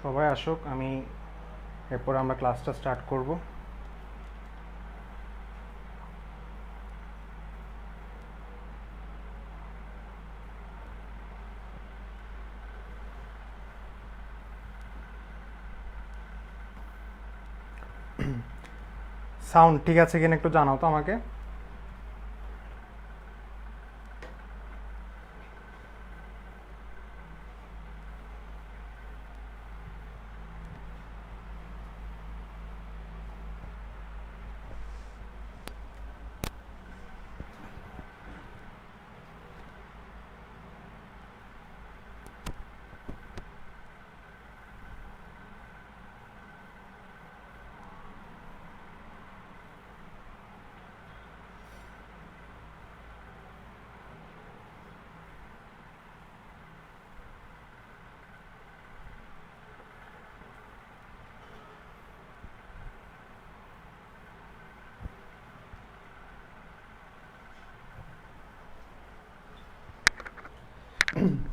সবাই আসুক, আমি এরপর আমরা ক্লাসটা স্টার্ট করব। সাউন্ড ঠিক আছে কিনা একটু জানাও তো আমাকে।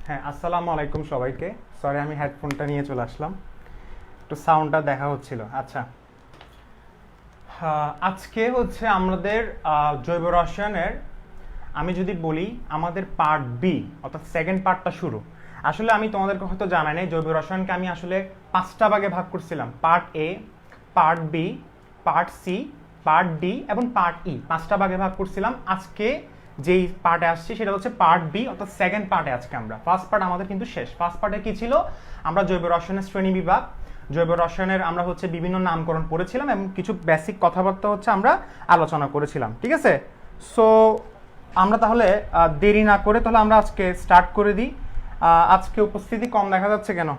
হ্যাঁ, আসসালামু আলাইকুম সবাইকে। সরি, আমি হেডফোনটা নিয়ে চলে আসলাম, একটু সাউন্ডটা দেখা হচ্ছিল। আচ্ছা, আজকে হচ্ছে আমাদের জৈব রসায়নের, আমি যদি বলি আমাদের পার্ট বি অর্থাৎ সেকেন্ড পার্টটা শুরু। আসলে আমি তোমাদেরকে হয়তো জানাই নাই, জৈব রসায়নকে আমি আসলে 5টা ভাগে ভাগ করছিলাম: part A, part B, part C, part D এবং পার্ট ই। 5টা ভাগে ভাগ করছিলাম। আজকে যেই পার্টে আসছি সেটা হচ্ছে পার্ট বি অর্থাৎ সেকেন্ড পার্টে আজকে আমরা। ফার্স্ট পার্ট আমাদের কিন্তু শেষ। ফার্স্ট পার্টে কি ছিল? আমরা জৈব রসায়নের শ্রেণী বিভাগ, জৈব রসায়নের আমরা হচ্ছে বিভিন্ন নামকরণ পড়েছিলাম এবং কিছু বেসিক কথাবার্তা হচ্ছে আমরা আলোচনা করেছিলাম। ঠিক আছে? সো আমরা তাহলে দেরি না করে তাহলে আমরা আজকে স্টার্ট করে দিই। আজকে উপস্থিতি কম দেখা যাচ্ছে কেন?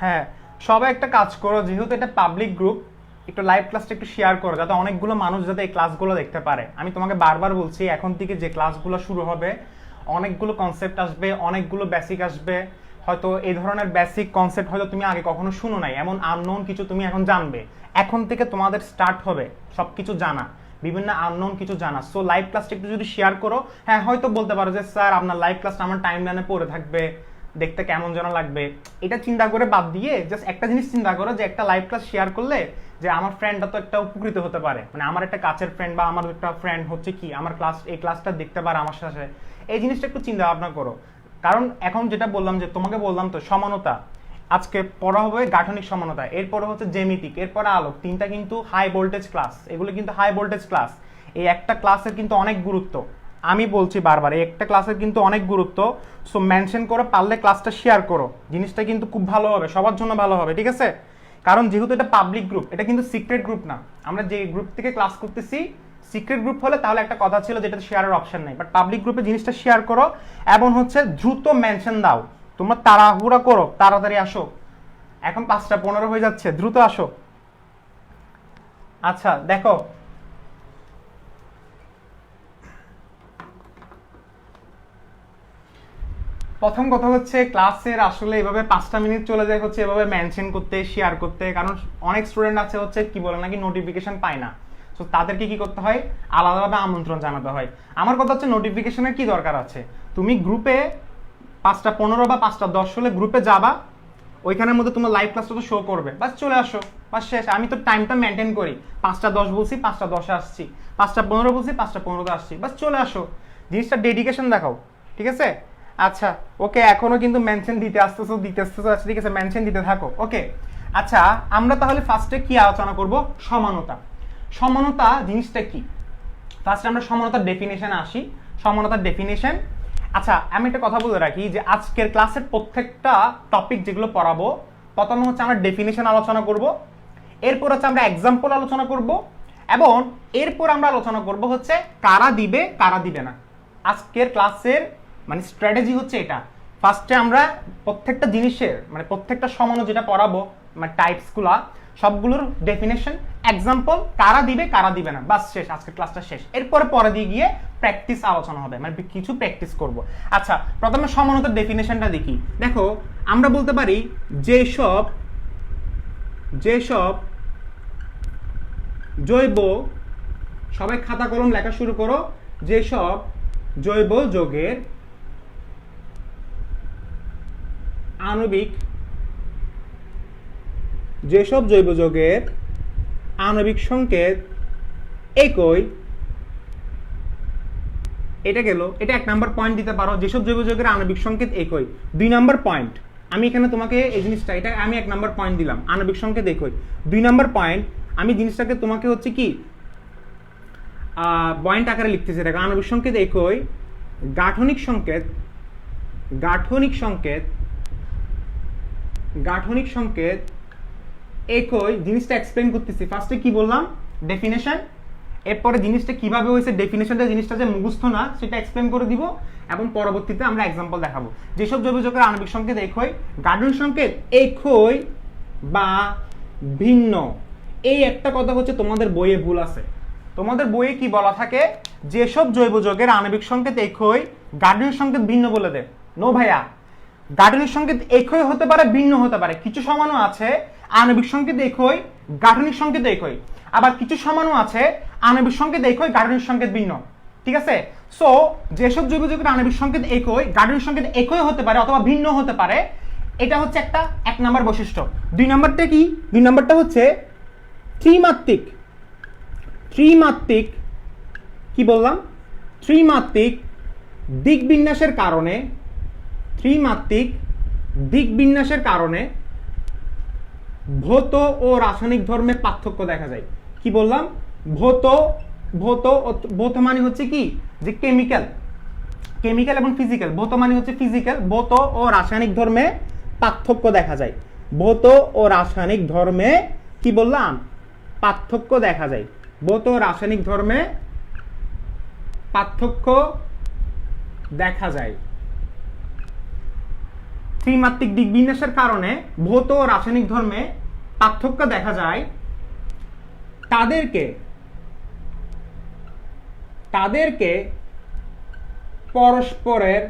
হ্যাঁ, সবাই একটা কাজ করো, যেহেতু এটা পাবলিক গ্রুপ, একটু লাইভ ক্লাসটা একটু শেয়ার করো যাতে অনেকগুলো মানুষ যাতে এই ক্লাসগুলো দেখতে পারে। আমি তোমাকে বারবার বলছি, এখন থেকে যে ক্লাসগুলো শুরু হবে অনেকগুলো কনসেপ্ট আসবে, অনেকগুলো বেসিক আসবে। হয়তো এই ধরনের বেসিক কনসেপ্ট হয়তো তুমি আগে কখনো শুনো নাই, এমন আননোন কিছু তুমি এখন জানবে। এখন থেকে তোমাদের স্টার্ট হবে সব কিছু জানা, বিভিন্ন আননোন কিছু জানা। সো লাইভ ক্লাসটা একটু যদি শেয়ার করো। হ্যাঁ, হয়তো বলতে পারো যে স্যার আপনার লাইভ ক্লাসটা আমার টাইম লাইনে পড়ে থাকবে, দেখতে কেমন যেন লাগবে। এটা চিন্তা করে বাদ দিয়ে জাস্ট একটা জিনিস চিন্তা করো যে একটা লাইভ ক্লাস শেয়ার করলে যে আমার ফ্রেন্ডটা তো একটা উপকৃত হতে পারে, মানে আমার একটা কাছের ফ্রেন্ড বা আমার একটা ফ্রেন্ড হচ্ছে কি আমার এই ক্লাসটা দেখতে পারে আমার সাথে। এই জিনিসটা একটু চিন্তা ভাবনা করো। কারণ এখন যেটা বললাম, যে তোমাকে বললাম তো সমানতা, আজকে পড়া হবে গাঠনিক সমানতা, এরপরে হচ্ছে জ্যামিতিক, এরপরে আলোক। 3টা কিন্তু হাই ভোল্টেজ ক্লাস, এগুলো কিন্তু হাই ভোল্টেজ ক্লাস। এই একটা ক্লাসের কিন্তু অনেক গুরুত্ব। আমি বলছি বারবার, এই একটা ক্লাসের কিন্তু অনেক গুরুত্ব। সো মেনশন করে পারলে ক্লাসটা শেয়ার করো, জিনিসটা কিন্তু খুব ভালো হবে, সবার জন্য ভালো হবে। ঠিক আছে? কারণ যেহেতু এটা পাবলিক গ্রুপ, এটা কিন্তু সিক্রেট গ্রুপ না। আমরা যে গ্রুপ থেকে ক্লাস করতেছি, সিক্রেট গ্রুপ হলে তাহলে একটা কথা ছিল যেটা শেয়ারের অপশন নেই, বাট পাবলিক গ্রুপে জিনিসটা শেয়ার করো এবং হচ্ছে দ্রুত মেনশন দাও। তোমরা তাড়াহুড়া করো, তাড়াতাড়ি আসো। এখন 5টা 15 হয়ে যাচ্ছে, দ্রুত আসো। আচ্ছা দেখো, প্রথম কথা হচ্ছে ক্লাসের আসলে এভাবে 5টা মিনিট চলে যায় হচ্ছে এভাবে মেনশন করতে, শেয়ার করতে। কারণ অনেক স্টুডেন্ট আছে হচ্ছে কি বলে নাকি নোটিফিকেশন পায় না। তো তাদেরকে কি করতে হয়? আলাদাভাবে আমন্ত্রণ জানাতে হয়। আমার কথা হচ্ছে নোটিফিকেশনের কি দরকার আছে? তুমি গ্রুপে 5টা 15 বা 5টা 10 হলে গ্রুপে যাবা, ওইখানের মধ্যে তোমার লাইভ ক্লাসটা তো শো করবে, বাস চলে আসো, বাস শেষ। আমি তো টাইমটা মেনটেন করি, 5টা 10 বলছি 5টা 10-এ আসছি, 5টা 15 বলছি 5টা 15-তে আসছি, বাস চলে আসো। জিনিসটা ডেডিকেশন দেখাও। ঠিক আছে? আচ্ছা ওকে, এখনো কিন্তু মেনশন দিতে আসতেছো আচ্ছা ঠিক আছে, মেনশন দিতে থাকো। ওকে, আচ্ছা আমরা তাহলে ফার্স্টে কি আলোচনা করব? সমানতা। সমানতা জিনিসটা কি? ফার্স্টে আমরা সমানতার ডেফিনেশনে আসি। সমানতার ডেফিনেশন, আচ্ছা আমি একটা কথা বলে রাখি যে আজকের ক্লাসের প্রত্যেকটা টপিক যেগুলো পড়াবো, প্রথমে হচ্ছে আমরা ডেফিনেশন আলোচনা করব, এরপর হচ্ছে আমরা এক্সাম্পল আলোচনা করব, এবং এরপর আমরা আলোচনা করব হচ্ছে কারা দিবে কারা দিবে না। আজকের ক্লাসের মানে স্ট্র্যাটেজি হচ্ছে এটা। ফার্স্টে আমরা প্রত্যেকটা জিনিসের মানে প্রত্যেকটা সমানো যেটা পড়াবো, মানে টাইপসগুলা সবগুলোর ডেফিনেশন, এক্সাম্পল, কারা দিবে কারা দিবে না, বাস শেষ, আজকের ক্লাসটা শেষ। এরপরে পরে দিয়ে গিয়ে প্র্যাকটিস আলোচনা হবে, মানে কিছু প্র্যাকটিস করব। আচ্ছা প্রথমে সমানতার ডেফিনেশনটা দেখি। দেখো আমরা বলতে পারি যেসব যেসব জৈব, সবাই খাতা কলম লেখা শুরু করো, যেসব জৈব যৌগের আণবিক যেসব জৈব যৌগের আণবিক সংকেত একই, এটা গেল, এটা 1 নাম্বার পয়েন্ট দিতে পারো, যেসব জৈব যৌগের আণবিক সংকেত একই। 2 নাম্বার পয়েন্ট, আমি এখানে তোমাকে এই জিনিসটা, এটা আমি 1 নাম্বার পয়েন্ট দিলাম, আণবিক সংকেত একই। 2 নাম্বার পয়েন্ট, আমি জিনিসটাকে তোমাকে হচ্ছে কি পয়েন্ট আকারে লিখতেছি, দেখো আণবিক সংকেত একই, গাঠনিক সংকেত, গাঠনিক সংকেত, গাঠনিক সংকেত একই। জিনিসটা এক্সপ্লেইন করতেছি, ফার্স্টে কি বললাম, ডেফিনেশন, এরপরে জিনিসটা কিভাবে হয়েছে, ডেফিনেশনটা জিনিসটা যে মুখস্থ না সেটা এক্সপ্লেন করে দিব, এবং পরবর্তীতে আমরা এক্সাম্পল দেখাবো। যেসব জৈব যৌগের আণবিক সংকেত একই, গাঠনিক সংকেত একই বা ভিন্ন, এই একটা কথা হচ্ছে তোমাদের বইয়ে ভুল আছে। তোমাদের বইয়ে কি বলা থাকে, যেসব জৈব যৌগের আণবিক সংকেত একই, গাঠনিক সংকেত ভিন্ন বলে দেয়। নো ভাইয়া, গাঠনিক সংকেত একই হতে পারে, ভিন্ন হতে পারে। কিছু সমানও আছে আণবিক সংকেত একই, গাঠনিক সংকেত একই, আবার কিছু সমানও আছে আণবিক সংকেত একই, গাঠনিক সংকেত ভিন্ন। ঠিক আছে? সো যেসব জৈব যৌগের আণবিক সংকেত একই, গাঠনিক সংকেত একই হতে পারে অথবা ভিন্ন হতে পারে, এটা হচ্ছে একটা 1 নাম্বার বৈশিষ্ট্য। 2 নাম্বারটা কি? 2 নাম্বারটা হচ্ছে ত্রিমাত্রিক, ত্রিমাত্রিক কি বললাম, ত্রিমাত্রিক দিক বিন্যাসের কারণে, ত্রিমাত্রিক দিক বিন্যাসের কারণে ভৌত ও রাসায়নিক ধর্মে পার্থক্য দেখা যায়। কি বললাম, ভৌত, ভৌত, ভৌত মানে হচ্ছে কি, যে কেমিক্যাল, কেমিক্যাল এবং ফিজিক্যাল, ভৌত মানে হচ্ছে ফিজিক্যাল, ভৌত ও রাসায়নিক ধর্মে পার্থক্য দেখা যায়। ভৌত ও রাসায়নিক ধর্মে কি বললাম, পার্থক্য দেখা যায়। ভৌত ও রাসায়নিক ধর্মে পার্থক্য দেখা যায়। ত্রিমাত্রিক দিক বিন্যাসের কারণে ভৌত ও রাসায়নিক ধর্মে পার্থক্য দেখা যায়। তাদেরকে তাদেরকে পরস্পরের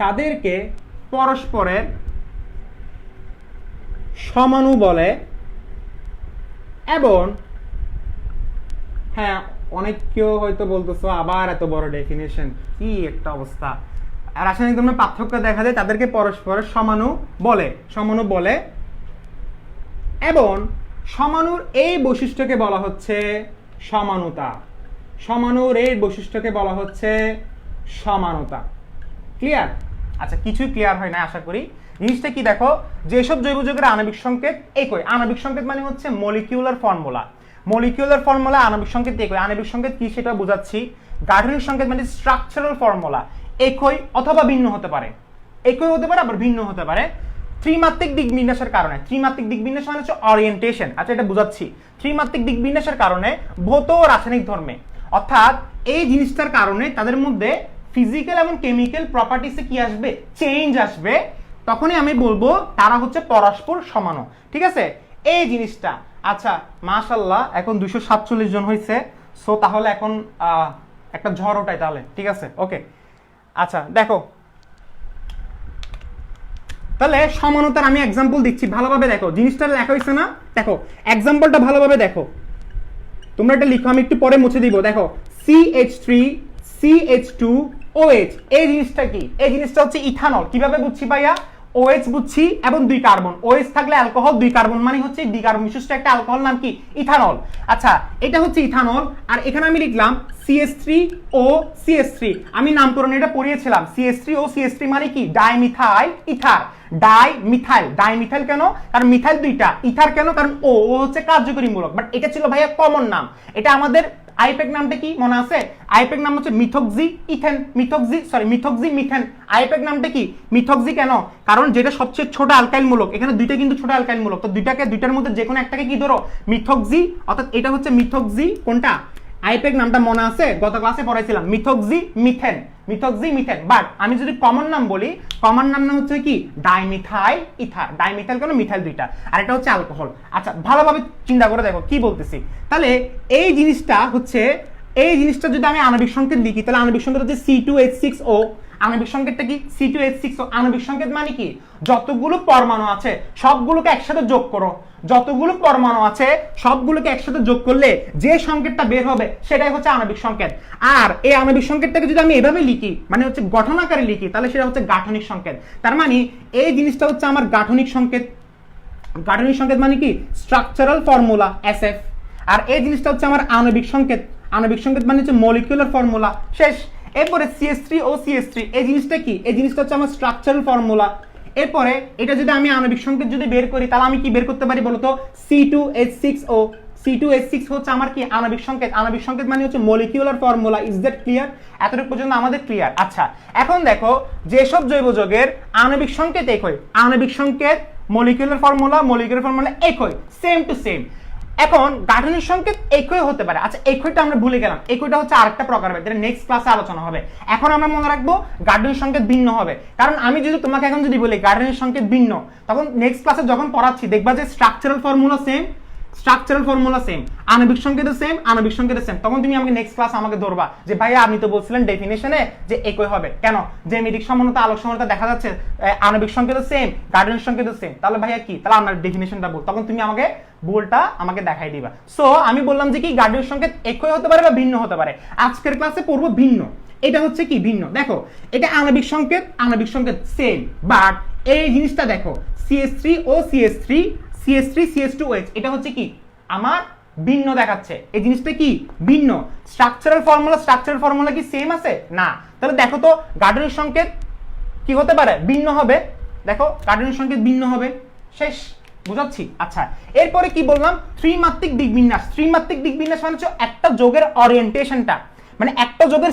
তাদেরকে পরস্পরের সমাণু বলে। এবং হ্যাঁ, অনেক কেউ হয়তো বলতেছো আবার এত বড় ডেফিনেশন, কি একটা অবস্থা। রাসায়নিক ধর্মে পার্থক্য দেখা যায়, তাদেরকে পরস্পরের সমাণু বলে, সমাণু বলে। এবং সমাণুর এই বৈশিষ্ট্যকে বলা হচ্ছে সমানুতা। সমাণুর এই বৈশিষ্ট্যকে বলা হচ্ছে সমানুতা। ক্লিয়ার? আচ্ছা, কিছুই ক্লিয়ার হয় না আশা করি। জিনিসটা কি দেখো, যেসব জৈব যৌগের আণবিক সংকেত একই, আণবিক সংকেত মানে হচ্ছে মলিকিউলার ফর্মুলা, মলিকিউলার ফর্মুলা, আণবিক সংকেত একই। আণবিক সংকেত কি সেটা বোঝাচ্ছি। গাঠনিক সংকেত মানে স্ট্রাকচারাল ফর্মুলা, একই অথবা ভিন্ন হতে পারে, একই হতে পারে আবার ভিন্ন হতে পারে। ত্রিমাত্রিক দিক বিন্যাসের কারণে, ত্রিমাত্রিক দিক বিন্যাস মানে হচ্ছে অরিয়েন্টেশন। আচ্ছা, এটা বুঝাচ্ছি। ত্রিমাত্রিক দিক বিন্যাসের কারণে ভৌত ও রাসায়নিক ধর্মে, অর্থাৎ এই জিনিসটার কারণে তাদের মধ্যে ফিজিক্যাল এবং কেমিক্যাল প্রপার্টিসে কি আসবে, চেঞ্জ আসবে। তখনই আমি বলবো তারা হচ্ছে পরস্পর সমাণু। ঠিক আছে, এই জিনিসটা। আচ্ছা, মাশাআল্লাহ, এখন 247 জন হয়েছে। সো তাহলে এখন একটা ঝড় ওঠাই তাহলে। ঠিক আছে, ওকে। আচ্ছা দেখো, তাহলে সমানতার আমি এক্সাম্পল দিচ্ছি, ভালোভাবে দেখো। জিনিসটা লেখা হয়েছে না, দেখো এক্সাম্পলটা ভালোভাবে দেখো। তোমরা এটা লিখো, আমি একটু পরে মুছে দিব। দেখো CH3 CH2OH, এই জিনিসটা কি? এই জিনিসটা হচ্ছে ইথানল। কিভাবে বুঝছি ভাইয়া? OH বুঝছি এবং 2 কার্বন। OH থাকলে অ্যালকোহল, 2 কার্বন মানে হচ্ছে দ্বিকার্বন বিশিষ্ট একটা অ্যালকোহল, নাম কি? ইথানল। আচ্ছা, এটা হচ্ছে ইথানল। আর এখানে আমি লিখলাম CH3O CH3, আমি নামকরণ এটা পড়িয়েছিলাম। CH3O CH3 মানে কি? Dimethyl ether. ডাইমিথাইল, ডাইমিথাইল কেন? কারণ মিথাইল 2টা, ইথার কেন? কারণ ও হচ্ছে কার্যকরী মূলক। বাট এটা ছিল ভাইয়া কমন নাম। এটা আমাদের আইপেক নামটা কি মনে আছে? আইপেক নাম হচ্ছে মিথক্সি ইথেন, মিথক্সি মিথেন। আইপেক নামটা কি? মিথক্সি কেন? কারণ যেটা সবচেয়ে ছোট অ্যালকাইল মূলক, এখানে 2টা কিন্তু ছোট অ্যালকাইল মূলক, তো 2টার মধ্যে যে কোনো একটাকে কি ধরো? মিথক্সি। অর্থাৎ এটা হচ্ছে মিথক্সি। কোনটা? আইপেক নামটা মনে আছে, গত ক্লাসে পড়াইছিলাম, methoxy methane, methoxy methane. But আমি যদি কমন নাম বলি, কমন নাম না হচ্ছে কি? Dimethyl ether. ডাইমিথাইল কেন? মিথাইল 2টা, আর এটা হচ্ছে অ্যালকোহল। আচ্ছা, ভালোভাবে চিন্তা করে দেখো কি বলতেছি। তাহলে এই জিনিসটা হচ্ছে, এই জিনিসটা যদি আমি আণবিক সংকেত লিখি, তাহলে আণবিক সংকেত হচ্ছে C2H6O। আণবিক সংকেতটা কি? C2H6O। আণবিক সংকেত মানে কি? যতগুলো পরমাণু আছে সবগুলোকে একসাথে যোগ করো। যতগুলো পরমাণু আছে সবগুলোকে একসাথে যোগ করলে যে সংকেতটা বের হবে সেটাই হচ্ছে আণবিক সংকেত। আর এই আণবিক সংকেতটাকে যদি আমি এভাবে লিখি, মানে হচ্ছে গঠন আকারে লিখি, তাহলে সেটা হচ্ছে গাঠনিক সংকেত। তার মানে এই জিনিসটা হচ্ছে আমার গাঠনিক সংকেত। গাঠনিক সংকেত মানে কি? Structural formula SF। আর এই জিনিসটা হচ্ছে আমার আণবিক সংকেত। আণবিক সংকেত মানে হচ্ছে মলিকুলার ফর্মুলা। শেষ। এরপরে CH3OCH3 এই জিনিসটা কি? এই জিনিসটা হচ্ছে আমার স্ট্রাকচারাল ফর্মুলা। এরপরে এটা যদি আমি আণবিক সংকেত যদি বের করি, তাহলে আমি কি বের করতে পারি বলতো? C2H6O। C2H6 হচ্ছে আমার কি? আণবিক সংকেত। আণবিক সংকেত মানে হচ্ছে molecular formula. Is that clear? এতটুকু পর্যন্ত আমাদের ক্লিয়ার। আচ্ছা, এখন দেখো যেসব জৈব যৌগের আণবিক সংকেত একই, আণবিক সংকেত মলিকুলার ফর্মুলা একই, সেম টু সেম। এখন গাঠনিক সংকেত একই হতে পারে। আচ্ছা, একইটা আমরা ভুলে গেলাম। একইটা হচ্ছে আরেকটা প্রকার, যেটা নেক্সট ক্লাসে আলোচনা হবে। এখন আমরা মনে রাখবো গাঠনিক সংকেত ভিন্ন হবে। কারণ আমি যদি তোমাকে এখন যদি বলি গাঠনিক সংকেত ভিন্ন, তখন নেক্সট ক্লাসে যখন পড়াচ্ছি দেখবা যে স্ট্রাকচারাল ফর্মুলা সেম, আণবিক সংকেতও সেম, তখন তুমি আমাকে নেক্সট ক্লাস আমাকে ধরবা যে ভাইয়া আপনি তো বলছিলেন ডেফিনেশনে যে একই হবে, কেন? জ্যামিতিক সমানতা, আলোক সমানতা দেখা যাচ্ছে আণবিক সংকেতও সেম, গাঠনিক সংকেতও সেম, তাহলে ভাইয়া কি? তাহলে আমার ডেফিনেশনটা বল, তখন তুমি আমাকে ভুলটা আমাকে দেখাই দিবা। সো আমি বললাম যে কি গাঠনিক সংকেত একই হতে পারে বা ভিন্ন হতে পারে। আজকের ক্লাসে পড়বো ভিন্ন। এটা হচ্ছে কি ভিন্ন? দেখো এটা আণবিক সংকেত সেম, বাট এই জিনিসটা দেখো CH3OCH3 CH3CH2OH এটা হচ্ছে কি? আমার ভিন্ন দেখাচ্ছে। এই জিনিসটা কি? ভিন্ন। স্ট্রাকচারাল ফর্মুলা কি সেম আছে? না। তাহলে দেখো তো গাঠনিক সংকেত কি হতে পারে? ভিন্ন হবে। দেখো গাঠনিক সংকেত ভিন্ন হবে। শেষ। বুঝাচ্ছি? আচ্ছা, এরপরে কি বললাম? ত্রিমাত্রিক দিকবিন্যাস। ত্রিমাত্রিক দিকবিন্যাস মানে হচ্ছে একটা যোগের অরিয়েন্টেশনটা, মানে একটা যোগের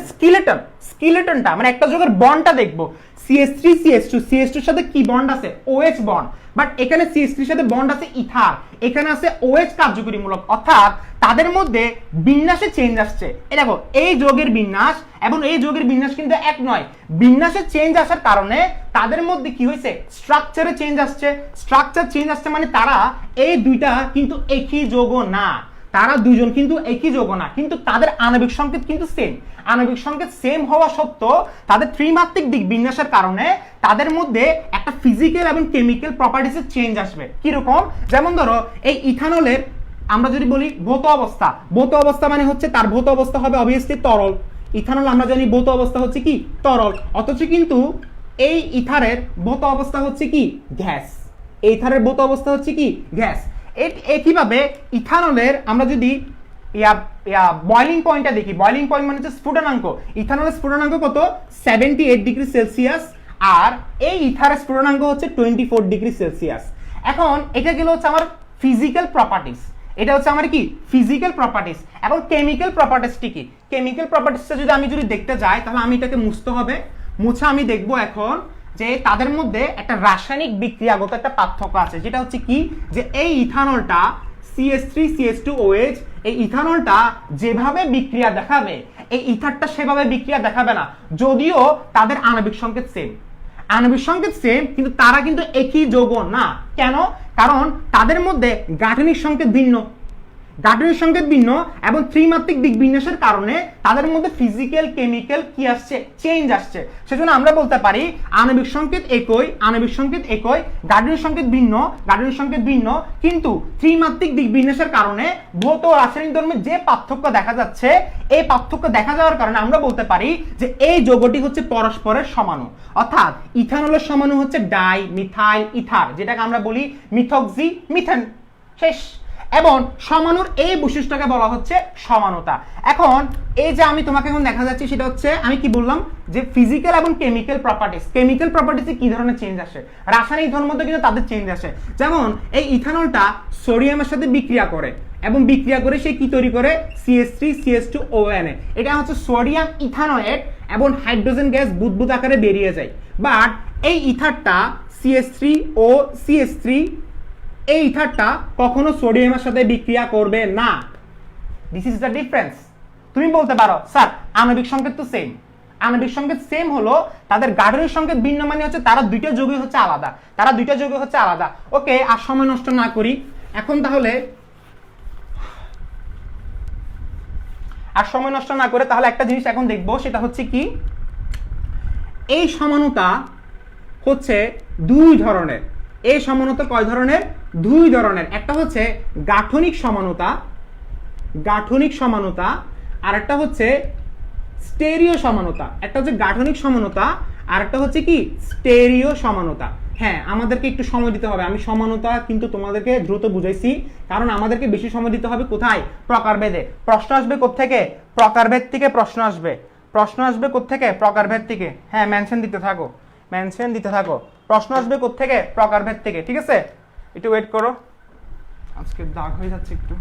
স্কেলেটনটা, মানে একটা যোগের বন্ডটা দেখবো। CH3CH2 সাথে কি বন্ড আছে? OH bond. বাট এখানে CH3 সাথে বন্ড আছে ইথার, এখানে আছে OH কার্যকরীমূলক, অর্থাৎ তাদের মধ্যে বিন্যাসে চেঞ্জ আসছে। এই দেখো এই যোগের বিন্যাস এবং এই যোগের বিন্যাস কিন্তু এক নয়। বিন্যাসে চেঞ্জ আসার কারণে তাদের মধ্যে কি হয়েছে? স্ট্রাকচারে চেঞ্জ আসছে। স্ট্রাকচার চেঞ্জ আসছে মানে তারা এই দুইটা কিন্তু একই যোগ না, তারা দুইজন কিন্তু একই যোগ না, কিন্তু তাদের আণবিক সংকেত কিন্তু সেম। আণবিক সংকেত সেম হওয়া সত্ত্বেও তাদের ত্রিমাত্রিক দিক বিন্যাসের কারণে তাদের মধ্যে একটা ফিজিক্যাল এবং কেমিক্যাল প্রপার্টিসের চেঞ্জ আসবে। কিরকম? যেমন ধরো এই ইথানলের আমরা যদি বলি ভৌত অবস্থা মানে হচ্ছে তার ভৌত অবস্থা হবে অবভিয়াসলি তরল। ইথানল আমরা জানি ভৌত অবস্থা হচ্ছে কি? তরল। অথচ কিন্তু এই ইথারের ভৌত অবস্থা হচ্ছে কি? গ্যাস। এই ইথারের ভৌত অবস্থা হচ্ছে কি? গ্যাস। একইভাবে ইথানলের আমরা যদি বয়লিং পয়েন্টটা দেখি, বয়লিং পয়েন্ট মানে হচ্ছে স্ফুটনাঙ্ক। ইথানলের স্ফুটনাঙ্ক কত? 78 ডিগ্রি সেলসিয়াস, আর এই ইথারের স্ফুটনাঙ্ক হচ্ছে 24 ডিগ্রি সেলসিয়াস। এখন এটা গেল হচ্ছে আমার ফিজিক্যাল প্রপার্টিস, এটা হচ্ছে আমার কি? Physical properties. এবং কেমিক্যাল প্রপার্টিসটি কি? কেমিক্যাল প্রপার্টিসটা যদি আমি দেখতে যাই, তাহলে আমি এটাকে মুছতে হবে। মুছে আমি দেখবো এখন যে তাদের মধ্যে একটা রাসায়নিক বিক্রিয়াগত একটা পার্থক্য আছে, যেটা হচ্ছে কি? যে এই ইথানলটা CH3CH2OH, এই ইথানলটা যেভাবে বিক্রিয়া দেখাবে এই ইথারটা সেভাবে বিক্রিয়া দেখাবে না, যদিও তাদের আণবিক সংকেত সেম, কিন্তু তারা কিন্তু একই যৌগ না। কেন? কারণ তাদের মধ্যে গাঠনিক সংকেত ভিন্ন, এবং ত্রিমাত্রিক দিক বিন্যাসের কারণে তাদের মধ্যে ফিজিক্যাল কেমিক্যাল কি আসছে? চেঞ্জ আসছে। সেজন্য আমরা বলতে পারি আণবিক সংকেত একই, গাঠনিক সংকেত ভিন্ন, কিন্তু ত্রিমাত্রিক দিক বিন্যাসের কারণে ভৌত রাসায়নিক ধর্মে যে পার্থক্য দেখা যাচ্ছে, এই পার্থক্য দেখা যাওয়ার কারণে আমরা বলতে পারি যে এই যৌগটি হচ্ছে পরস্পরের সমাণু। অর্থাৎ ইথানলের সমাণু হচ্ছে ডাই মিথাইল ইথার, যেটাকে আমরা বলি মিথক্সি মিথেন। শেষ। এবং সমাণুর এই বৈশিষ্ট্যকে বলা হচ্ছে সমানতা। এখন এই যে আমি তোমাকে এখন দেখা যাচ্ছে সেটা হচ্ছে আমি কি বললাম যে ফিজিক্যাল এবং কেমিক্যাল প্রপার্টিসে কি ধরনের চেঞ্জ আসে? রাসায়নিক ধর্মের মধ্যে কিন্তু তাদের চেঞ্জ আসে। যেমন এই ইথানলটা সোডিয়ামের সাথে বিক্রিয়া করে এবং বিক্রিয়া করে সে কি তৈরি করে? CH3CH2ONA। এটা হচ্ছে সোডিয়াম ইথানয়েট এবং হাইড্রোজেন গ্যাস বুদবুদ আকারে বেরিয়ে যায়। বাট এই ইথারটা CH3OCH3, এই ইথারটা কখনো সোডিয়ামের সাথে বিক্রিয়া করবে না। This is the difference. তুমি বলতে পারো স্যার আণবিক সংকেত তো সেম। আণবিক সংকেত সেম হলো, তাদের গাঠনিক সংকেত ভিন্ন মানে হচ্ছে তারা দুইটা যৌগই হচ্ছে আলাদা। ওকে, আর সময় নষ্ট না করি এখন, তাহলে তাহলে একটা জিনিস এখন দেখবো, সেটা হচ্ছে কি? এই সমানতা হচ্ছে দুই ধরনের। এই সমানতা কয় ধরনের? দুই ধরনের। একটা হচ্ছে গাঠনিক সমানতা, গাঠনিক সমানতা, আর একটা হচ্ছে স্টেরিও সমানতা। একটা হচ্ছে গাঠনিক সমানতা, আর একটা হচ্ছে কি স্টেরিও সমানতা। হ্যাঁ, আমাদেরকে একটু সময় দিতে হবে। আমি সমানতা কিন্তু তোমাদেরকে দ্রুত বুঝাইছি, কারণ আমাদেরকে বেশি সময় দিতে হবে কোথায়? প্রকারভেদে। প্রশ্ন আসবে কোত্থেকে? প্রকারভেদ থেকে প্রশ্ন আসবে। প্রশ্ন আসবে কোত্থেকে? প্রকারভেদ থেকে। হ্যাঁ, মেনশন দিতে থাকো, মেনশন দিতে থাকো। প্রশ্ন আসবে কোত্থেকে? প্রকারভেদ থেকে। ঠিক আছে, একটু ওয়েট করো, আজকে দাগ হয়ে যাচ্ছে একটু।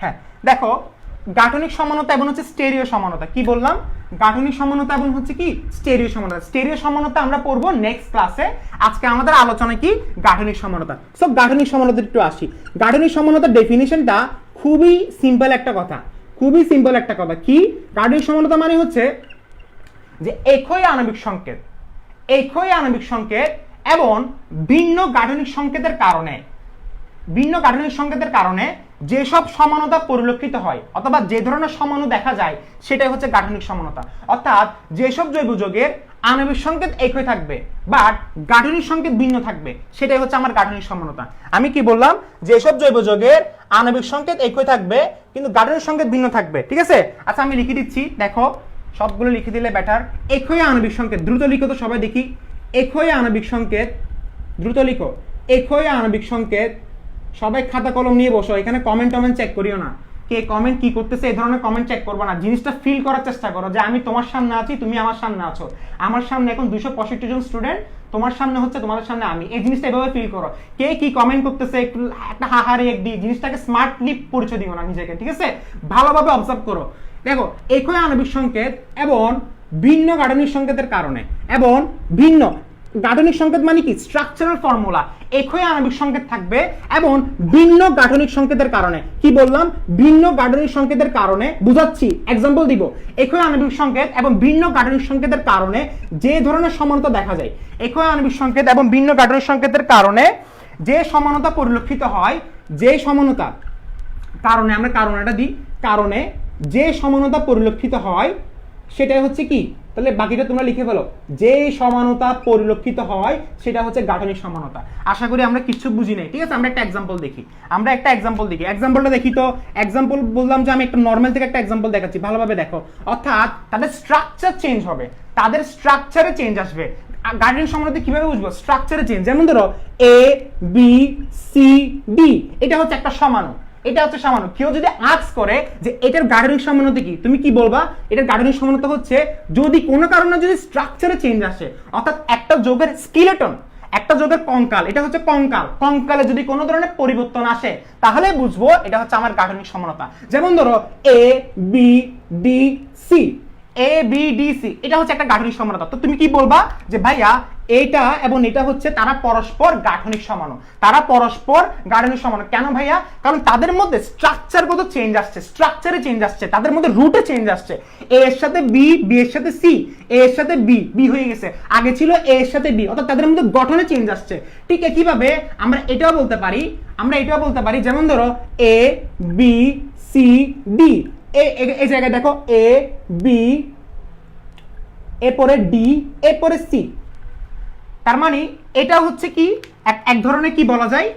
হ্যাঁ দেখো, গাঠনিক সমানতা এবং হচ্ছে স্টেরিও সমানতা। কি বললাম? গাঠনিক সমানতা এবং হচ্ছে কি স্টেরিও সমানতা। স্টেরিও সমানতা আমরা পড়বো নেক্সট ক্লাসে। আজকে আমাদের আলোচনা কি? গাঠনিক সমানতা। সো গাঠনিক সমানতা একটু আসি। গাঠনিক সমানতার ডেফিনিশনটা খুবই সিম্পল একটা কথা, খুবই সিম্পল একটা কথা। কি? গাঠনিক সমানতা মানে হচ্ছে যে একই আণবিক সংকেত, একই আণবিক সংকেত এবং ভিন্ন গাঠনিক সংকেতের কারণে, ভিন্ন গাঠনিক সংকেতের কারণে যেসব সমানতা পরিলক্ষিত হয় অথবা যে ধরনের সমাণু দেখা যায় সেটাই হচ্ছে গাঠনিক সমানতা। অর্থাৎ যেসব জৈব যৌগের আণবিক সংকেত একই থাকবে বাট গাঠনিক সংকেত ভিন্ন থাকবে সেটাই হচ্ছে আমার গাঠনিক সমানতা। আমি কি বললাম? যেসব জৈব যৌগের আণবিক সংকেত একই থাকবে কিন্তু গাঠনিক সংকেত ভিন্ন থাকবে। ঠিক আছে, আচ্ছা আমি লিখে দিচ্ছি, দেখো সবগুলো লিখে দিলে বেটার। একই আণবিক সংকেত, দ্রুত লিখো তো সবাই দেখি। একই আণবিক সংকেত, দ্রুত লিখো। একই আণবিক সংকেত। সবাই খাতা কলম নিয়ে বসো, এখানে কমেন্ট টমেন্ট চেক করিও না। কে কমেন্ট কি করতেছে এই ধরনের কমেন্ট চেক করবো না। জিনিসটা ফিল করার চেষ্টা করো যে আমি তোমার সামনে আছি, তুমি আমার সামনে আছো। আমার সামনে এখন 265 জন স্টুডেন্ট, তোমার সামনে হচ্ছে তোমাদের সামনে আমি। এই জিনিসটা এভাবে ফিল করো। কে কি কমেন্ট করতেছে একটু একটা হাহারি একদি, জিনিসটাকে স্মার্টলি পরিচয় দিও না নিজেকে। ঠিক আছে, ভালোভাবে অবজার্ভ করো। দেখো, একই আণবিক সংকেত এবং ভিন্ন গাঠনিক সংকেতের কারণে, এবং ভিন্ন গাঠনিক সংকেত মানে কি? Structural formula. একই আণবিক সংকেত থাকবে এবং ভিন্ন গাঠনিক সংকেতের কারণে। কি বললাম? ভিন্ন গাঠনিক সংকেতের কারণে। বুঝাচ্ছি, এক্সাম্পল দিব। একই আণবিক সংকেত এবং ভিন্ন গাঠনিক সংকেতের কারণে যে ধরনের সমানতা দেখা যায়, একই আণবিক সংকেত এবং ভিন্ন গাঠনিক সংকেতের কারণে যে সমানতা পরিলক্ষিত হয়, যে সমানতা কারণে, আমরা কারণটা দিই, কারণে যে সমানতা পরিলক্ষিত হয় সেটাই হচ্ছে কি? তাহলে বাকিটা তোমরা লিখে ফেলো। যে সমানতা পরিলক্ষিত হয় সেটা হচ্ছে গাঠনিক সমানতা। আশা করি আমরা কিছু বুঝি নাই। ঠিক আছে, আমরা একটা এক্সাম্পল দেখি, আমরা একটা এক্সাম্পল দেখি। এক্সাম্পলটা দেখি তো। এক্সাম্পল বললাম যে আমি একটা নর্মাল থেকে একটা এক্সাম্পল দেখাচ্ছি, ভালোভাবে দেখো। অর্থাৎ তাদের স্ট্রাকচার চেঞ্জ হবে, তাদের স্ট্রাকচারে চেঞ্জ আসবে। গাঠনিক সমানতা কিভাবে বুঝবো? স্ট্রাকচারে চেঞ্জ। যেমন ধরো এ বি সি ডি, এটা হচ্ছে একটা সমাণু, এটা হচ্ছে সমাণু। কেউ যদি আস্ক করে যে এটার গাঠনিক সমানতা কি, তুমি কি বলবা? এটার গাঠনিক সমানতা হচ্ছে যদি কোনো কারণে যদি স্ট্রাকচারে চেঞ্জ আসে, অর্থাৎ একটা যৌগের স্কেলেটন, একটা যৌগের কঙ্কাল, এটা হচ্ছে কঙ্কাল, কঙ্কালে যদি কোনো ধরনের পরিবর্তন আসে তাহলে বুঝবো এটা হচ্ছে আমার গাঠনিক সমানতা। যেমন ধরো A B D C, A B D C, এটা হচ্ছে একটা গাঠনিক সমানতা। তো তুমি কি বলবা যে ভাইয়া এটা এবং এটা হচ্ছে তারা পরস্পর গাঠনিক সমাণু, তারা পরস্পর গাঠনিক সমাণু। কেন ভাইয়া? কারণ তাদের মধ্যে স্ট্রাকচারগত চেঞ্জ আসছে, স্ট্রাকচারে চেঞ্জ আসছে, তাদের মধ্যে রুটে চেঞ্জ আসছে। এ এর সাথে বি, বি এর সাথে সি, এ এর সাথে বি, বি হয়ে গেছে, আগে ছিল এ এর সাথে বি, অর্থাৎ তাদের মধ্যে গঠনে চেঞ্জ আসছে। ঠিক একইভাবে আমরা এটাও বলতে পারি, আমরা এটাও বলতে পারি, যেমন ধরো এ বি সি ডি, এই জায়গায় দেখো এ বি, এরপরে ডি, এরপরে সি। তার মানে এটা হচ্ছে কি এক ধরনের কি বলা যায়,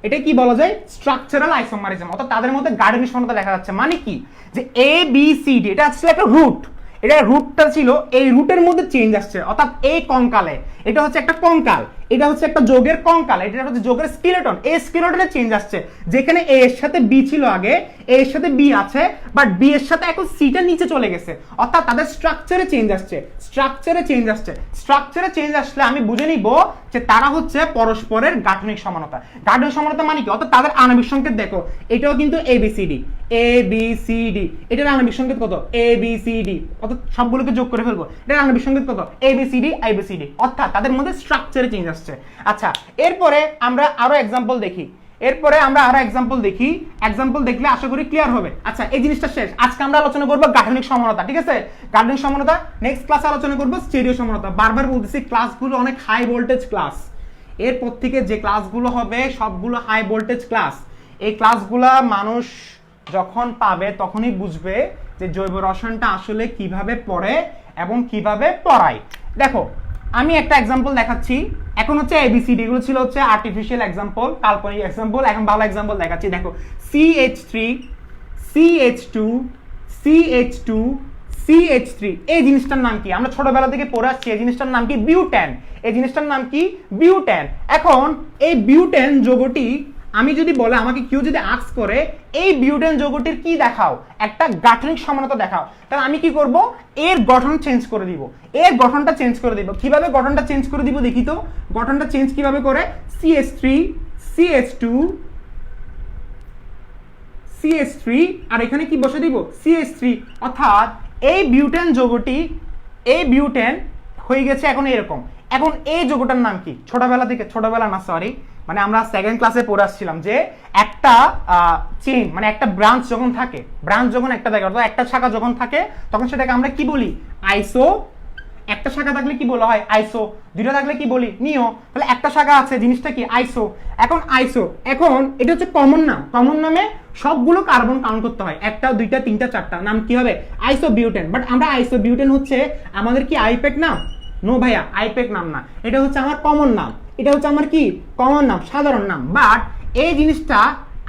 এটা কি বলা যায়? Structural isomerism. অর্থাৎ তাদের মধ্যে গাঠনিক সমানতা দেখা যাচ্ছে। মানে কি? যে এ বি সি ডি এটা আসলে একটা রুট, এটা রুটটা ছিল, এই রুটের মধ্যে চেঞ্জ আসছে। অর্থাৎ এই কঙ্কালে, এটা হচ্ছে একটা কঙ্কাল, এটা হচ্ছে একটা যোগের কঙ্কাল, এটা হচ্ছে যোগের স্কেলেটন, এই স্কেলেটনে চেঞ্জ আসছে। যেখানে এ এর সাথে বি ছিল আগে, এ এর সাথে বি আছে, বাট বি এর সাথে এখন সিটা নিচে চলে গেছে। অর্থাৎ তাদের স্ট্রাকচারে চেঞ্জ আসছে, স্ট্রাকচারে চেঞ্জ আসছে। স্ট্রাকচারে চেঞ্জ আসলে আমি বুঝে নিব যে তারা হচ্ছে পরস্পরের গাঠনিক সমানতা। গাঠনিক সমানতা মানে কি? অর্থাৎ তাদের আণবিক সংকেত দেখো, এটাও কিন্তু এ বি সি ডি, এ বি সি ডি, এটার আণবিক সংকেত কত? এ বি সি ডি, অর্থাৎ সবগুলোকে যোগ করে ফেলবো, এটার আণবিক সংকেত কত? A B C D, I B C D. অর্থাৎ তাদের মধ্যে স্ট্রাকচারে চেঞ্জ আসছে। আচ্ছা, এরপরে আমরা আরো এক্সাম্পল দেখি, এরপরে আমরা আরো এক্সাম্পল দেখি। এক্সাম্পল দেখলে আশা করি ক্লিয়ার হবে। আচ্ছা, এই জিনিসটা শেষ। আজকে আমরা আলোচনা করব গাঠনিক সমানতা। ঠিক আছে, গাঠনিক সমানতা। নেক্সট ক্লাসে আলোচনা করব স্টেরিও সমানতা। বারবার বলতেছি ক্লাসগুলো অনেক হাই ভোল্টেজ ক্লাস, এরপর থেকে যে ক্লাসগুলো হবে সবগুলো হাই ভোল্টেজ ক্লাস। এই ক্লাসগুলো মানুষ যখন পাবে তখনই বুঝবে যে জৈব রসায়নটা আসলে কিভাবে পড়ে এবং কিভাবে পড়ায়। দেখো আমি একটা এক্সাম্পল দেখাচ্ছি। এখন হচ্ছে এবিসিডি, এগুলো ছিল হচ্ছে আর্টিফিশিয়াল এক্সাম্পল, কাল্পনিক এক্সাম্পল। এখন ভালো এক্সাম্পল দেখাচ্ছি। দেখো CH3 CH2 CH2 CH3, এই জিনিসটার নাম কি? আমরা ছোটবেলা থেকে পড়ে আসছি, এই জিনিসটার নাম কি? বিউটেন। এই জিনিসটার নাম কি? বিউটেন। এখন এই বিউটেন যৌগটি আমি যদি বলে, আমাকে কেউ যদি আস্ক করে এই বিউটেন যৌগটির কি দেখাও, একটা গাঠনিক সমানতা দেখাও, তাহলে আমি কি করব? এর গঠন চেঞ্জ করে দিব, এর গঠনটা চেঞ্জ করে দিব। কিভাবে গঠনটা চেঞ্জ করে দিব দেখি তো? গঠনটা চেঞ্জ কিভাবে করে? CH3 CH2 CH3 আর এখানে কি বসে দিব? CH3। অর্থাৎ এই বিউটেন যৌগটি, এই বিউটেন হয়ে গেছে এখন এরকম। এখন এই যৌগটার নাম কি? ছোটবেলা থেকে, ছোটবেলা না সরি, মানে আমরা সেকেন্ড ক্লাসে পড়ে আসছিলাম যে একটা চেইন মানে একটা ব্রাঞ্চ যখন থাকে, ব্রাঞ্চ যখন একটা থাকে অর্থাৎ একটা শাখা যখন থাকে, তখন সেটাকে আমরা কি বলি? আইসো। একটা শাখা থাকলে কি বলা হয়? আইসো। দুইটা থাকলে কি বলি? নিও। তাহলে একটা শাখা আছে, জিনিসটা কি? আইসো। এখন আইসো, এখন এটা হচ্ছে কমন নাম। কমন নামে সবগুলো কার্বন কাউন্ট করতে হয়, একটা দুইটা তিনটা চারটা, নাম কি হবে? আইসো বিউটেন। বাট আমরা আইসো বিউটেন হচ্ছে আমাদের কি আইপেক নাম? নো ভাইয়া, আইপেক নাম না, এটা হচ্ছে আমার কমন নাম। এটা হচ্ছে আমার কি? কমন নাম, সাধারণ নাম। বাট এই জিনিসটা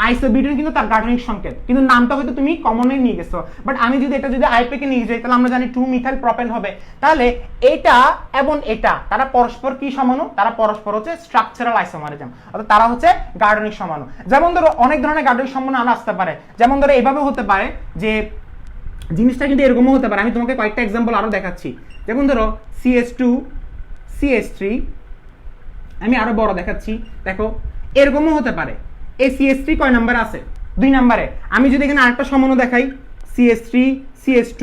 আইসোবিউটেন কিন্তু তার গাঠনিক সংকেত, কিন্তু নামটা হয়তো তুমি কমনে নিয়ে গেছো। বাট আমি যদি এটা যদি আইপেকে নিয়ে যাই, তাহলে আমরা জানি 2 মিথাইল প্রপেন হবে। তাহলে এটা এবং এটা তারা পরস্পর কি সমানু? তারা পরস্পর হচ্ছে স্ট্রাকচারাল আইসোমারিজম, অর্থাৎ তারা হচ্ছে গাঠনিক সমানু। যেমন ধরো অনেক ধরনের গাঠনিক সমানু আনা আসতে পারে। যেমন ধরো এভাবে হতে পারে যে জিনিসটা কিন্তু এরকমও হতে পারে। আমি তোমাকে কয়েকটা এক্সাম্পল আরো দেখাচ্ছি। যেমন ধরো CH2 CH3, আমি আরো বড় দেখাচ্ছি। দেখো এরকমও হতে পারে। এই CH3 কয় নাম্বার আছে? 2 নম্বরে। আমি যদি এখানে আরেকটা সমানু দেখাই, CH3 CH2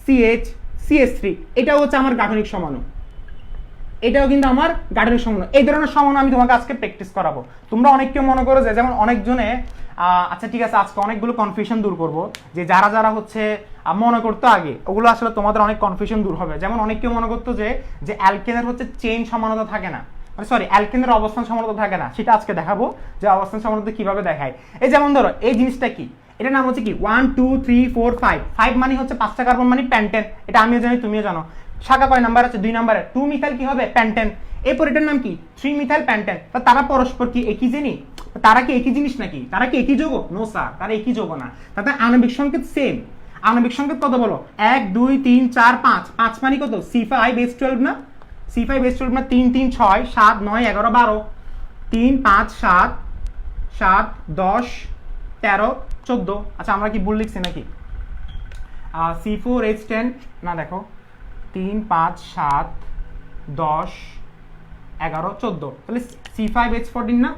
CH CH3, এটাও হচ্ছে আমার গাঠনিক সমানু, এটাও কিন্তু আমার গাঠনিক সমানু। এই ধরনের সমানু আমি তোমাকে আজকে প্র্যাকটিস করাবো। তোমরা অনেকে মনে করো যে, যেমন অনেকজনে আচ্ছা ঠিক আছে, আজকে অনেকগুলো কনফিউশন দূর করব, যে যারা যারা হচ্ছে মনে করতো আগে, ওগুলো আসলে তোমাদের অনেক কনফিউশন দূর হবে। যেমন অনেকে মনে করতো যে অ্যালকেনের হচ্ছে চেইন সমানতা থাকে না, সরি অ্যালকেনের অবস্থান সমানতা থাকে না, সেটা আজকে দেখাবো যে অবস্থান সমানতা কিভাবে দেখায়। এই যেমন ধরো এই জিনিসটা কি, এটার নাম হচ্ছে কি 1 2 3 4 5, 5 মানে হচ্ছে 5টা কার্বন মানে প্যান্টেন। এটা আমিও জানি, তুমিও জানো। শাখা কয় নাম্বার আছে? 2 নম্বরে। 2 মিথাইল কি হবে? প্যান্টেন। এরপর এটার নাম কি? 3 মিথাইল প্যান্টেন। তারা পরস্পর কি একই জিনিস? তারা কি একই জিনিস নাকি? তারা কি একই যৌগ? নো স্যার, তারা একই যৌগ না। তাদের আণবিক সংকেত সেম। আণবিক সংকেত কত বলো? 1 2 3 4 5। 5 মানে কত? C5H12 না? C5H12 না? 3 3 6 7 9 11 12, 3 5 7 7 10 13 14। আচ্ছা আমরা কি ভুল লিখছি নাকি? C4H10 না, দেখো 3 5 7 10 11 14, তাহলে C5H14 না?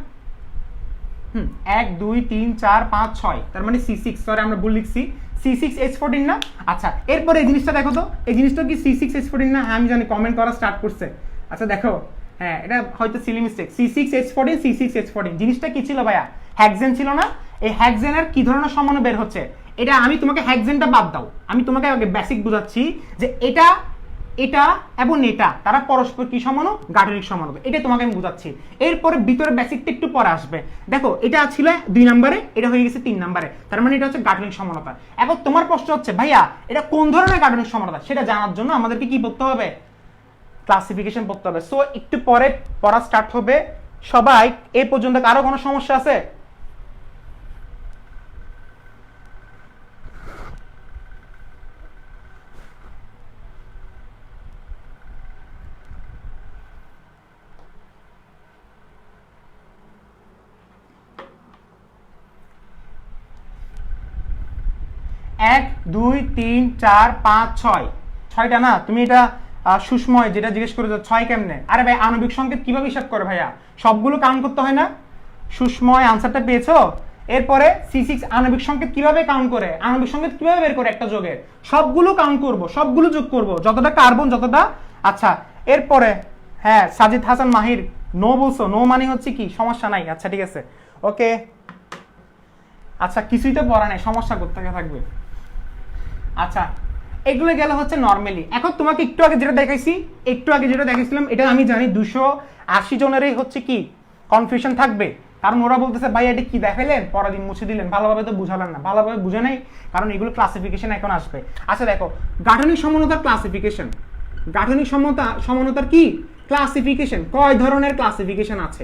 1 2 3 4 5 6, তার মানে C6, সরি আমরা ভুল লিখছি, C6H14 না? আচ্ছা এরপরে এই জিনিসটা দেখো তো, এই জিনিসটা কি C6H14 না? আমি জানি, কমেন্ট করা স্টার্ট করছে। আচ্ছা দেখো, হ্যাঁ এটা হয়তো সিলি মিস্টেক। C6H14 C6H14 জিনিসটা কি ছিল ভাইয়া? হ্যাক্সেন ছিল না? এই হ্যাক্সেনের কি ধরনের সমাণু বের হচ্ছে? এটা আমি তোমাকে হ্যাক্সেনটা বাদ দাও, আমি তোমাকে আগে বেসিক বুঝাচ্ছি যে এটা এটা এবং এটা তারা পরস্পর কি সমানু? গাঠনিক সমানু। এটা তোমাকে আমি বুঝাচ্ছি। এরপরে ভিতরে বেসিকটা একটু পরে আসবে। দেখো এটা ছিল 2 নম্বরে, এটা হয়ে গেছে 3 নম্বরে, তার মানে এটা হচ্ছে গাঠনিক সমানতা। এখন তোমার প্রশ্ন হচ্ছে ভাইয়া এটা কোন ধরনের গাঠনিক সমানতা? সেটা জানার জন্য আমাদেরকে কি পড়তে হবে? ক্লাসিফিকেশন পড়তে হবে। সো একটু পরে পড়া স্টার্ট হবে। সবাই এই পর্যন্ত কারো কোনো সমস্যা আছে? এক 2 3 4 5 6, 6টা না? তুমি এটা সুষময় যেটা জিজ্ঞেস করেছো, 6 কেমনে? আরে ভাই আণবিক সংকেত কিভাবে হিসাব করে ভাইয়া? সবগুলো কাউন্ট করতে হয় না? সুষময় আনসারটা পেয়েছো? এরপরে C6 আণবিক সংকেত কিভাবে কাউন্ট করে? আণবিক সংকেত কিভাবে বের করে একটা যোগের? সবগুলো কাউন্ট করব, সবগুলো যোগ করব, যতটা কার্বন যতটা। আচ্ছা এরপরে হ্যাঁ সাজিদ হাসান মাহির নো বলছো, নো মানে হচ্ছে কি? সমস্যা নাই। আচ্ছা ঠিক আছে, ওকে। আচ্ছা কিছুই তো পড়া নাই, সমস্যা কোত্থেকে থাকবে? আচ্ছা এগুলো গেল হচ্ছে নরমালি। এখন তোমাকে একটু আগে যেটা দেখাইছিলাম, এটা আমি জানি 280 জনেরই হচ্ছে কি কনফিউশন থাকবে, কারণ ওরা বলতেছে ভাই এটা কি দেখাইলেন, পরের দিন মুছে দিলেন, ভালোভাবে তো বুঝালেন না। ভালোভাবে বুঝে নাই, কারণ এগুলো ক্লাসিফিকেশন এখন আসবে। আচ্ছা দেখো গাঠনিক সমানতার ক্লাসিফিকেশন, গাঠনিক সমানতার কি ক্লাসিফিকেশন, কয় ধরনের ক্লাসিফিকেশন আছে।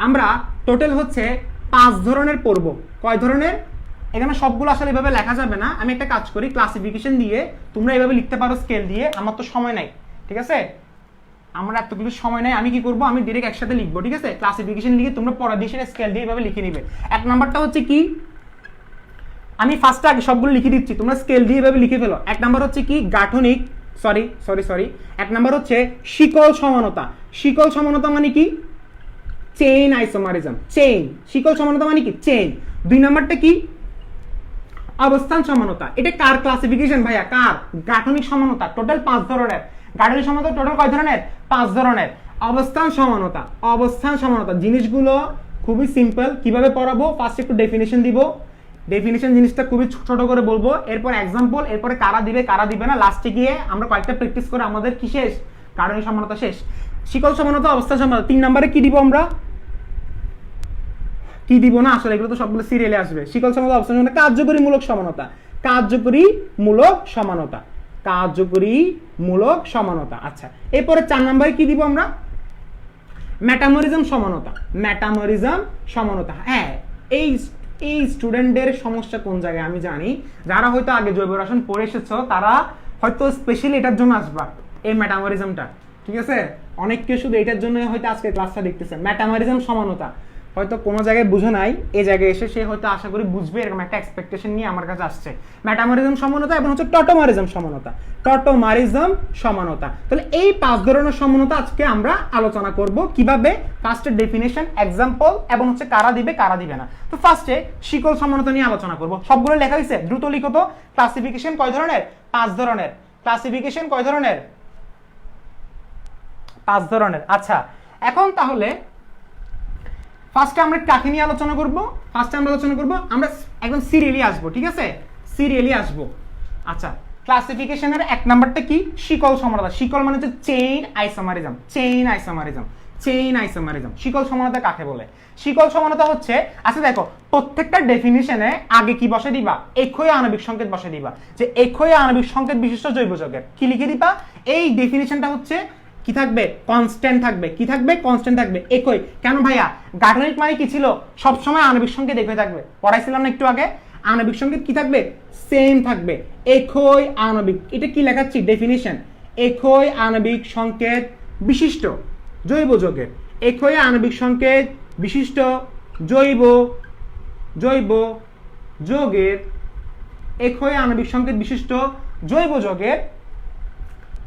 আমরা টোটাল হচ্ছে 5 ধরনের পড়ব। কয় ধরনের? এখানে সবগুলো আসলে এভাবে লেখা যাবে না, আমি একটা কাজ করি, ক্লাসিফিকেশন দিয়ে তোমরা এভাবে লিখতে পারো স্কেল দিয়ে, আমার তো সময় নাই, ঠিক আছে, আমার এতগুলো সময় নাই, আমি কি করব, আমি ডিরেক্ট একসাথে লিখবো, ঠিক আছে, ক্লাসিফিকেশন লিখে তোমরা পড়া দিয়ে সেটা স্কেল দিয়ে এভাবে লিখে নিবে। 1 নাম্বারটা হচ্ছে কি, আমি ফার্স্টে আগে সবগুলো লিখে দিচ্ছি, তোমরা স্কেল দিয়ে এভাবে লিখে ফেলো। 1 নাম্বার হচ্ছে কি গাঠনিক, সরি 1 নাম্বার হচ্ছে শিকল সমানতা। শিকল সমানতা মানে কি? Chain isomerism, chain. শিকল সমানতা মানে কি? চেইন। 2 নাম্বারটা কি? অবস্থান সমানতা। এটা কার ক্লাসিফিকেশন ভাইয়া? কার? গাঠনিক সমানতা। টোটাল 5 ধরনের। গাঠনিক সমানতা টোটাল কয় ধরনের? 5 ধরনের। অবস্থান সমানতা, অবস্থান সমানতা জিনিসগুলো খুবই সিম্পল। কিভাবে পড়াবো? ফার্স্ট একটু ডেফিনেশন দিব, ডেফিনেশন জিনিসটা খুবই ছোট করে বলবো, এরপর এক্সাম্পল, এরপরে কারা দিবে কারা দিবে না, লাস্টে গিয়ে আমরা কয়েকটা প্র্যাকটিস করে আমাদের কি শেষ? গাঠনিক সমানতা শেষ। শিকল সমানতা, অবস্থান সমানতা। 3 নম্বরে কি দিব আমরা? কি দিব না আসলে, এগুলো তো সবগুলো সিরিয়ালে আসবে। শিকল সমানতা, অবস্থান সমানতা, কার্যকরীমূলক সমানতা, কার্যকরীমূলক সমানতা, কার্যকরীমূলক সমানতা। আচ্ছা, এরপরে 4 নম্বরে কি দিব আমরা? মেটামরিজম সমানতা, মেটামরিজম সমানতা। হ্যাঁ, এই স্টুডেন্টদের সমস্যা কোন জায়গায় আমি জানি, যারা হয়তো আগে জৈব রসায়ন পড়ে এসেছো তারা হয়তো স্পেশালি এটার জন্য আসবা, এই মেটামরিজমটা, ঠিক আছে। অনেককে শুধু এটার জন্য হয়তো আজকে ক্লাসটা দেখতেছে। মেটামরিজম সমানতা হয়তো কোনো জায়গায় বুঝে নাই, এই জায়গায় এসে সে হয়তো আশা করি বুঝবে, এরকম একটা এক্সপেকটেশন নিয়ে আমার কাছে আসছে। মেটামরিজম সমানতা এবং হচ্ছে টটোমারিজম সমানতা, টটোমারিজম সমানতা। তাহলে এই 5 ধরনের সমানতা আজকে আমরা আলোচনা করব। কিভাবে? ফার্স্টে ডেফিনেশন, এক্সাম্পল এবং হচ্ছে কারা দিবে কারা দিবে না। তো ফার্স্টে শিকল সমানতা নিয়ে আলোচনা করব। সবগুলো লেখা হয়েছে, দ্রুত লিখো তো। ক্লাসিফিকেশন কয় ধরনের? 5 ধরনের। ক্লাসিফিকেশন কয় ধরনের? 5 ধরনের। আচ্ছা, এখন তাহলে ফার্স্টে আমরা কাকে নিয়ে আলোচনা করব? ফার্স্টে আমরা আলোচনা করব, আমরা একদম সিরিয়ালি আসবো, ঠিক আছে, সিরিয়ালি আসবো। আচ্ছা, ক্লাসিফিকেশনের 1 নাম্বারটা কি? শিকল সমানতা। শিকল মানে হচ্ছে chain isomerism, chain isomerism, chain isomerism. শিকল সমানতা কাকে বলে? শিকল সমানতা হচ্ছে, আচ্ছা দেখো, প্রত্যেকটা ডেফিনিশনে আগে কি বসে দিবা? একই আণবিক সংকেত বসে দিবা, যে একই আণবিক সংকেত বিশিষ্ট জৈব যৌগের কি লিখে দিবা? এই ডেফিনিশনটা হচ্ছে কি থাকবে? কনস্ট্যান্ট থাকবে। কি থাকবে? কনস্ট্যান্ট থাকবে, একই। কেন ভাইয়া? গাঠনিক মানে কি ছিল? সব সময় আণবিক সংকেত একই থাকবে। পড়াইছিলাম না একটু আগে? আণবিক সংকেত কি থাকবে? সেম থাকবে, একই আণবিক। এটা কি লেখাচ্ছি? ডেফিনিশন। একই আণবিক সংকেত বিশিষ্ট জৈব যৌগের, একই আণবিক সংকেত বিশিষ্ট জৈব যৌগের, একই আণবিক সংকেত বিশিষ্ট জৈব যৌগের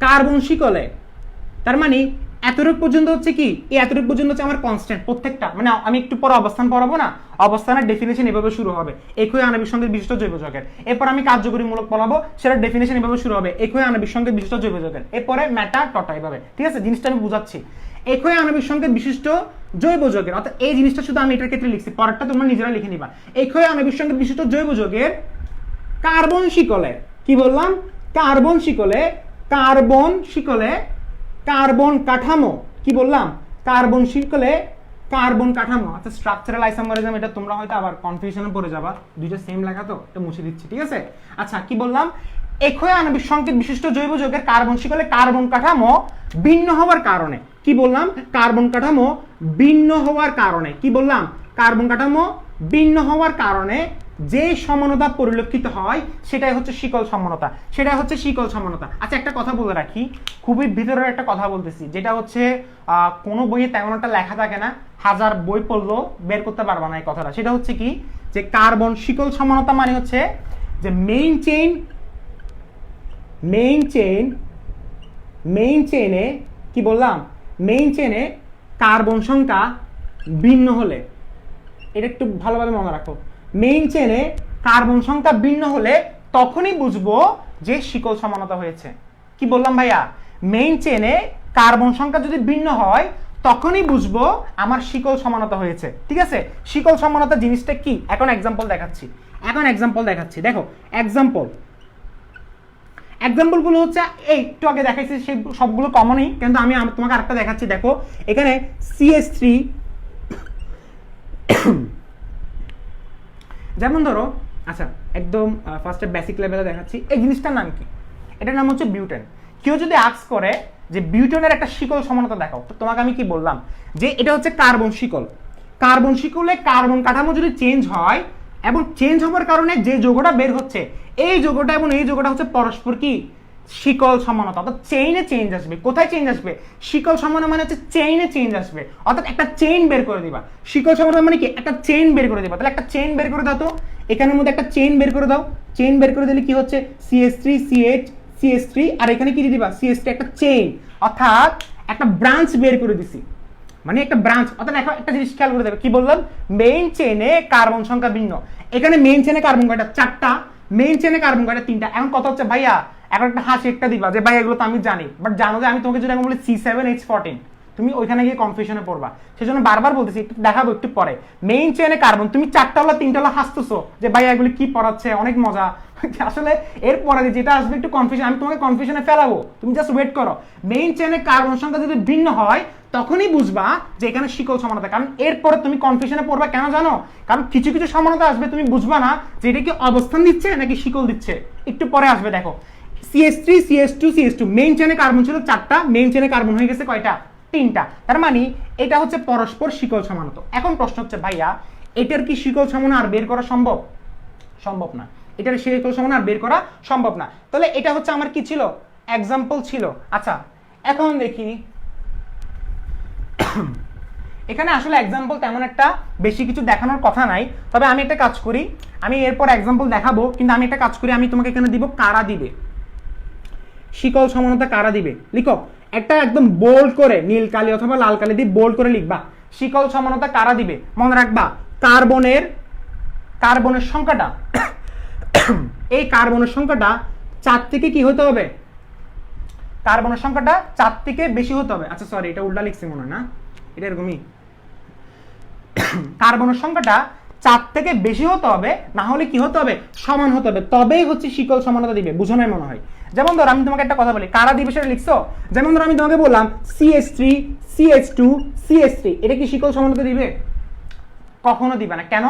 কার্বন শিকলে। তার মানে এতটুকু পর্যন্ত হচ্ছে কি? এই এতটুকু পর্যন্ত হচ্ছে আমার কনস্ট্যান্ট প্রত্যেকটা। মানে আমি একটু পরে অবস্থান পড়াবো না, অবস্থানের ডেফিনেশন এভাবে শুরু হবে, একই আণবিক সংকেত বিশিষ্ট জৈব যৌগের। এরপর আমি কার্যকরীমূলক পড়াবো, সেটা ডেফিনেশন এভাবে শুরু হবে, একই আণবিক সংকেত বিশিষ্ট জৈব যৌগের। এরপরে মেটা টটা এভাবে, ঠিক আছে, জিনিসটা আমি বুঝাচ্ছি। একই আণবিক সংকেত বিশিষ্ট জৈব যৌগের, অর্থাৎ এই জিনিসটা শুধু আমি এটার ক্ষেত্রে লিখছি, পরেরটা তোমরা নিজেরা লিখে নিবা। একই আণবিক সংকেত বিশিষ্ট জৈব যৌগের কার্বন শিকলে, কি বললাম? কার্বন শিকলে, কার্বন শিকলে কার্বন কাঠামো, কি বললাম? কার্বন শিকলে কার্বন কাঠামো। আচ্ছা, স্ট্রাকচারাল আইসোমারিজম, এটা তোমরা হয়তো আবার কনফিউশনে পড়ে যাবা, দুইটা সেম লেখা তো, এটা মুছে দিচ্ছি, ঠিক আছে। আচ্ছা, কি বললাম? একই আণবিক সংকেত বিশিষ্ট জৈব যৌগের কার্বন শিকলে কার্বন কাঠামো ভিন্ন হওয়ার কারণে, কি বললাম? কার্বন কাঠামো ভিন্ন হওয়ার কারণে, কি বললাম? কার্বন কাঠামো ভিন্ন হওয়ার কারণে যে সমানতা পরিলক্ষিত হয় সেটাই হচ্ছে শিকল সমানতা, সেটাই হচ্ছে শিকল সমানতা। আচ্ছা, একটা কথা বলে রাখি, খুবই ভিতরের একটা কথা বলতেছি, যেটা হচ্ছে কোনো বইয়ে তেমন একটা লেখা থাকে না, 1000 বই পড়লেও বের করতে পারবা না এই কথাটা। সেটা হচ্ছে কি, যে কার্বন শিকল সমানতা মানে হচ্ছে যে মেইন চেইনে কি বললাম? মেইন চেইনে কার্বন সংখ্যা ভিন্ন হলে, এটা একটু ভালোভাবে মনে রাখো, মেইন চেইনে কার্বন সংখ্যা ভিন্ন হলে তখনই বুঝবো যে শিকল সমানতা হয়েছে। কি বললাম ভাইয়া? মেইন চেইনে কার্বন সংখ্যা যদি ভিন্ন হয় তখনই বুঝবো আমার শিকল সমানতা হয়েছে, ঠিক আছে। শিকল সমানতা জিনিসটা কি? এখন এক্সাম্পল দেখাচ্ছি, দেখো এক্সাম্পলগুলো হচ্ছে এই একটু আগে দেখাইছি, সেই সবগুলো কমনই, কিন্তু আমি তোমাকে আরেকটা দেখাচ্ছি। দেখো এখানে CH3, যেমন ধরো, আচ্ছা একদম ফার্স্টে বেসিক লেভেলে দেখাচ্ছি, এই জিনিসটার নাম কি? এটার নাম হচ্ছে বিউটেন। কেউ যদি আস্ক করে যে বিউটেনের একটা শিকল সমানতা দেখাও। তো তোমাকে আমি কি বললাম যে এটা হচ্ছে কার্বন শিকল, কার্বন শিকলে কার্বন কাঠামো যদি চেঞ্জ হয় এবং চেঞ্জ হওয়ার কারণে যে যৌগটা বের হচ্ছে এই যৌগটা এবং এই যৌগটা হচ্ছে পরস্পর কি শিকল সমানতা, অর্থাৎ চেইনে চেঞ্জ আসবে। কোথায় চেঞ্জ আসবে? শিকল সমানতা মানে হচ্ছে চেইনে চেঞ্জ আসবে, অর্থাৎ একটা চেইন বের করে দিবা। শিকল সমানতা মানে কি? একটা চেইন বের করে দিবা। তাহলে একটা চেইন বের করে দাও তো, এখানের মধ্যে একটা চেইন বের করে দাও। চেইন বের করে দিলে কি হচ্ছে? CH3 CH CH3 আর এখানে কি দিয়ে দিবা? CH3, একটা চেইন, অর্থাৎ একটা ব্রাঞ্চ বের করে দিছি, মানে একটা ব্রাঞ্চ। অর্থাৎ এখন একটা জিনিস খেয়াল করে দেবে, কি বললাম? মেইন চেইনে কার্বন সংখ্যা ভিন্ন। এখানে মেইন চেইনে কার্বন কয়টা? 4টা। মেইন চেইনে কার্বন কয়টা? 3টা। এখন কথা হচ্ছে ভাইয়া এখন একটা হাসি একটা দিবা যে ভাই এগুলো তো আমি জানি, বাট জানো যে আমি তোমাকে যদি এখন বলি C7H14 তুমি ওইখানে গিয়ে কনফিউশনে পড়বা। সেজন্য বারবার বলতেছি, একটু দেখাবো একটু পরে। মেইন চেইনে কার্বন, তুমি 4টা হলো 3টা হলো হাসতেছো যে ভাই এগুলো কি পড়াচ্ছে, অনেক মজা। আসলে এর পরে যেটা আসবে একটু কনফিউশন, আমি তোমাকে কনফিউশনে ফেলাবো, তুমি জাস্ট ওয়েট করো। মেইন চেইনে কার্বন সংখ্যা যদি ভিন্ন হয় তখনই বুঝবা যে এখানে শিকল সমানতা, কারণ এরপরে তুমি কনফিউশনে পড়বা। কেন জানো? কারণ কিছু কিছু সমানতা আসবে তুমি বুঝবা না যে এটা কি অবস্থান দিচ্ছে নাকি শিকল দিচ্ছে, একটু পরে আসবে। দেখো CH3 CH2 CH2 main চেইনে carbon ছিল 4টা, মেইন চেইনে কার্বন হয়ে গেছে কয়টা? 3টা। তার মানে এটা হচ্ছে পরস্পর শিকল সমানত। এখন প্রশ্ন হচ্ছে ভাইয়া এটার কি শিকল সমানতা আর বের করা সম্ভব? সম্ভব না। এটার শিকল সমানতা আর বের করা সম্ভব না। তাহলে এটা হচ্ছে আমার কি ছিল? এক্সাম্পল ছিল। আচ্ছা এখন দেখি এখানে আসলে এক্সাম্পল তেমন একটা বেশি কিছু দেখানোর কথা নাই, তবে আমি একটা কাজ করি, আমি এরপর এক্সাম্পল দেখাবো, কিন্তু আমি একটা কাজ করি, আমি তোমাকে এখানে দিব কারা দিবে, শিকল সমানতা কারা দিবে। লিখো একটা একদম বোল্ড করে নীল কালি অথবা লাল কালি দিয়ে বোল্ড করে লিখবা শিকল সমানতা কারা দিবে। মনে রাখবা কার্বনের সংখ্যাটা এই কার্বনের সংখ্যাটা 4 থেকে কি হতে হবে? কার্বনের সংখ্যাটা 4 থেকে বেশি হতে হবে। আচ্ছা সরি, এটা উল্টা লিখছি মনে হয় না, এটা এরকমই। কার্বনের সংখ্যাটা 4 থেকে বেশি হতে হবে, না হলে কি হতে হবে? সমান হতে হবে, তবেই হচ্ছে শিকল সমানতা দিবে। বুঝো নাই মনে হয়? যেমন ধরো আমি তোমাকে একটা কথা বলি, কারা দিবে সেটা লিখছো। যেমন ধরো আমি তোমাকে বললাম CH3 CH2 CH3, এটা কি শিকল সমানতা দিবে? কখনো দিবে না। কেন?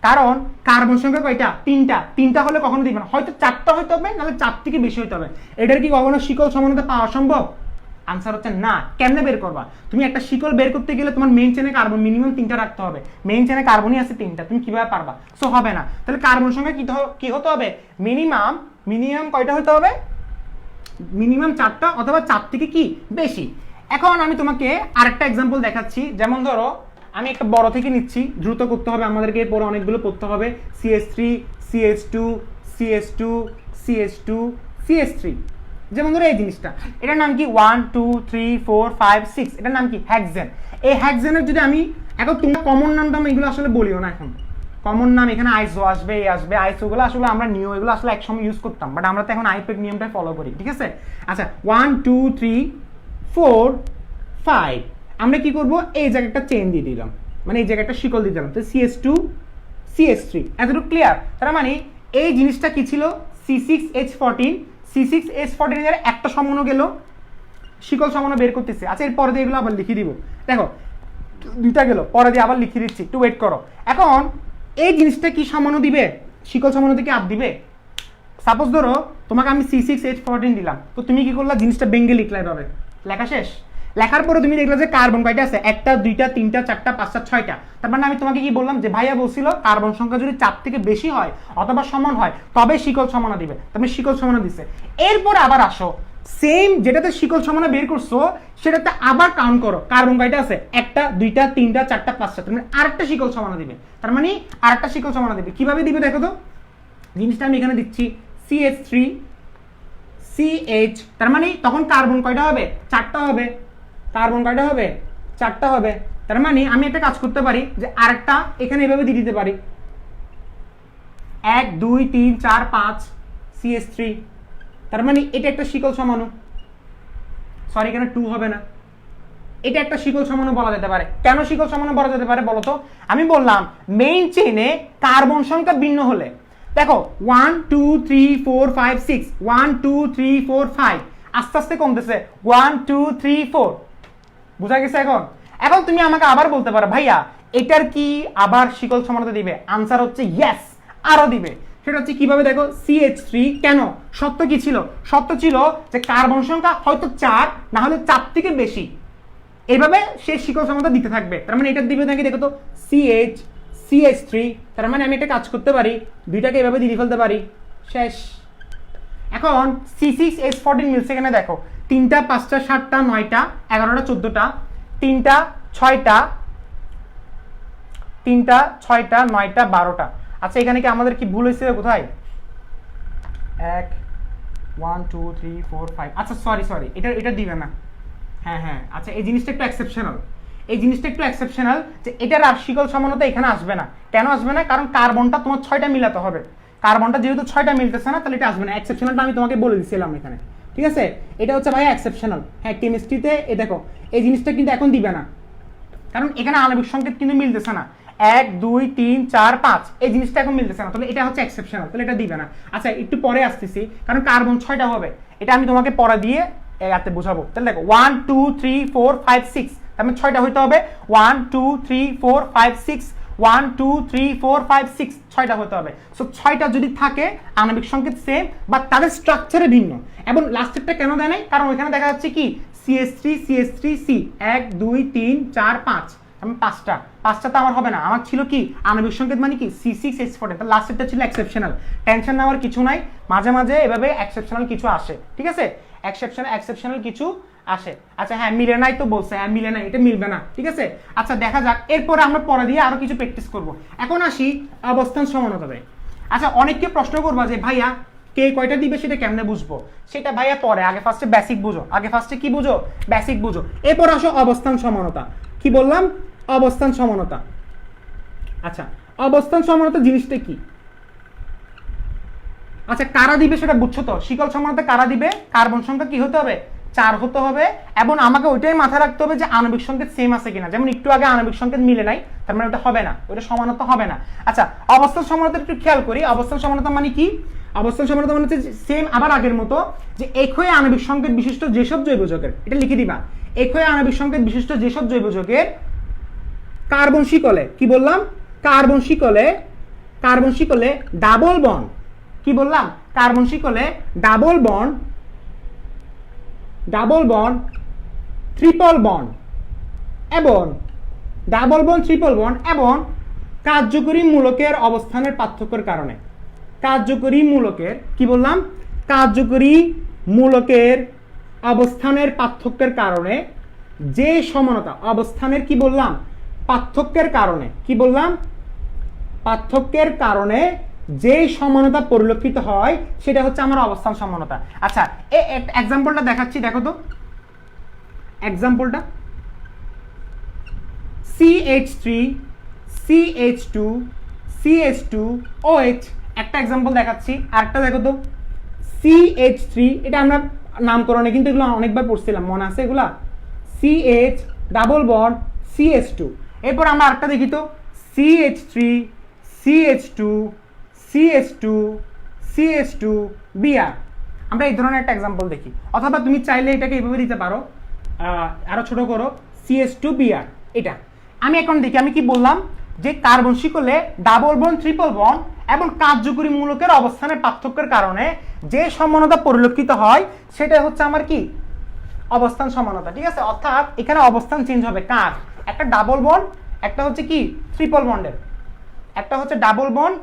কারণ কার্বন সংখ্যা কয়টা? 3টা হলে কখনো দিবে না, হয়তো 4টা হইতে হবে, নাহলে 4 থেকে বেশি হইতে হবে। এটার কি কখনো শিকল সমানতা পাওয়া সম্ভব? আনসার হচ্ছে না। কেমনে বের করবা? তুমি একটা শিকল বের করতে গেলে তোমার মেইন চেনে কার্বন মিনিমাম 3টা রাখতে হবে, মেইন চেনে কার্বনই আছে 3টা, তুমি কিভাবে পারবা? সো হবে না। তাহলে কার্বন সংখ্যা কি হতে হবে? মিনিমাম কয়টা হতে হবে? মিনিমাম 4টা অথবা 4 থেকে কি বেশি। এখন আমি তোমাকে আরেকটা এক্সাম্পল দেখাচ্ছি। যেমন ধরো আমি একটা বড় থেকে নিচ্ছি, দ্রুত করতে হবে আমাদেরকে, এরপরে অনেকগুলো পড়তে হবে। CH3 CH2 CH2 CH2 CH3, যেমন ধরো এই জিনিসটা, এটার নাম কি? 1 2 3 4 5 6, এটার নাম কি? হেক্সেন। এই হেক্সেনের যদি আমি এখন তোমরা কমন নামটা আমি এগুলো আসলে বলিও না, এখন কমন নাম এখানে আইসো আসবে, আসবে আইসোগুলো আসলে আমরা নিও, এগুলো আসলে একসময় ইউজ করতাম, বাট আমরা তো এখন আইপেক নিয়মটাই ফলো করি, ঠিক আছে? আচ্ছা 1 2 3 4 5, আমরা কি করব? এই জায়গায় একটা চেইন দিয়ে দিলাম, মানে এই জায়গায় একটা শিকল দিয়ে দিলাম, তো CH2 CH3, এতটুকু ক্লিয়ার? তার মানে এই জিনিসটা কি ছিল? C6H14, C6H14 এর একটা সমানো গেল, শিকল সমানো বের করতেছে। আচ্ছা এর পরে দিয়ে এগুলো আবার লিখে দিব। দেখো 2টা গেল, পরে দিয়ে আবার লিখে দিচ্ছি, একটু ওয়েট করো। এখন এই জিনিসটা কি সমানো দিবে? শিকল সমানো থেকে আপ দিবে। সাপোজ ধরো তোমাকে আমি C6H14 দিলাম, তো তুমি কি করলা? জিনিসটা বেঙ্গে লিখলা, এভাবে লেখা শেষ। লেখার পরে তুমি দেখলে যে কার্বন কয়টা আছে? 1টা 2টা 3টা 4টা 5টা 6টা। তার মানে আমি তোমাকে কি বললাম? যে ভাইয়া বলছিল কার্বন সংখ্যা যদি 4 থেকে বেশি হয় অথবা সমান হয় তবে শিকল সমানো দিবে, তুমি শিকল সমানো দিছে। এরপর আবার আসো সেম যেটাতে শিকল সমানো বের করছো সেটাতে আবার কাউন্ট করো, কার্বন কয়টা আছে? 1টা 2টা 3টা 4টা 5টা, তুমি আরেকটা শিকল সমানো দিবে। তার মানে আরেকটা শিকল সমানো দিবে। কিভাবে দিবে দেখো তো, জিনিসটা আমি এখানে দিচ্ছি CH3 CH, তার মানে তখন কার্বন কয়টা হবে? 4টা হবে। কার্বন কয়টা হবে? 4টা হবে। তার মানে আমি একটা কাজ করতে পারি যে আরেকটা এখানে এভাবে দিয়ে দিতে পারি, 1 2 3 4 5 CH3, তার মানে এটা একটা শিকল সমাণু। সরি এখানে 2 হবে না, এটা একটা শিকল সমাণু বলা যেতে পারে। কেন শিকল সমাণু বলা যেতে পারে বলো তো? আমি বললাম মেইন চেইনে কার্বন সংখ্যা ভিন্ন হলে, দেখো 1 2 3 4 5 6, 1 2 3 4 5, আস্তে আস্তে কমতেছে 1 2 3 4, বুঝা গেছে? এখন তুমি আমাকে আবার বলতে পারো ভাইয়া এটার কি আবার শিকল সমানতা দিবে? আনসার হচ্ছে ইয়েস, আরো দিবে। সেটা হচ্ছে কিভাবে দেখো CH3 কেন সত্য কি ছিল, সত্য ছিল যে কার্বন সংখ্যা হয়তো 4 না হলে 4 থেকে বেশি, এইভাবে সে শিকল সমতা দিতে থাকবে। তার মানে এটা দিবে নাকি দেখো তো CH3, তার মানে আমি একটা কাজ করতে পারি, দুইটাকে এভাবে দিয়ে ফেলতে পারি, শেষ। এখন C6H14 মিলছে এখানে দেখো 3টা 5টা 7টা 9টা 11টা 14টা 3টা 6টা 9টা 12টা। আচ্ছা এখানে কি আমাদের কি ভুল হয়েছে কোথায়? 1 2 3 4 5, আচ্ছা সরি এটা দিবে না। হ্যাঁ আচ্ছা এই জিনিসটা একটু এক্সেপশনাল, যে এটার আর শিকল সমানতা এখানে আসবে না। কেন আসবে না? কারণ কার্বনটা তোমার 6টা মিলাতে হবে, কার্বনটা যেহেতু 6টা মিলতেছে না তাহলে এটা আসবে না। এক্সেপশনালটা আমি তোমাকে বলে দিয়েছিলাম এখানে, ঠিক আছে? এটা হচ্ছে ভাই এক্সেপশনাল। হ্যাঁ কেমিস্ট্রিতে এই দেখো এই জিনিসটা কিন্তু এখন দিবে না, কারণ এখানে আণবিক সংকেত কিন্তু মিলতেছে না, 1 2 3 4 5 এই জিনিসটা এখন মিলতেছে না, তাহলে এটা হচ্ছে এক্সেপশনাল, তাহলে এটা দিবে না। আচ্ছা একটু পরে আসতেছি, কারণ কার্বন 6টা হবে, এটা আমি তোমাকে পড়া দিয়ে এতে বোঝাবো। তাহলে দেখো 1 2 3 4 5 6, তার মানে 6টা হইতে হবে 1 2 3 4 5 6, 1 2 3 4 5 6, 6টা হতে হবে। সো 6টা যদি থাকে আণবিক সংকেত সেম বা তাদের স্ট্রাকচারে ভিন্ন। এবং লাস্টেরটা কেন দেয় নাই? কারণ ওইখানে দেখা যাচ্ছে কি CH3 C 1 2 3 4 5, আমি 5টা তো আমার হবে না, আমার ছিল কি আণবিক সংকেত মানে কি C6H14, তার লাস্টেরটা ছিল এক্সেপশনাল। টেনশন নেওয়ার কিছু নাই, মাঝে মাঝে এভাবে এক্সেপশনাল কিছু আসে, ঠিক আছে? এক্সেপশনাল কিছু আসে। আচ্ছা হ্যাঁ মিলে নাই তো বলছে, হ্যাঁ মিলে নাই, এটা মিলবে না, ঠিক আছে? আচ্ছা দেখা যাক, এরপরে আমরা পরে দিয়ে আরো কিছু প্র্যাকটিস করব। এখন আসি অবস্থান সমানতাতে। আচ্ছা অনেককে প্রশ্ন করবা যে ভাইয়া কে কয়টা দিবে সেটা কেমনে বুঝবো? সেটা ভাইয়া পরে, আগে ফার্স্টে বেসিক বুঝো, কি বুঝো? বেসিক বুঝো, এরপর আসো অবস্থান সমানতা। কি বললাম? অবস্থান সমানতা। আচ্ছা অবস্থান সমানতা জিনিসটা কি? আচ্ছা কারা দিবে সেটা বুঝছো তো? শিকল সমানতা কারা দিবে? কার্বন সংখ্যা কি হতে হবে? 4 হতে হবে, এবং আমাকে ওইটাই মাথায় রাখতে হবে যে আণবিক সংকেত সেম আছে কিনা। যেমন একটু আগে আণবিক সংকেত মিলে নাই, তার মানে ওটা হবে না, ওটা সমানতা হবে না। আচ্ছা অবস্থান সমানতা একটু খেয়াল করি। অবস্থান সমানতা মানে কি? অবস্থান সমানতা মানে হচ্ছে সেম আবার আগের মতো, যে একই আণবিক সংকেত বিশিষ্ট যেসব জৈব যৌগের, এটা লিখে দিবা, একই আণবিক সংকেত বিশিষ্ট যেসব জৈব যৌগের কার্বন শিকলে, কি বললাম? কার্বন শিকলে ডাবল বন্ড, কি বললাম? কার্বন শিকলে ডাবল বন্ড, ট্রিপল বন্ড এবং কার্যকরী মূলকের অবস্থানের পার্থক্যের কারণে, কি বললাম? কার্যকরী মূলকের অবস্থানের পার্থক্যের কারণে যে সমানতা, অবস্থানের কি বললাম? পার্থক্যের কারণে, কি বললাম? পার্থক্যের কারণে যে সমানতা পরিলক্ষিত হয় সেটা হচ্ছে আমার অবস্থান সমানতা। আচ্ছা এক্সাম্পলটা দেখাচ্ছি, দেখো তো এক্সাম্পলটা, CH3 CH2 CH2OH, একটা এক্সাম্পল দেখাচ্ছি। আরেকটা দেখো তো CH3, এটা আমরা নামকরণে কিন্তু এগুলো অনেকবার পড়ছিলাম, মনে আছে এগুলা? CH double bond CH2। এরপর আমরা আরেকটা দেখি তো CH3 CH2 Br। আমরা এই ধরনের একটা এক্সাম্পল দেখি, অথবা তুমি চাইলে এটাকে এইভাবে দিতে পারো, আরো ছোট করো, CH2Br। এটা আমি এখন দেখি, আমি কি বললাম? যে কার্বন শিকলে ডাবল বন্ড ট্রিপল বন্ড এবং কার্যকরী মূলকের অবস্থানের পার্থক্যের কারণে যে সমানতা পরিলক্ষিত হয় সেটা হচ্ছে আমার কি? অবস্থান সমানতা, ঠিক আছে? অর্থাৎ এখানে অবস্থান চেঞ্জ হবে কার? একটা ডাবল বন্ড, একটা হচ্ছে কি ট্রিপল বন্ডের, একটা হচ্ছে ডাবল বন্ড।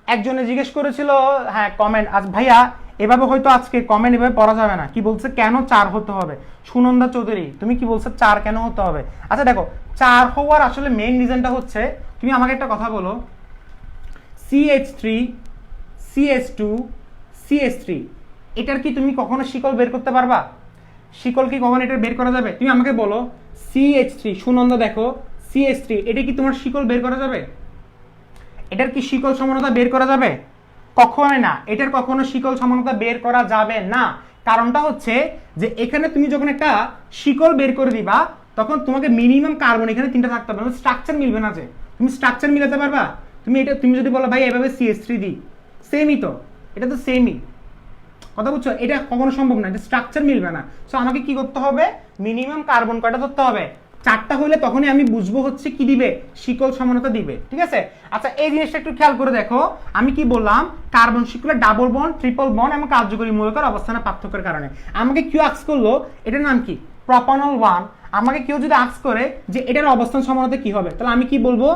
একজনে জিজ্ঞেস করেছিল, হ্যাঁ কমেন্ট, আজ ভাইয়া এভাবে হয়তো আজকে কমেন্ট এভাবে পড়া যাবে না, কি বলছে কেন 4 হতে হবে? সুনন্দা চৌধুরী তুমি কি বলছো 4 কেন হতে হবে? আচ্ছা দেখো 4 হওয়ার আসলে মেইন রিজনটা হচ্ছে, তুমি আমাকে একটা কথা বলো, CH3 CH2 CH3 এটার কি তুমি কখনো শিকল বের করতে পারবা? শিকল কি কখনো এটা বের করা যাবে? তুমি আমাকে বলো CH3, সুনন্দা দেখো CH3, এটা কি তোমার শিকল বের করা যাবে? এটার কি শিকল সমানতা বের করা যাবে? কখনোই না, এটার কখনো শিকল সমানতা বের করা যাবে না। কারণটা হচ্ছে যে এখানে তুমি যখন একটা শিকল বের করে দিবা তখন তোমাকে মিনিমাম কার্বন এখানে 3টা থাকতে হবে, স্ট্রাকচার মিলবে না। যে তুমি স্ট্রাকচার মিলাতে পারবা? তুমি যদি বলো ভাই এভাবে CH3 দিই, সেমই তো, এটা তো সেমই, কথা বুঝছো? এটা কখনো সম্ভব না, এটা স্ট্রাকচার মিলবে না। সো আমাকে কি করতে হবে? মিনিমাম কার্বন কয়টা ধরতে হবে? চারটা হলে তখনই আমি বুঝবো হচ্ছে কি দিবে, শিকল সমানতা দিবে, ঠিক আছে। আচ্ছা এই জিনিসটা একটু খেয়াল করে দেখো, আমি কি বললাম, কার্বন শিকলের ডাবল বন্ড, ট্রিপল বন্ড এবং কার্যকরী মূলকের অবস্থানের পার্থক্যের কারণে। আমাকে কেউ আস্ক করলো এটার নাম কি, প্রপানল 1, আমাকে কেউ যদি আস্ক করে যে এটার অবস্থান সমানতা কি হবে, তাহলে আমি কি বলবো,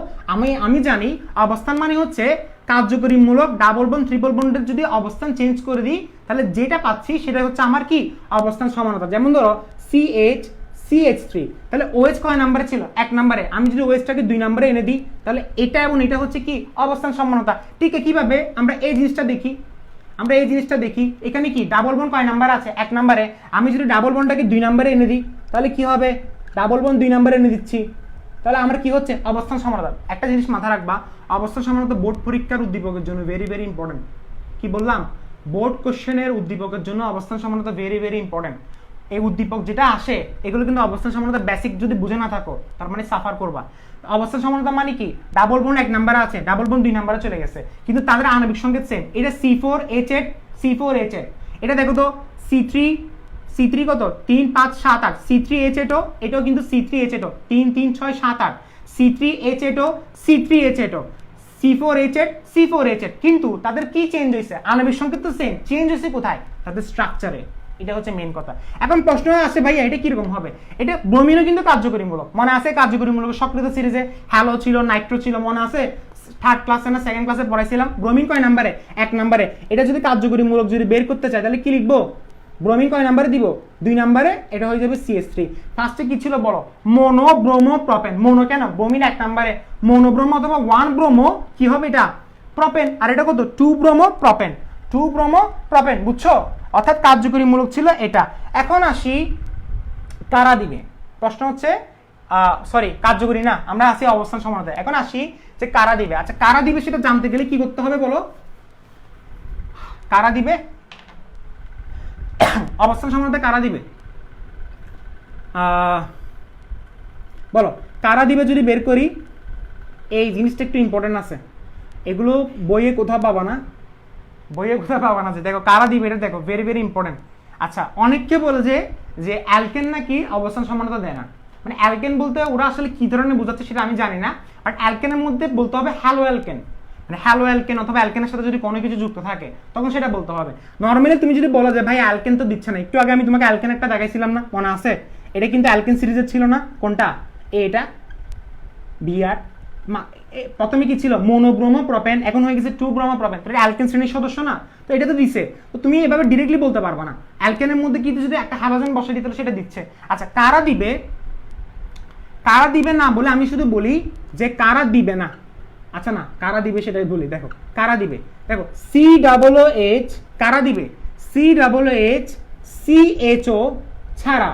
আমি জানি অবস্থান মানে হচ্ছে কার্যকরী মূলক ডাবল বন্ড ট্রিপল বন্ডের যদি অবস্থান চেঞ্জ করে দিই তাহলে যেটা পাচ্ছি সেটা হচ্ছে আমার কি অবস্থান সমানতা। যেমন ধরো CH3, তাহলে OH কয় নম্বরে ছিল, 1 নম্বরে, আমি যদি OH-টাকে 2 নম্বরে এনে দিই তাহলে এটা এবং এটা হচ্ছে কি অবস্থান সমানতা। ঠিক আছে, কিভাবে আমরা এই জিনিসটা দেখি, এখানে কি ডাবল বন্ড কয় নাম্বার আছে, 1 নম্বরে, আমি যদি ডাবল বন্ডটাকে 2 নম্বরে এনে দিই তাহলে কি হবে, ডাবল বন্ড 2 নম্বরে এনে দিচ্ছি, তাহলে আমরা কি হচ্ছে অবস্থান সমানতা। একটা জিনিস মাথা রাখবা, অবস্থান সমানতা বোর্ড পরীক্ষার উদ্দীপকের জন্য ভেরি ভেরি ইম্পর্টেন্ট। কি বললাম, বোর্ড কোশ্চেনের উদ্দীপকের জন্য অবস্থান সমানতা ভেরি ভেরি ইম্পর্টেন্ট। এই উদ্দীপক যেটা আসে এগুলো কিন্তু অবস্থান সমানতা বেসিক যদি বুঝে না থাকো তার মানে সাফার করবা। অবস্থান সমানতা মানে কি, ডাবল বন্ড 1 নম্বরে আছে, ডাবল বন্ড 2 নম্বরে চলে গেছে, কিন্তু তাদের আণবিক সংকেত সেম। এটা C4H8, এটা দেখো তো C3 কত 3 5 7 8, C3H8 এটাও কিন্তু C3H8 3 3 6 7 8, C3H8 C4H8, কিন্তু তাদের কি চেঞ্জ হয়েছে, আণবিক সংকেত তো সেম, চেঞ্জ হয়েছে কোথায়, তাদের স্ট্রাকচারে। এটা হচ্ছে মেইন কথা। এখন প্রশ্ন আসে ভাইয়া এটা কিরকম হবে, এটা ব্রোমিনও কিন্তু কার্যকরীমূলক, মনে আছে কার্যকরীমূলক সক্রিয় সিরিজে হ্যালো ছিল, নাইট্রো ছিল, মনে আছে 3rd ক্লাসে না 2nd ক্লাসে পড়াইছিলাম, ব্রোমিন কয় নম্বরে, 1 নম্বরে। এটা যদি কার্যকরীমূলক যদি বের করতে চাই তাহলে কি লিখবো, ব্রোমিন কয় নম্বরে দিব, 2 নম্বরে, এটা হয়ে যাবে CH3। ফার্স্টে কি ছিল বলো, মোনো ব্রোমো প্রপেন, মোনো কেন, ব্রোমিন 1 নম্বরে, মোনো ব্রোমো অথবা 1 ব্রোমো কি হবে এটা প্রপেন, আর এটা কত 2 ব্রোমো প্রপেন, বুঝছো, অর্থাৎ কার্যকরী মূলক ছিল এটা। এখন আসি কারা দিবে, প্রশ্ন হচ্ছে সরি কার্যকরী না, আমরা আসি অবস্থান সমানতা। এখন আসি যে কারা দিবে। আচ্ছা কারা দিবে সেটা জানতে গেলে কি করতে হবে বলো, কারা দিবে অবস্থান সমানতা কারা দিবে, বলো কারা দিবে যদি বের করি, এই জিনিসটা একটু ইম্পর্টেন্ট আছে, এগুলো বইয়ে কোথাও পাবা না, যে দেখো কারা দিবে এটা দেখো ভেরি ভেরি ইম্পর্টেন্ট। আচ্ছা অনেককে বলে যে অ্যালকেন নাকি অবস্থান সমানতা দেয় না, মানে অ্যালকেন বলতে ওরা আসলে কি ধরনের বোঝাচ্ছে সেটা আমি জানি না, বাট অ্যালকেনের মধ্যে বলতে হবে হ্যালো অ্যালকেন, মানে হ্যালো অ্যালকেন অথবা অ্যালকেনের সাথে যদি কোনো কিছু যুক্ত থাকে তখন সেটা বলতে হবে। নর্মালি তুমি যদি বলো যে ভাই অ্যালকেন তো দিচ্ছে না, একটু আগে আমি তোমাকে অ্যালকেন একটা দেখাইছিলাম না, মনে আছে, এটা কিন্তু অ্যালকেন সিরিজের ছিল না, কোনটা, এটা বিআর, প্রথমে কি ছিল মোনোব্রোমো প্রপেন, এখন হয়ে গেছে 2 ব্রোমো প্রপেন, তো এটা অ্যালকেন শ্রেণীর সদস্য না, তো এটা তো দিছে, তো তুমি এভাবে ডিরেক্টলি বলতে পারবে না অ্যালকেনের মধ্যে কি যদি একটা হাইড্রোজেন বসে দিতে সেটা দিচ্ছে। আচ্ছা কারা দিবে না বলে আমি শুধু বলি যে কারা দিবে না, আচ্ছা না কারা দিবে সেটাই বলি, দেখো কারা দিবে, দেখো COOH কারা দিবে, COOH CHO ছাড়া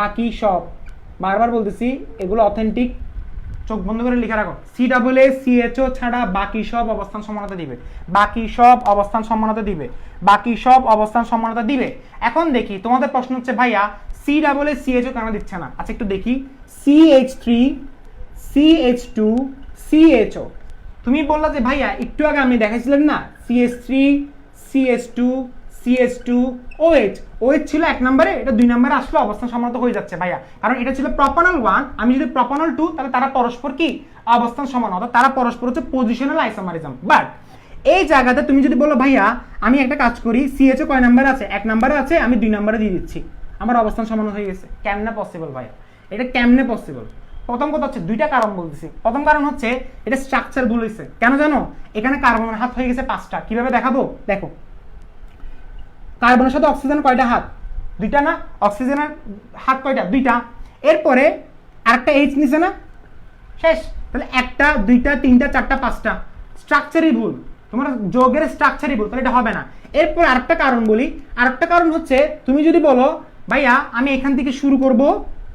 বাকি সব বারবার বলতেছি এগুলো অথেন্টিক, চোখ বন্ধ করে লিখে রাখো, COOH CHO ছাড়া বাকি সব অবস্থান সমানতা দিবে, বাকি সব অবস্থান সমানতা দিবে। এখন দেখি তোমাদের প্রশ্ন হচ্ছে ভাইয়া COOH CHO কেন দিচ্ছে না, আচ্ছা একটু দেখি, CH3 CH2 CHO, তুমি বললা যে ভাইয়া একটু আগে আমি দেখাইছিলাম না CH3 CH2 OH ছিল 1 নম্বরে, এটা 2 নম্বরে আসলে অবস্থান সমানতা হয়ে যাচ্ছে ভাইয়া, কারণ এটা ছিল প্রপানল 1, আমি যদি প্রপানল 2 তাহলে তারা পরস্পর কি অবস্থান সমান, অর্থাৎ তারা পরস্পর হচ্ছে পজিশনাল আইসোমারিজম। বাট এই জায়গাতে তুমি যদি বলো ভাইয়া আমি একটা কাজ করি, CHO কয় নম্বরে আছে, 1 নম্বরে আছে, আমি 2 নম্বরে দিয়ে দিচ্ছি, আমার অবস্থান সমান হয়ে গেছে, কেমনে পসিবল ভাইয়া, এটা কেমনে পসিবল? প্রথম কথা হচ্ছে দুইটা কারণ বলতেছি, প্রথম কারণ হচ্ছে এটা স্ট্রাকচার ভুল হয়েছে, কেন জানো, এখানে কার্বনের হাত হয়ে গেছে 5টা, কিভাবে দেখাবো দেখো, কার্বনের সাথে অক্সিজেন কয়টা হাত, 2টা না, অক্সিজেনের হাত কয়টা, 2টা, এরপরে আরেকটা H নিছে না, শেষ, তাহলে 1টা 2টা 3টা 4টা 5টা, স্ট্রাকচারই ভুল, তোমার যোগের স্ট্রাকচারই ভুল, তাহলে এটা হবে না। এরপর আরেকটা কারণ বলি, আরেকটা কারণ হচ্ছে তুমি যদি বলো ভাইয়া আমি এখান থেকে শুরু করব,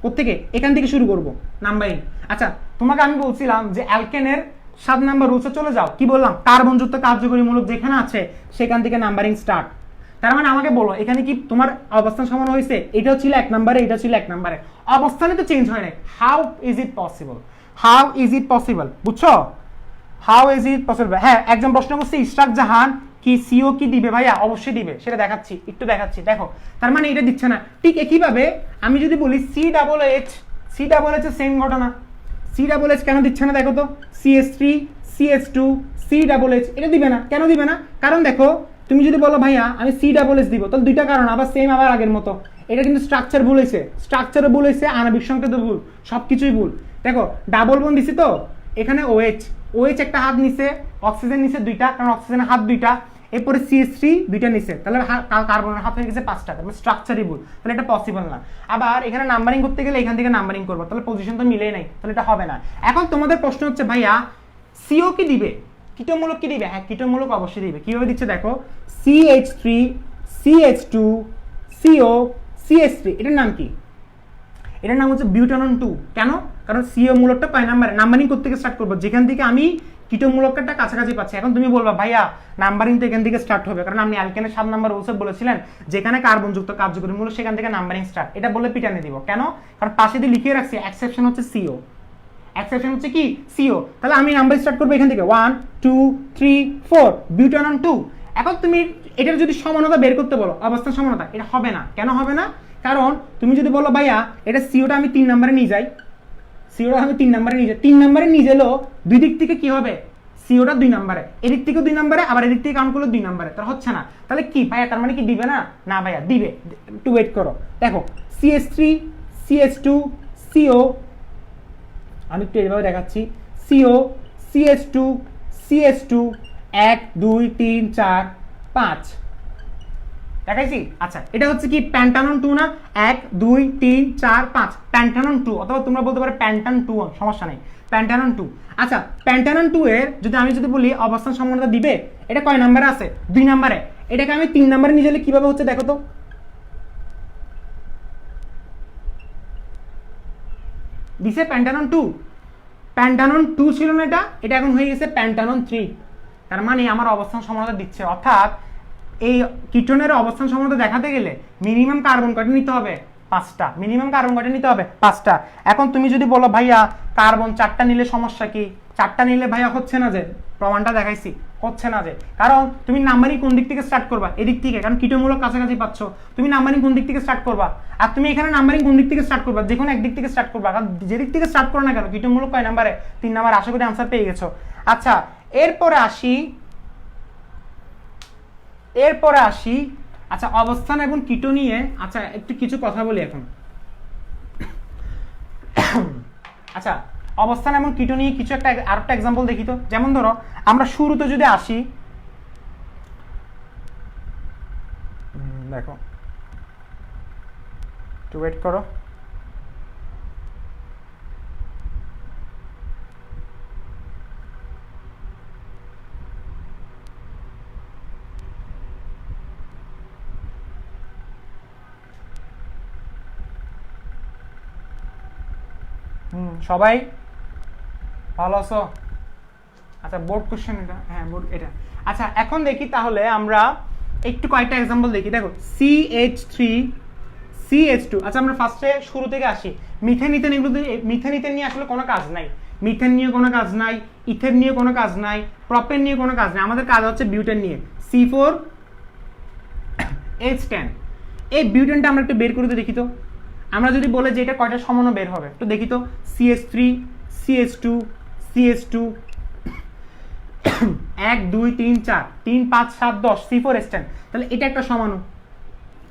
কোত্থেকে, এখান থেকে শুরু করব নাম্বারিং, আচ্ছা তোমাকে আমি বলছিলাম যে অ্যালকেনের 7 নাম্বার রুলসে চলে যাও, কি বললাম, কার্বনযুক্ত কার্যকরী মূলক যেখানে আছে সেখান থেকে নাম্বারিং স্টার্ট, তার মানে আমাকে বলো এখানে কি তোমার অবস্থান সমান হয়েছে, এটাও ছিল 1 নম্বরে, এটা ছিল 1 নম্বরে, অবস্থানে তো চেঞ্জ হয় নাই, হাউ ইজ ইট পসিবল, বুঝছো, হাউ ইজ ইট পসিবল? হ্যাঁ একজন প্রশ্ন করছে ইশরাক জাহান কি সিও কি দিবে ভাইয়া? অবশ্যই দিবে, সেটা দেখাচ্ছি, একটু দেখাচ্ছি। দেখো তার মানে এটা দিচ্ছে না। ঠিক একইভাবে আমি যদি বলি সি ডাবল এইচ এর সেম ঘটনা। সি ডাবল এইচ কেন দিচ্ছে না দেখো তো? CH3 CH2 C double H, এটা দিবে না। কেন দিবে না? কারণ দেখো তুমি যদি বলো ভাইয়া আমি সি ডাবল এইচ দিব, তাহলে দুইটা কারণ, আবার সেম আবার আগের মতো। এটা কিন্তু স্ট্রাকচার ভুল হয়েছে, স্ট্রাকচারও ভুল হয়েছে, আণবিক সংকেত ভুল, সবকিছুই ভুল। দেখো ডাবল বন্ড দিছি তো, এখানে OH একটা হাত নিছে, অক্সিজেন নিছে দুইটা, কারণ অক্সিজেনের হাত দুইটা, এরপরে CH3 দুইটা নিছে, তাহলে কার্বনের হাত হয়ে গেছে 5টা, তাহলে স্ট্রাকচারই ভুল, তাহলে এটা পসিবল না। আবার এখানে নাম্বারিং করতে গেলে এখান থেকে নাম্বারিং করবো, তাহলে পজিশন তো মিলেই নাই, তাহলে এটা হবে না। এখন তোমাদের প্রশ্ন হচ্ছে ভাইয়া সিও কি দিবে? কীটমূলক কি দিবে? হ্যাঁ কীটমূলক অবশ্যই দিবে। কিভাবে দিচ্ছে দেখো, CH3 CH2 CO CH3, এটার নাম কি? এটার নাম হচ্ছে বিউটানন 2। কেন? কারণ সিও মূলকটা কয় নাম্বারে? নাম্বারিং করতে স্টার্ট করবো যেখান থেকে আমি কীটমূলকটা কাছাকাছি পাচ্ছি। এখন তুমি বলবা ভাইয়া নাম্বারিং তো এখান থেকে স্টার্ট হবে, কারণ আপনি অ্যালকেনের 7 নাম্বার রুলসে বলেছিলেন যেখানে কার্বনযুক্ত কার্যকরী মূলক সেখান থেকে নাম্বারিং স্টার্ট, এটা বলে পিটানে দিব। কেন? কারণ পাশে দিয়ে লিখিয়ে রাখছি এক্সেপশন হচ্ছে সিও, এক্সেপশন হচ্ছে কি সিও। তাহলে আমি নাম্বার স্টার্ট করবো এখান থেকে 1 2 3 4 বিউটানন 2। এখন তুমি এটার যদি সমানতা বের করতে বলো, অবস্থান সমানতা, এটা হবে না। কেন হবে না? কারণ তুমি যদি বলো ভাইয়া এটা সিওটা আমি 3 নম্বরে নিয়ে যাই, সিওটা আমি 3 নম্বরে নিয়ে যাই, 3 নম্বরে নিয়ে গেলেও দুই দিক থেকে কি হবে? সিওটা 2 নম্বরে, এদিক থেকেও 2 নম্বরে, আবার এদিক থেকে কাউন্ট করলে 2 নম্বরে, তার হচ্ছে না। তাহলে কি ভাইয়া তার মানে কি দিবে না? না ভাইয়া দিবে, একটু ওয়েট করো। দেখো CH3 CH2 CO, আমি একটু এইভাবে দেখাচ্ছি, CO CH2 CH2 1 2 3 4 5 দেখাইছি। আচ্ছা এটা হচ্ছে কি প্যান্টানন 2 না? 1 2 3 4 5 প্যান্টানন 2, অথবা তোমরা বলতে পারো প্যান্টান 2, সমস্যা নেই, প্যান্টানন 2। আচ্ছা প্যান্টানন 2 এর আমি যদি বলি অবস্থান সমানতা দিবে, এটা কয় নম্বরে আছে? 2 নম্বরে। এটাকে আমি 3 নম্বরে নিয়ে গেলে কিভাবে হচ্ছে দেখো তো, দিছে প্যান্টানন 2, প্যান্টানন 2 ছিল না এটা, এটা এখন হয়ে গেছে প্যান্টানন 3। তার মানে আমার অবস্থান সমানতা দিচ্ছে। অর্থাৎ এই কিটোনের অবস্থান সমানতা দেখাতে গেলে মিনিমাম কার্বন কয়টা নিতে হবে? 5টা। মিনিমাম কার্বন কয়টা নিতে হবে? 5টা। এখন তুমি যদি বলো ভাইয়া কার্বন 4টা নিলে সমস্যা কি? 4টা নিলে ভাইয়া হচ্ছে না, যে প্রমাণটা দেখাইছি, হচ্ছে না। যে কারণ তুমি নাম্বারিং কোন দিক থেকে স্টার্ট করবা? এদিক থেকে, কারণ কিটোমূলক কাছাকাছি পাচ্ছ। তুমি নাম্বারিং কোন দিক থেকে স্টার্ট করবা? আর তুমি এখানে নাম্বারিং কোন দিক থেকে স্টার্ট করবা? যে কোনো একদিক থেকে স্টার্ট করবা, কারণ যে দিক থেকে স্টার্ট করো না কেন কিটোমূলক কয় নাম্বারে? 3 নাম্বার। আশা করি আনসার পেয়ে গেছো। আচ্ছা এরপরে আসি, আচ্ছা অবস্থান এবং কিটো নিয়ে আচ্ছা একটু কিছু কথা বলি এখন। আচ্ছা অবস্থান এবং কিটো নিয়ে কিছু আরেকটা এক্সাম্পল দেখি তো। যেমন ধরো আমরা শুরুতে যদি আসি, দেখো একটু ওয়েট করো। সবাই ভালো আছো? আচ্ছা বোর্ড কোশ্চেন এটা, হ্যাঁ বোর্ড এটা। আচ্ছা এখন দেখি তাহলে আমরা একটু কয়েকটা এক্সাম্পল দেখি। দেখো CH3 CH2। আচ্ছা আমরা ফার্স্টে শুরু থেকে আসি। মিথেন নিয়ে আসলে কোনো কাজ নাই, মিথেন নিয়ে কোনো কাজ নাই, ইথেন নিয়ে কোনো কাজ নাই, প্রপেন নিয়ে কোনো কাজ নাই। আমাদের কাজ হচ্ছে বিউটেন নিয়ে, C4H10। এই বিউটেনটা আমরা একটু বের করে দেখি তো। আমরা যদি বলে যে এটা কয়টা সমাণু বের হবে, একটু দেখি তো। CH3 CH2 CH2 1 2 3 4 3 5 7 10 C4H10। তাহলে এটা একটা সমাণু।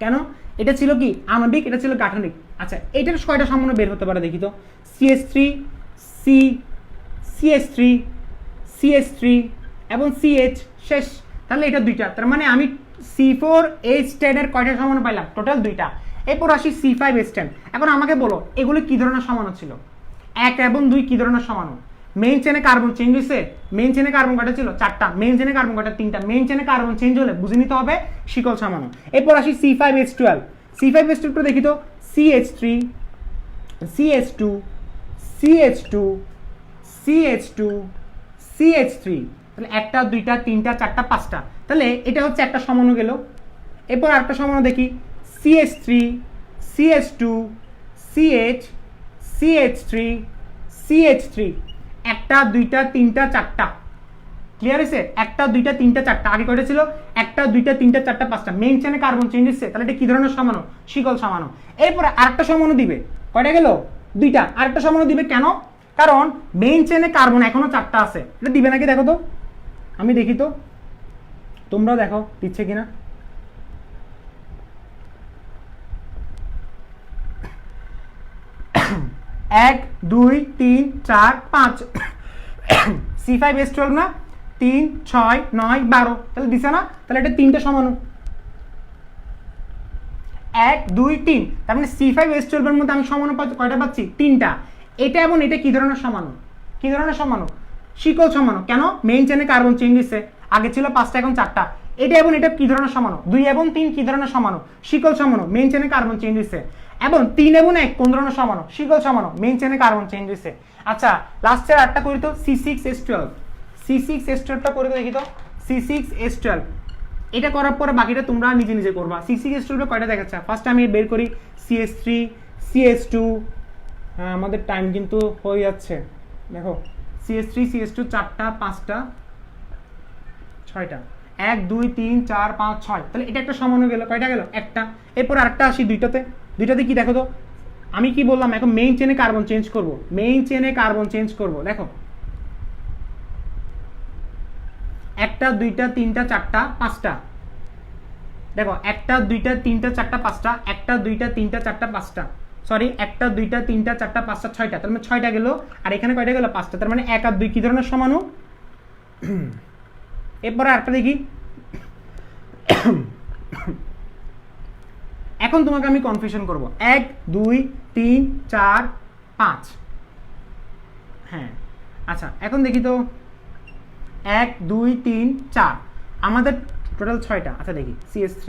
কেন? এটা ছিল কি আণবিক, এটা ছিল গাঠনিক। আচ্ছা এটার কয়টা সমাণু বের হতে পারে দেখি তো। CH3 CH3 CH3 এবং CH শেষ, তাহলে এটা দুইটা। তার মানে আমি C4H10 এর কয়টা সমাণু পাইলাম? টোটাল দুইটা। এরপর আসি C5H10। এখন আমাকে বলো এগুলো কি ধরনের সমাণু ছিল? 1 এবং 2 কি ধরনের সমাণু? মেইন চেনে কার্বন চেঞ্জ হয়েছে, মেইন চেনে কার্বন কয়টা ছিল? 4টা। মেইন চেনে কার্বন কয়টা? 3টা। মেইন চেনে কার্বন চেঞ্জ হলে বুঝে নিতে হবে শিকল সমাণু। এরপর আসি C5H12। C5H12 দেখি তো। CH3 CH2 CH2 CH2 CH3। তাহলে 1টা 2টা 3টা 4টা 5টা। তাহলে এটা হচ্ছে একটা সমাণু গেল। এরপর আরেকটা সমাণু দেখি। CH3 CH2 CH CH3 CH3। 1টা 2টা 3টা 4টা ক্লিয়ার হয়েছে? একটা দুইটা তিনটা চারটা, আগে কয়টা ছিল? একটা দুইটা তিনটা চারটা পাঁচটা, মেইন চেনে কার্বন চেঞ্জ হচ্ছে, তাহলে এটা কি ধরনের সমাণু? শিকল সমাণু। এরপরে আরেকটা সমাণু দিবে, কয়টা গেল? দুইটা। আরেকটা সমাণু দিবে কেন? কারণ মেইন চেনে কার্বন এখনো চারটা আছে। এটা দিবে নাকি দেখো তো, আমি দেখি তো, তোমরাও দেখো দিচ্ছে কিনা। এক দুই তিন চার পাঁচ, C5H12 না, 3 6 9 12, তাহলে দিছে না? তাহলে এটা তিনটা সমাণু, 1 2 3, তার মানে C5H12 এর মধ্যে আমি সমাণু কয়টা পাচ্ছি? তিনটা। এটা এবং এটা কি ধরনের সমাণু? কি ধরনের সমাণু? শিকল সমাণু। কেন? মেইন চেনে কার্বন চেঞ্জ হচ্ছে, আগে ছিল পাঁচটা এখন চারটা। এটা এবং এটা কি ধরনের সমাণু? 2 এবং 3 কি ধরনের সমাণু? শিকল সমাণু, মেইন চেনে কার্বন চেঞ্জ হচ্ছে। এবং 3 এবং 1 কোন ধরনের সমাণু? শিকল সমাণু, মেইন চেনে কার্বন চেঞ্জ হচ্ছে। আচ্ছা লাস্টের আটটা করি তো, C6H12, C6H12টা করে দেখি তো, C6H12। এটা করার পরে বাকিটা তোমরা নিজে নিজে করবা। C6H12 কয়টা দেখাচ্ছে? ফার্স্ট আমি বের করি CH3 CH2, হ্যাঁ আমাদের টাইম কিন্তু হয়ে যাচ্ছে, দেখো CH3 CH2 চারটা পাঁচটা ছয়টা, 1 2 3 4 5 6, তাহলে এটা একটা সমাণু গেল, কয়টা গেল? একটা। এরপর আরেকটা আসি দুইটাতে, দুইটাতে কি দেখো তো, আমি কি বললাম এখন মেইন চেনে কার্বন চেঞ্জ করব, মেইন চেনে কার্বন চেঞ্জ করব। দেখো একটা দুইটা তিনটা চারটা পাঁচটা, দেখো একটা দুইটা তিনটা চারটা পাঁচটা, একটা দুইটা তিনটা চারটা পাঁচটা, সরি একটা দুইটা তিনটা চারটা পাঁচটা ছয়টা, তার মানে ছয়টা গেল। আর এখানে কয়টা গেল? পাঁচটা। তার মানে 1 আর 2 কি ধরনের সমাণু? এরপরে আরেকটা দেখি। এখন তোমাকে আমি কনফিউশন করব, 1 2 3 4 5, হ্যাঁ আচ্ছা এখন দেখি তো, 1 2 3 4, আমাদের টোটাল 6টা। আচ্ছা দেখি CH3,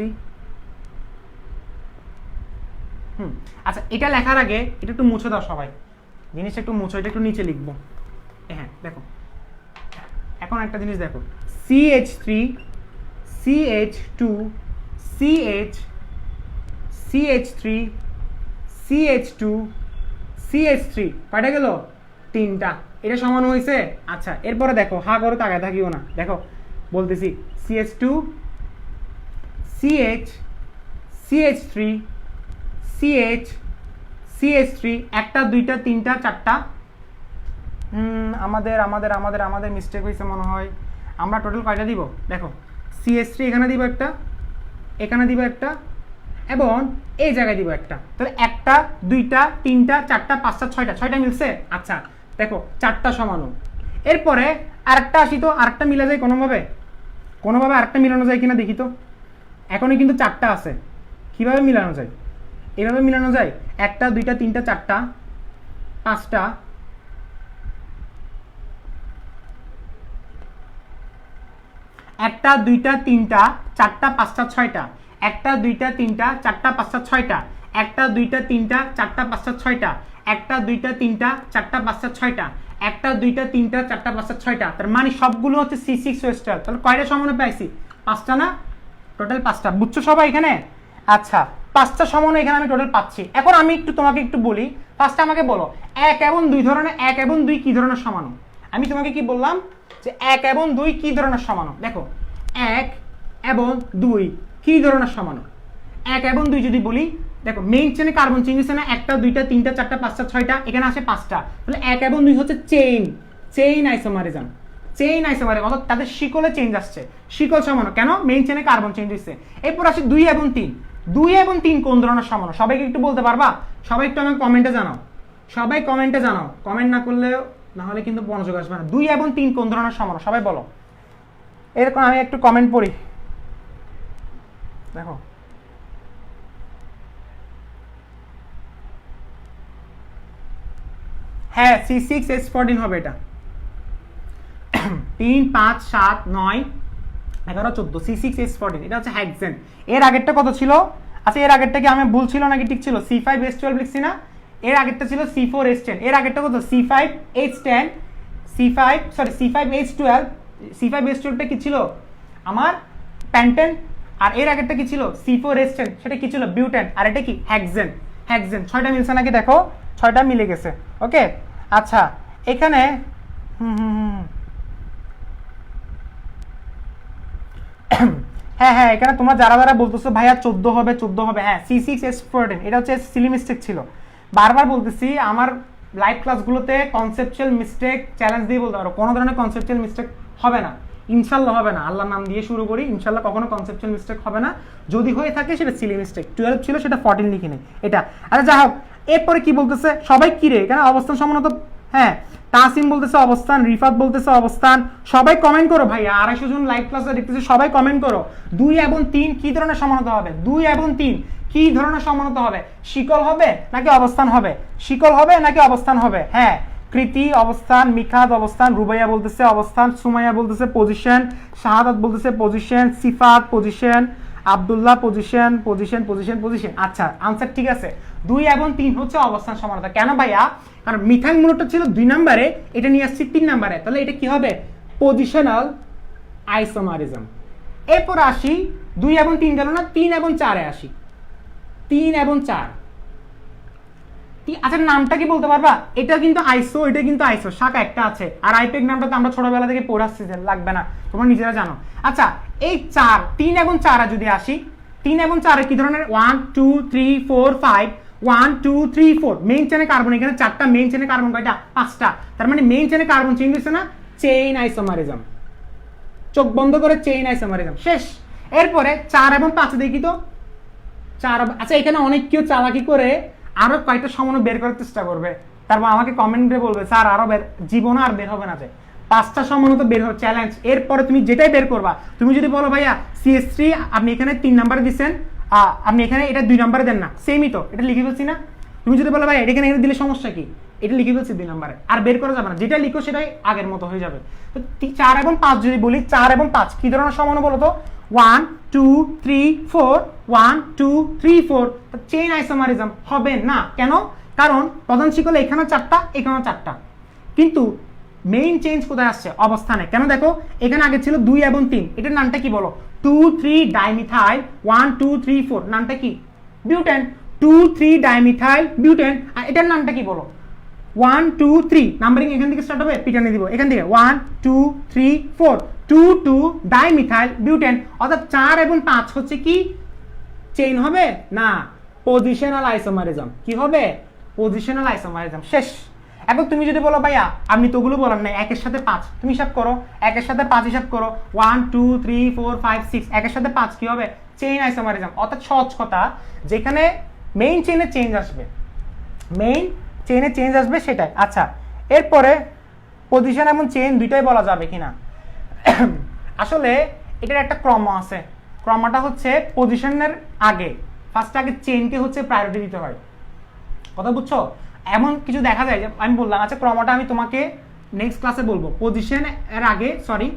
আচ্ছা এটা লেখার আগে এটা একটু মুছে দাও সবাই, জিনিসটা একটু মুছো, এটা একটু নিচে লিখবো। হ্যাঁ দেখো এখন একটা জিনিস দেখো, CH3 CH2 CH CH3 CH2 CH3, কয়টা গেল? তিনটা। এটা সমান হয়েছে। আচ্ছা এরপরে দেখো, হা করে তাকায় থাকিও না, দেখো বলতেছি CH2 CH CH3 CH CH3, একটা দুইটা তিনটা চারটা, আমাদের আমাদের আমাদের আমাদের মিস্টেক হয়েছে মনে হয়। আমরা টোটাল কয়টা দিব? দেখো CH3 এখানে দিব একটা, এখানে দিব একটা, এবং এই জায়গায় দিব একটা, তাহলে একটা দুইটা তিনটা চারটা পাঁচটা ছয়টা, ছয়টা মিলছে। আচ্ছা দেখো চারটা সমাণু। এরপরে আরেকটা আসি তো, আরেকটা মিলা যায় কোনোভাবে? কোনোভাবে আরেকটা মিলানো যায় কিনা দেখি তো। এখনই কিন্তু চারটা আছে, কিভাবে মিলানো যায়? এভাবে মিলানো যায়, একটা দুইটা তিনটা চারটা পাঁচটা, একটা দুইটা তিনটা চারটা পাঁচটা ছয়টা, একটা দুইটা তিনটা চারটা পাঁচটা ছয়টা, একটা দুইটা তিনটা চারটা পাঁচটা ছয়টা, একটা দুইটা তিনটা চারটা পাঁচটা ছয়টা, একটা দুইটা তিনটা চারটা পাঁচটা ছয়টা, তার মানে সবগুলো হচ্ছে C6H12। তাহলে কয়টা সমাণু পাইছি? পাঁচটা না? টোটাল পাঁচটা। বুঝছো সবাই এখানে? আচ্ছা পাঁচটা সমাণু এখানে আমি টোটাল পাচ্ছি। এখন আমি একটু তোমাকে একটু বলি, ফার্স্টে আমাকে বলো 1 এবং 2 ধরনের, 1 এবং 2 কি ধরনের সমাণু? আমি তোমাকে কি বললাম যে 1 এবং 2 কি ধরনের সমাণু? দেখো 1 এবং 2 কি ধরনের সমাণু? 1 এবং 2 যদি বলি, দেখো মেইন চেনে কার্বন চেঞ্জ হচ্ছে না, একটা দুইটা তিনটা চারটা পাঁচটা ছয়টা, এখানে আসে পাঁচটা, তাহলে 1 এবং 2 হচ্ছে চেইন আইসোমারিজম, চেইন আইসোমারিজম, অর্থাৎ তাদের শিকলে চেঞ্জ আসছে, শিকল সমাণু। কেন? মেইন চেনে কার্বন চেঞ্জ হচ্ছে। এরপর আসে 2 এবং 3, 2 এবং 3 কোন ধরনের সমাণু? সবাইকে একটু বলতে পারবা? সবাই একটু আমাকে কমেন্টে জানাও, সবাই কমেন্টে জানাও, কমেন্ট না করলে না হলে কিন্তু মনোযোগ আসবে না। 2 এবং 3 কোন ধরনের সমাণু? সবাই বলো। এরকম আমি একটু কমেন্ট পড়ি, দেখো হ্যাঁ C6H14 হবে এটা। 3 5 7 9 11 14, C6H14, এটা হচ্ছে হেক্সেন। এর আগেরটা কত ছিল? আচ্ছা এর আগেরটা কি আমি ভুল ছিল নাকি ঠিক ছিল? C5H12 লিখছি না? এর আগেরটা ছিল C4H10, এর আগেরটা কত? C5H10, C5H12, C5H12টা কি ছিল? আমার প্যান্টেন। আর এর আগেরটা কি ছিল? C4H10, সেটা কি ছিল? বিউটেন। আর এটা কি? হেক্সেন। হেক্সেন। 6টা মিলছে নাকি দেখো, 6টা মিলে গেছে। ওকে আচ্ছা এখানে হ্যাঁ হ্যাঁ, এখানে তোমরা যারা যারা বলতেছো ভাইয়া 14 হবে 14 হবে, হ্যাঁ C6H14 এটা হচ্ছে সিলি মিস্টেক ছিল। বারবার বলতেছি আমার লাইভ ক্লাসগুলোতে কনসেপচুয়াল মিস্টেক চ্যালেঞ্জ দিয়ে বলতে পারো, কোনো ধরনের কনসেপচুয়াল মিস্টেক হবে না, ইনশাল্লাহ হবে না। আল্লাহর নাম দিয়ে শুরু করি, ইনশাল্লাহ কখনো কনসেপচুয়াল মিস্টেক হবে না। যদি হয়ে থাকে সেটা সিলি মিস্টেক, 12 ছিল সেটা 14 লিখে নেই এটা। আচ্ছা যা হোক, এরপরে কি বলতেছে সবাই কি রে এখানে অবস্থান সম্বন্ধ, হ্যাঁ তাসিম বলতেছে অবস্থান, রিফাত বলতেছে অবস্থান। সবাই কমেন্ট করো ভাইয়া, 250 জন লাইভ ক্লাসে দেখতেছে, সবাই কমেন্ট করো 2 এবং 3 কি ধরনের সমানতা হবে, 2 এবং 3 কি ধরনের সমানতা হবে, শিকল হবে নাকি অবস্থান হবে, শিকল হবে নাকি অবস্থান হবে। হ্যাঁ কৃতি অবস্থান, মিখাত অবস্থান, রুবাইয়া বলতেছে অবস্থান, সুমাইয়া বলতেছে পজিশন, শাহাদাত বলতেছে position, Sifat position, Abdullah position position position position. আচ্ছা আনসার ঠিক আছে, 2 এবং 3 হচ্ছে অবস্থান সমানতা। কেন ভাইয়া? কারণ মিথাইল মূলকটা ছিল 2 নম্বরে, এটা নিয়ে আসছি 3 নম্বরে, তাহলে এটা কি হবে পজিশনাল আইসোমারিজম। এরপর আসি 2 এবং 3 গেল না, 3 এবং 4 আসি, 3 এবং 4। আচ্ছা নামটা কি বলতে পারবা? এটা কিন্তু আইসো, এটা কিন্তু আইসো, শাখা একটা আছে। আর আইপেক নামটা তো আমরা ছোটবেলা থেকে পড়ে আসছি, লাগবে না, তোমরা নিজেরা জানো। আচ্ছা এই 4, 3 এবং 4 যদি আসি, 3 এবং 4 কি ধরনের 1 2 3 4 5, 1 2 3 4 মেইন চেনে কার্বন, এখানে 4টা মেইন চেনে কার্বন, কয়টা 5টা, তার মানে মেইন চেনে কার্বন চেঞ্জ হচ্ছে না, চেইন আইসোমারিজম। চোখ বন্ধ করে চেইন আইসোমারিজম শেষ। এরপরে 4 এবং 5 দেখি তো 4। আচ্ছা এখানে অনেক কেউ চালাকি করে আরো কয়েকটা সমন্বয় বের করার চেষ্টা করবে, তারপর আমাকে কমেন্টে বলবে স্যার আরো বের, জীবনে আর বের হবে না, যে 5টা সমন্বয় তো বের হবে চ্যালেঞ্জ। এরপরে তুমি যেটাই বের করবা, তুমি যদি বলো ভাইয়া CH3 আপনি এখানে 3 নম্বরে দিচ্ছেন, আপনি এখানে এটা 2 নম্বরে দেন না, সেমই তো, এটা লিখে ফেলছি না। তুমি যদি বলো ভাই এটা এখানে দিলে সমস্যা কি, এটা লিখে ফেলছি 2 নম্বরে, আর বের করা যাবে না, যেটা লিখো সেটাই আগের মতো হয়ে যাবে। তো 4 এবং 5 যদি বলি, 4 এবং 5 কি ধরনের সমন্বয় বলো তো, 1 2 3 4, 1 2 3 4, চেইন আইসোমারিজম হবে না। কেন? কারণ প্রধান শিকলে এখানে 4টা, এখানে 4টা, কিন্তু মেইন চেঞ্জ কোথায় আসছে, অবস্থানে। কেন দেখো এখানে আগে ছিল 2 এবং 3, এটার নামটা কি বলো, 2 3 ডাইমিথাইল, 1 2 3 4 নামটা কি, বিউটেন, 2 3 ডাইমিথাইল বিউটেন। আর এটার নামটা কি বলো, 1 2 3, নাম্বারিং এখান থেকে স্টার্ট হবে, পিটানে দিব এখান থেকে 1 2 3 4, 2 2 ডাইমিথাইল বিউটেন। অর্থাৎ 4 এবং 5 হচ্ছে কি চেইন হবে না, পজিশনাল আইসোমারিজম। কি হবে, পজিশনাল আইসোমারিজম শেষ। এখন তুমি যদি বলো ভাইয়া আপনি তো ওগুলো বলার নাই, 1 এর সাথে 5 তুমি হিসাব করো, 1 এর সাথে 5 হিসাব করো, 1 2 3 4 5 6, 1 এর সাথে 5 কি হবে, চেইন আইসোমারিজম। অর্থাৎ সহজ কথা, যেখানে মেইন চেইনে চেঞ্জ আসবে, মেইন চেইনে চেঞ্জ আসবে সেটাই। আচ্ছা এরপরে পজিশন এবং চেইন দুইটাই বলা যাবে কিনা, আসলে এটার একটা ক্রম আছে, ক্রমটা হচ্ছে পজিশনের আগে ফার্স্ট আগে চেইনকে হচ্ছে প্রায়োরিটি দিতে হয়, কথা বুঝছো? এমন কিছু দেখা যায় যে আমি বললাম, আচ্ছা ক্রমটা আমি তোমাকে নেক্সট ক্লাসে বলবো, পজিশন এর আগে সরি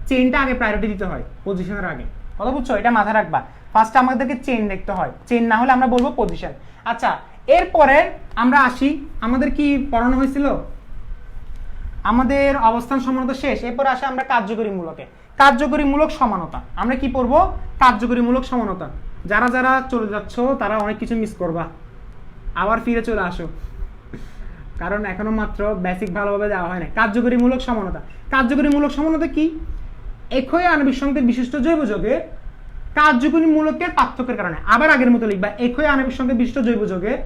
চেইনটা আগে প্রায়োরিটি দিতে হয় পজিশনের আগে, কথা বুঝছো? এটা মাথায় রাখবা, ফার্স্ট আমাদেরকে চেইন দেখতে হয়, চেইন না হলে আমরা বলবো পজিশন। আচ্ছা এরপরে আমরা আসি, আমাদের কি পড়ানো হয়েছিল, আমাদের অবস্থান সমানতা শেষ। এরপরে আসে আমরা কার্যকরী মূলকে, কার্যকরী মূলক সমানতা। আমরা কি পড়বো, কার্যকরী মূলক সমানতা। যারা যারা চলে যাচ্ছ তারা অনেক কিছু মিস করবা, আবার ফিরে চলে আসো, কারণ এখনো মাত্র বেসিক ভালোভাবে দেওয়া হয় না। কার্যকরী মূলক সমানতা, কার্যকরী মূলক সমানতা কি, একই আণবিক সংকেত বিশিষ্ট জৈব যৌগের কার্যকরী মূলকের পার্থক্যের কারণে, আবার আগের মতো লিখবা, একই আণবিক সংকেত বিশিষ্ট জৈব যৌগের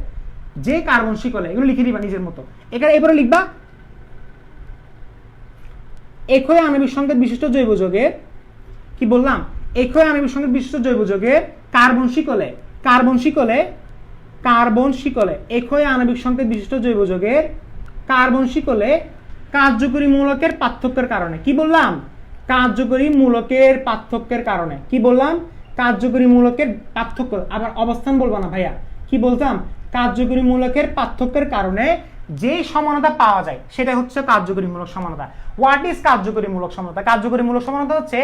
যে কার্বন শিকলে, এগুলো লিখে দিবা নিজের মতো। এখানে এবারে লিখবা একই আণবিক সংকেত বিশিষ্ট জৈব যৌগের, কি বললাম, একই আণবিক সংকেত বিশিষ্ট জৈব যৌগের কার্বন শিকলে, কার্বন শিকলে, কার্বন শিকলে, একই আণবিক সংকেত বিশিষ্ট জৈব যৌগের কার্বন শিকলে কার্যকরী মূলকের পার্থক্যের কারণে, কি বললাম, কার্যকরী মূলকের পার্থক্যের কারণে, কি বললাম, কার্যকরী মূলকের পার্থক্য। আবার অবস্থান বলবো না ভাইয়া, কি বলতাম, কার্যকরী মূলকের পার্থক্যের কারণে যে সমানতা পাওয়া যায় সেটা হচ্ছে কার্যকরী মূলক সমানতা। হোয়াট ইজ কার্যকরী মূলক সমানতা? কার্যকরী মূলক সমানতা হচ্ছে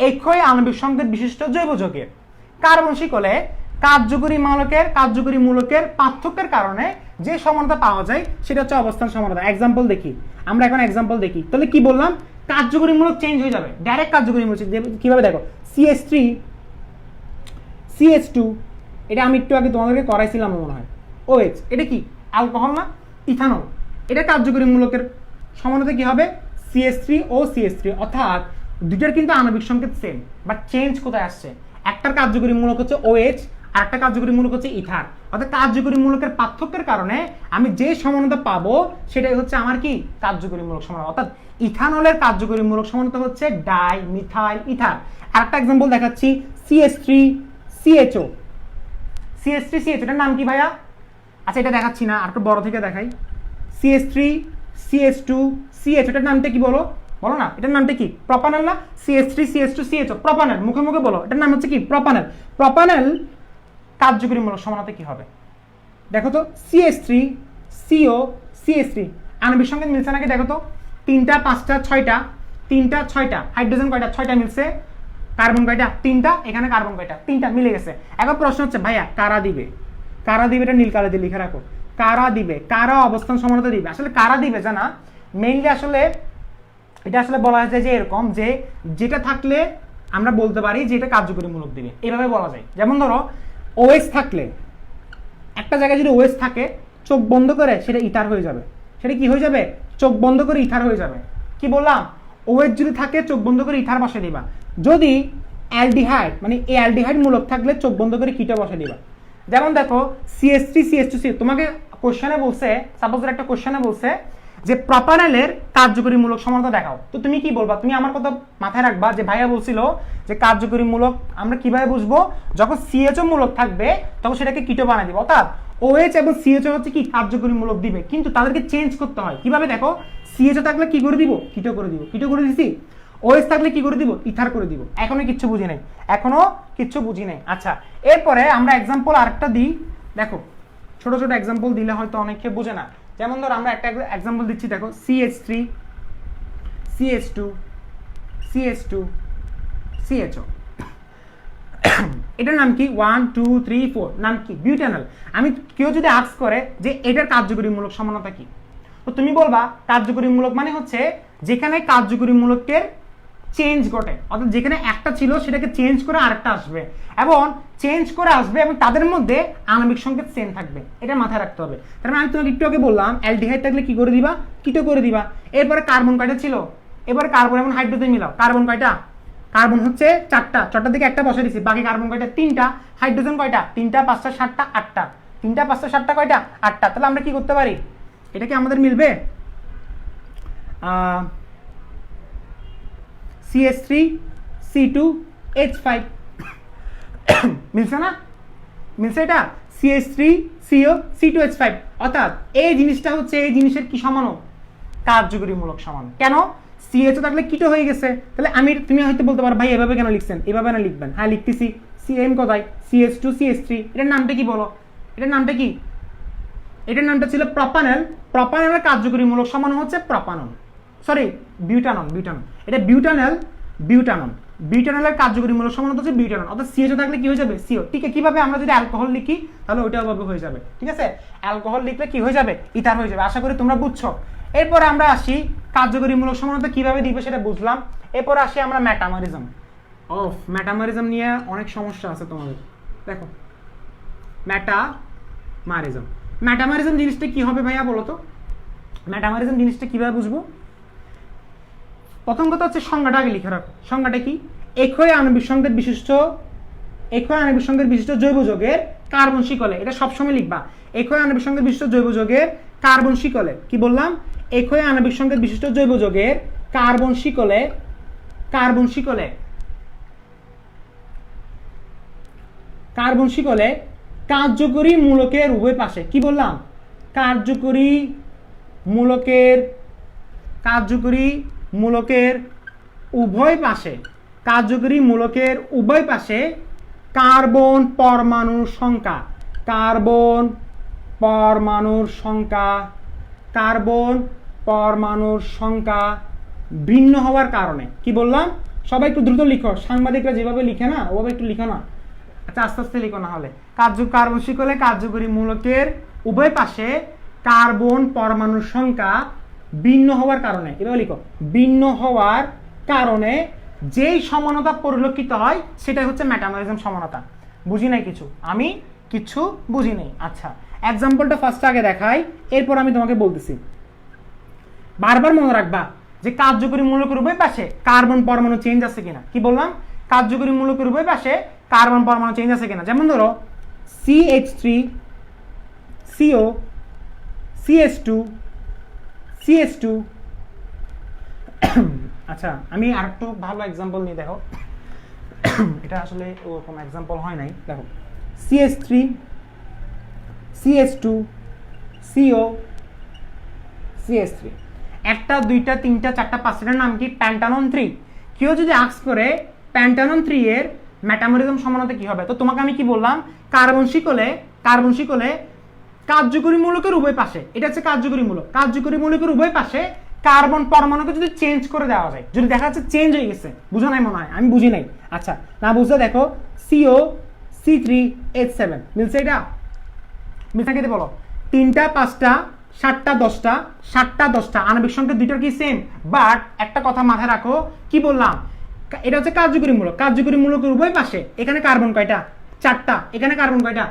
একই আণবিক সংকেত বিশিষ্ট জৈব যৌগের কার্বন শিকলে কার্যকরী মূলকের পার্থক্যের কারণে যে সমানতা পাওয়া যায় সেটা হচ্ছে অবস্থান সমানতা। এক্সাম্পল দেখি, আমরা এখন এক্সাম্পল দেখি। তাহলে কি বললাম, কার্যকরী মূলক চেঞ্জ হয়ে যাবে, ডাইরেক্ট কার্যকরী মূলক কিভাবে দেখো, CH3 CH2, এটা আমি একটু আগে তোমাদেরকে করাইছিলাম মনে হয়, OH, এটা কি অ্যালকোহল না, ইথানল, এটা কার্যকরী মূলকের সমানতা কি হবে, CH3 ও CH3, অর্থাৎ দুইটার কিন্তু আণবিক সংকেত সেম, বাট চেঞ্জ কোথায় আসছে, একটার কার্যকরী মূলক হচ্ছে OH আর একটা কার্যকরী মূলক হচ্ছে ইথার। অর্থাৎ কার্যকরী মূলকের পার্থক্যের কারণে আমি যে সমানতা পাবো সেটাই হচ্ছে আমার কি কার্যকরী মূলক সমানতা। অর্থাৎ ইথানলের কার্যকরী মূলক সমানতা হচ্ছে ডাই মিথাইল ইথার। আরেকটা एग्जांपल দেখাচ্ছি, CH3CHO। CH3CHO এটার নাম কি ভাইয়া? আচ্ছা এটা দেখাচ্ছি না, আর একটু বড় থেকে দেখাই। CH3CH2CH এটার নামটা কি বলো? বলো না, এটার নামটা কি? প্রপানল না? CH3CH2CHO প্রপানল, মুখে মুখে বলো, এটার নাম হচ্ছে কি? প্রপানল। প্রপানল কার্যকরী মূলক সমানতা কি হবে? দেখো তো, CH3CO CH3 আণবিক সংকেত মিলছে নাকি দেখো তো? 3টা 5টা 6টা, 3টা 6টা, হাইড্রোজেন কয়টা? 6টা মিলছে। কার্বন কয়টা? 3টা। এখানে কার্বন কয়টা? 3টা, মিলে গেছে। এখন প্রশ্ন হচ্ছে ভাইয়া কারা দিবে? কারা দিবে এটা নীল কালি দিয়ে লিখে রাখো। কারা দিবে? কারা অবস্থান সমানতা দিবে? আসলে কারা দিবে জানা, মেইনলি আসলে এটা আসলে বলা যায় যে এরকম যে যেটা থাকলে আমরা বলতে পারি যে এটা কার্যকরী মূলক দিবে, এভাবে বলা যায়। যেমন ধরো OH থাকলে, একটা জায়গায় যদি OH থাকে, চোখ বন্ধ করে সেটা ইথার হয়ে যাবে। সেটা কি হয়ে যাবে? চোখ বন্ধ করে ইথার হয়ে যাবে। কি বললাম? OH যদি থাকে চোখ বন্ধ করে ইথার বসে দিবা। যদি অ্যালডিহাইড মানে এই অ্যালডিহাইড মূলক থাকলে চোখ বন্ধ করে কিটা বসে দিবা। যেমন দেখো CH3CH2C, তোমাকে কোশ্চেনে বলছে, সাপোজ একটা কোশ্চেনে বলছে যে প্রপানলের কার্যকরী মূলক সমানতা দেখাও, তো তুমি কি বলবা? তুমি আমার কথা মাথায় রাখবা যে ভাইয়া বলছিল যে কার্যকরী মূলক আমরা কিভাবে বুঝবো? যখন CHO মূলক থাকবে তখন সেটাকে কিটো বানাই দিব। অর্থাৎ OH এবং CHO হচ্ছে কি কার্যকরী মূলক দিবে, কিন্তু তাদেরকে চেঞ্জ করতে হয়। কিভাবে? দেখো CHO থাকলে কি করে দিব? কিটো করে দিব। কিটো করে দিছি। OH থাকলে কি করে দিব? ইথার করে দিব। এখনো কিচ্ছু বুঝি নাই, এখনো কিচ্ছু বুঝি নাই। আচ্ছা, এরপরে আমরা এক্সাম্পল আরেকটা দিই। দেখো ছোট ছোট এক্সাম্পল দিলে হয়তো অনেকে বোঝে না। যেমন ধর আমরা একটা এক্সাম্পল দিচ্ছি, দেখো CH3CH2CH2CHO এটার নাম কি? 1 2 3 4 নাম কি? বিউটানল। আমি কেউ যদি আস্ক করে যে এটার কার্যকরী মূলক সমানতা কি, তো তুমি বলবা কার্যকরী মূলক মানে হচ্ছে যেখানে কার্যকরী মূলকের চেঞ্জ ঘটে, অর্থাৎ যেখানে একটা ছিল সেটাকে চেঞ্জ করে আরেকটা আসবে, এবং চেঞ্জ করে আসবে এবং তাদের মধ্যে আণবিক সংকেত সেম থাকবে। এটা মাথায় রাখতে হবে। তার মানে আমি তোমাকে একটু আগে বললাম অ্যালডিহাইড থাকলে কি করে দিবা? কিটো করে দিবা। এরপরে কার্বন কয়টা ছিল? এবারে কার্বন এবং হাইড্রোজেন মিলাও। কার্বন কয়টা? কার্বন হচ্ছে 4টা, 4টা থেকে একটা বসে দিছি। বাকি কার্বন কয়টা? 3টা। হাইড্রোজেন কয়টা? 3টা 5টা 7টা 8টা। 3টা 5টা 7টা কয়টা? 8টা। তাহলে আমরা কি করতে পারি? এটা কি আমাদের মিলবে? CH3C2H5 মিলছে না? মিলছে এটা? CH3CO C2H5। অর্থাৎ এই জিনিসটা হচ্ছে এই জিনিসের কি সমানো? কার্যকরী মূলক সমান। কেন? CHO থাকলে কিটো হয়ে গেছে। তাহলে তুমি হয়তো বলতে পারো ভাই এভাবে কেন লিখছেন? এভাবে না লিখবেন। হ্যাঁ লিখতেছি। CM কোথায়? CH2CH3। এটার নামটা কি বলো? এটার নামটা কি? এটার নামটা ছিল প্রপানল। প্রপানলের কার্যকরী মূলক সমান হচ্ছে প্রপানল, সরি বিউটানল। বিউটানল, এটা বিউটানল। বিউটানল, বিউটানলের কার্যকরী মূলক সমান হচ্ছে বিউটানল। অর্থাৎ CHO থাকলে কি হয়ে যাবে? CO। ঠিক আছে, কিভাবে? আমরা যদি অ্যালকোহল লিখি তাহলে ওইটা ভাবে হয়ে যাবে। ঠিক আছে, অ্যালকোহল লিখলে কি হয়ে যাবে? ইথার হয়ে যাবে। আশা করি তোমরা বুঝছো। এরপরে আমরা আসি কার্যকরী মূলক সমানতা কিভাবে দিবে সেটা বুঝলাম। এরপরে আসি আমরা মেটামরিজম। মেটামরিজম নিয়ে অনেক সমস্যা আছে তোমাদের। দেখো মেটামরিজম, মেটামরিজম জিনিসটা কি হবে ভাইয়া বলো তো? মেটামরিজম জিনিসটা কিভাবে বুঝবো? প্রথম কথা হচ্ছে সংজ্ঞাটা আগে লিখে রাখো। সংজ্ঞাটা কি? একই আণবিক সংকেত বিশিষ্ট জৈব যৌগের কার্বন শিকলে, এটা সবসময় লিখবা। একই আণবিক সংকেত বিশিষ্ট জৈব যৌগের কার্বন শিকলে, কি বললাম? একই আণবিক সংকেত বিশিষ্ট জৈব যৌগের কার্বন শিকলে কার্যকরী মূলকের উভয় পাশে, কি বললাম? কার্যকরী মূলকের উভয় পাশে কার্বন পরমাণুর সংখ্যা ভিন্ন হওয়ার কারণে, কি বললাম? সবাই একটু দ্রুত লিখো, সাংবাদিকরা যেভাবে লিখে না ওভাবে একটু লিখো না। আচ্ছা আস্তে আস্তে লিখো, না হলে কার্বন শিকলে কার্যকরী মূলকের উভয় পাশে কার্বন পরমাণুর সংখ্যা ভিন্ন হওয়ার কারণে, এভাবে লিখো, ভিন্ন হওয়ার কারণে যেই সমানতা পরিলক্ষিত হয় সেটাই হচ্ছে মেটামরিজম সমানতা। বুঝি নাই কিছু? আমি কিছু বুঝি নাই। আচ্ছা, এক্সাম্পলটা ফার্স্ট আগে দেখাই, এরপর আমি তোমাকে বলতেছি। বারবার মনে রাখবা যে কার্যকরী মূলকের উভয় পাশে কার্বন পরমাণু চেঞ্জ আছে কিনা। কি বললাম? কার্যকরী মূলকের উভয় পাশে কার্বন পরমাণু চেঞ্জ আছে কিনা। যেমন ধরো CH3 CO CS2 CS2 আচ্ছা আমি আরেকটু ভালো এক্সাম্পল নিয়ে দেখো এটা আসলে ওরকম এক্সাম্পল হয় নাই। দেখো CH3 CS2 CO CS3 একটা দুইটা তিনটা চারটা পাঁচটার নাম কি প্যান্টানন 3। কেউ যদি আস্ক করে প্যান্টানন 3 এর মেটামরিজম সমানতা কি হবে, তো তোমাকে আমি কি বললাম, কার্বন শিকলে কার্যকরী মূলকের উভয় পাশে, এটা হচ্ছে কার্যকরী মূলক, কার্যকরী মূলকের উভয় পাশে কার্বন পরমাণুকে যদি চেঞ্জ করে দেওয়া যায়, যদি দেখা যাচ্ছে চেঞ্জ হয়ে গেছে, বুঝো নাই মনে হয়, আমি বুঝি নাই, আচ্ছা না বুঝলে দেখো CO C3H7 মিলছে, এটা মিলছে কি বলো, তিনটা পাঁচটা সাতটা দশটা, সাতটা দশটা আণবিক সংখ্যা দুইটার কি সেম, বাট একটা কথা মাথায় রাখো, কি বললাম, এটা হচ্ছে কার্যকরী মূলক, কার্যকরী মূলকের উভয় পাশে এখানে কার্বন কয়টা, চারটা, এখানে কার্বন কয়টা,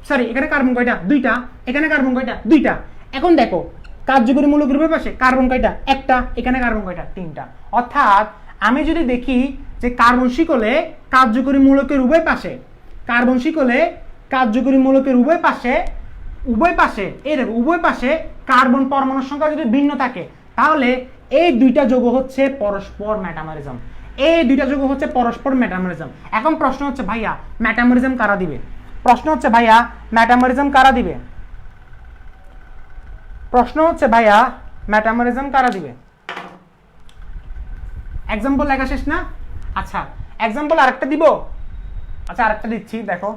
সরি এখানে কার্বন কয়টা, দুইটা, এখানে কার্বন কয়টা, দুইটা। এখন দেখো কার্যকরী মূলকের উভয় পাশে কার্বন কয়টা, একটা, এখানে কার্বন কয়টা, তিনটা। অর্থাৎ আমি যদি দেখি যে কার্বন শিকলে কার্যকরী মূলকের উভয় পাশে, কার্বন শিকলে কার্যকরী মূলকের উভয় পাশে এই দেখো উভয় পাশে কার্বন পরমাণুর সংখ্যা যদি ভিন্ন থাকে, তাহলে এই দুইটা যৌগ হচ্ছে পরস্পর মেটামরিজম, এই দুইটা যৌগ হচ্ছে পরস্পর মেটামরিজম। এখন প্রশ্ন হচ্ছে ভাইয়া মেটামরিজম কারা দিবে, প্রশ্ন হচ্ছে ভাইয়া মেটামরিজম কারা দিবে, প্রশ্ন হচ্ছে ভাইয়া মেটামরিজম কারা দিবে। এক্সাম্পল লেখা শেষ না, আচ্ছা এক্সাম্পল আরেকটা দিব, আচ্ছা আরেকটা দিচ্ছি, দেখো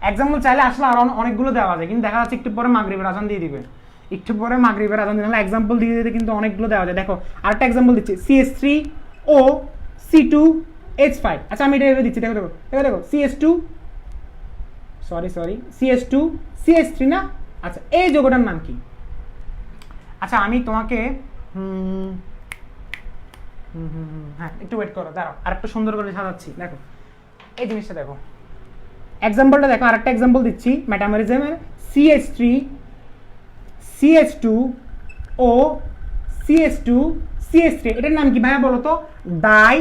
এক্সাম্পল চাইলে আসলে আরো অনেকগুলো দেওয়া যায়, কিন্তু দেখা যাচ্ছে একটু পরে মাগরিবের আজান দিয়ে দিবে, একটু পরে মাগরিবের আজান দিয়ে এক্সাম্পল দিয়ে দিতে কিন্তু অনেকগুলো দেওয়া যায়। দেখো আরেকটা এক্সাম্পল দিচ্ছি, CH3O C2H5, আচ্ছা আমি এটা ভেবে দিচ্ছি, দেখো দেখো দেখো দেখো CS2 CS2 CH3 না, আচ্ছা এই যৌগটার নাম কি, আচ্ছা আমি তোমাকে হ্যাঁ একটু ওয়েট করো, দাঁড়াও আর একটু সুন্দর করে সাজাচ্ছি। দেখো এই জিনিসটা দেখো, এক্সাম্পলটা দেখো, আরেকটা এক্সাম্পল দিচ্ছি মেটামরিজমের, CH3 CH2O CH2 CH3, এটার নাম কি ভাইয়া বলো তো, ডাই